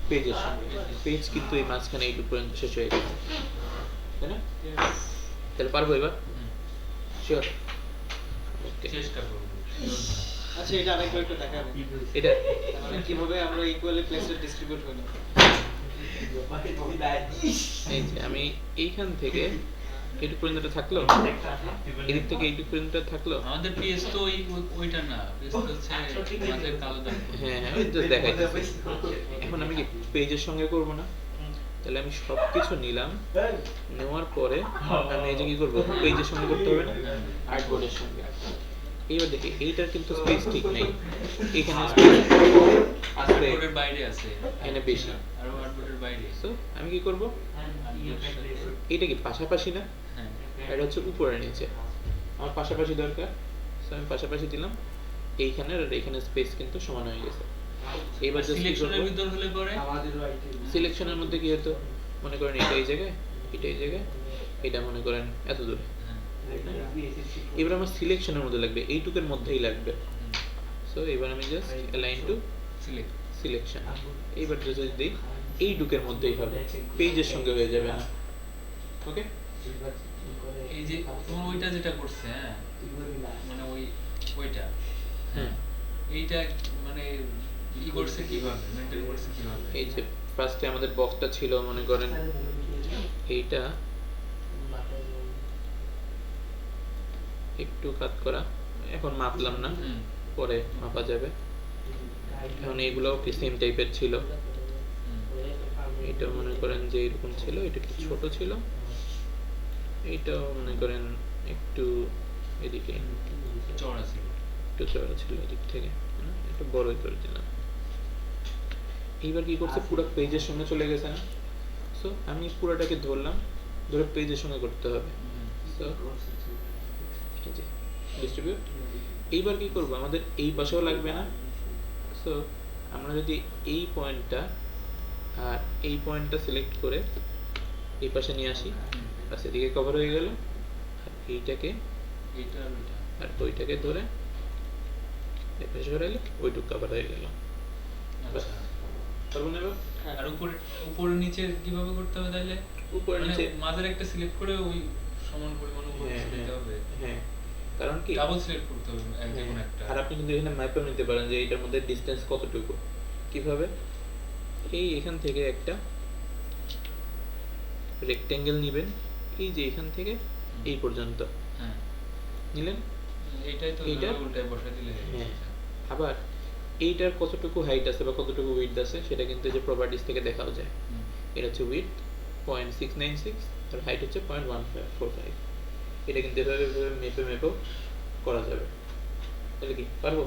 পেজের সঙ্গে। পেজ কিন্তু এই মাঝখানে এইটুকু পর্যন্ত শেষ হয়ে গেছে, তাই না? তাহলে পারবো এবার? হুম। শিওর? ওকে, চেষ্টা করবো। আচ্ছা, এটা আরেকবার একটু দেখাবেন, এটা মানে কিভাবে আমরা ইকুয়ালি প্লেসে ডিস্ট্রিবিউট হলো। এই যে আমি এইখান থেকে এইটুকু পর্যন্ত থাকলো, এদিক থেকে এইটুকু পর্যন্ত থাকলো। আমাদের পেজ তো ওইটা না, পেজ তো হচ্ছে মাঝের কালো দাগ। হ্যাঁ হ্যাঁ, ওই just দেখাইতেছি। এখন আমি কি পেজের সঙ্গে করব না? তাহলে আমি সবকিছু নিলাম, নেওয়ার পরে আমি এই যে কি করবো, পেজের সঙ্গে করতে হবে না, আর্টবোর্ডের সঙ্গে। এইবার দেখি এইটার কিন্তু স্পেস ঠিক নেই, এখানে স্পেস আছে, আর্টবোর্ডের বাইরে আছে, এখানে বেশি। আর আর্টবোর্ডের বাইরে। সো আমি কি করব, আর্টবোর্ডের সাথে- এটা কি পাশাপাশি না, হ্যাঁ। এটা হচ্ছে উপরে নিচে, আমার পাশাপাশি দরকার। সো আমি পাশাপাশি দিলাম, এইখানে আর এইখানে স্পেস কিন্তু সমান হয়ে গেছে। এইবার জাস্ট কি সিলেকশনের করব, ভিতর হলে পরে সিলেকশনের মধ্যে কি হতো, মনে করেন এটা এই জায়গায়, এটা এই জায়গায়, এটা মনে করেন এত দূরে। এবার আমার সিলেকশনের মধ্যে লাগবে, এইটুকের মধ্যেই লাগবে। সো এবার আমি just align to select. Selection, এইবার যদি দিই এইটুকের মধ্যেই হবে, পেজের সঙ্গে হয়ে যাবে না। ওকে, এই যে তোমার ওইটা যেটা করছে, হ্যাঁ, মানে ওইটা, হুম, এইটা মানে ই করছে কিভাবে, মেনটেন করছে কিভাবে? এই যে ফার্স্টে আমাদের বক্সটা ছিল, মনে করেন এইটা একটু কাট করা, এখন মাপলাম না, হুম। পরে মাপা যাবে। এখন এইগুলো কি সেম টাইপের ছিল, হুম। এটা মনে করেন যে এরকম ছিল, এটা একটু ছোট ছিল, এইটাও মনে করেন একটু এদিকে চওড়া ছিল। একটু চড়া ছিল এদিক থেকে, একটু বড়ই করে দিলাম। এইবার কি করছে, পুরো পেজের সঙ্গে চলে গেছে না? সো আমি পুরোটাকে ধরলাম, ধরে পেজের সঙ্গে করতে হবে। সো এই যে ডিস্ট্রিবিউট। এইবার কি করব, আমাদের এই পাশেও লাগবে না। সো আমরা যদি এই পয়েন্টটা আর এই পয়েন্টটা সিলেক্ট করে এই পাশে নিয়ে আসি, বাস এদিকে কভার হয়ে গেল। আর এইটাকে এইটা আর ওইটা আর ওইটাকে ধরে এই পাশে সরাইলে ওইটুকু কভার হয়ে গেল। বাস, আচ্ছা পারবো না এবার? আর উপরে নিচে কিভাবে করতে হবে তাইলে? উপরে মানে নিচে মাঝের একটা সিলেক্ট করে ওই সমান পরিমাণ উপরে হ্যাঁ নিচে দিতে হবে, হ্যাঁ, কারণ কি ডাবল সিলেক্ট করতে হবে যে কোনো একটা। আর আপনি কিন্তু এখানে ম্যাপও নিতে পারেন যে এটার মধ্যে ডিসটেন্স কতটুকু। কিভাবে? এই এখান থেকে একটা রেক্টেঙ্গেল নেবেন, এই যে এখান থেকে এই পর্যন্ত হ্যাঁ নিলেন। এইটাই তো এইটা? উল্টায় বসাই দিলে হয়ে হ্যাঁ, যাচ্ছে। আবার এইটার কতটুকু হাইট আছে বা কতটুকু উইডথ আছে সেটা কিন্তু এই যে প্রপার্টিস থেকে দেখাও যায়। হুম। এটা হচ্ছে উইডথ 0.696 আর হাইট হচ্ছে 0.1545। এটা কিন্তু এভাবে মেপেও করা যাবে। তাহলে কি পারবো?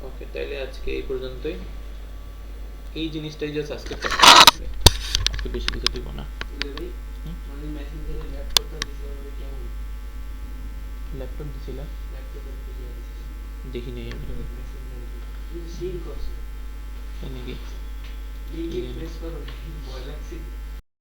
ওকে, তাইলে আজকে এই পর্যন্তই। এই জিনিসটাই জাস্ট আজকে practice করবে। আজকে বেশি কিছু দিব না। হুম? ল্যাপটপ দিছিলাম, দেখি নেই আমি। তাই নাকি?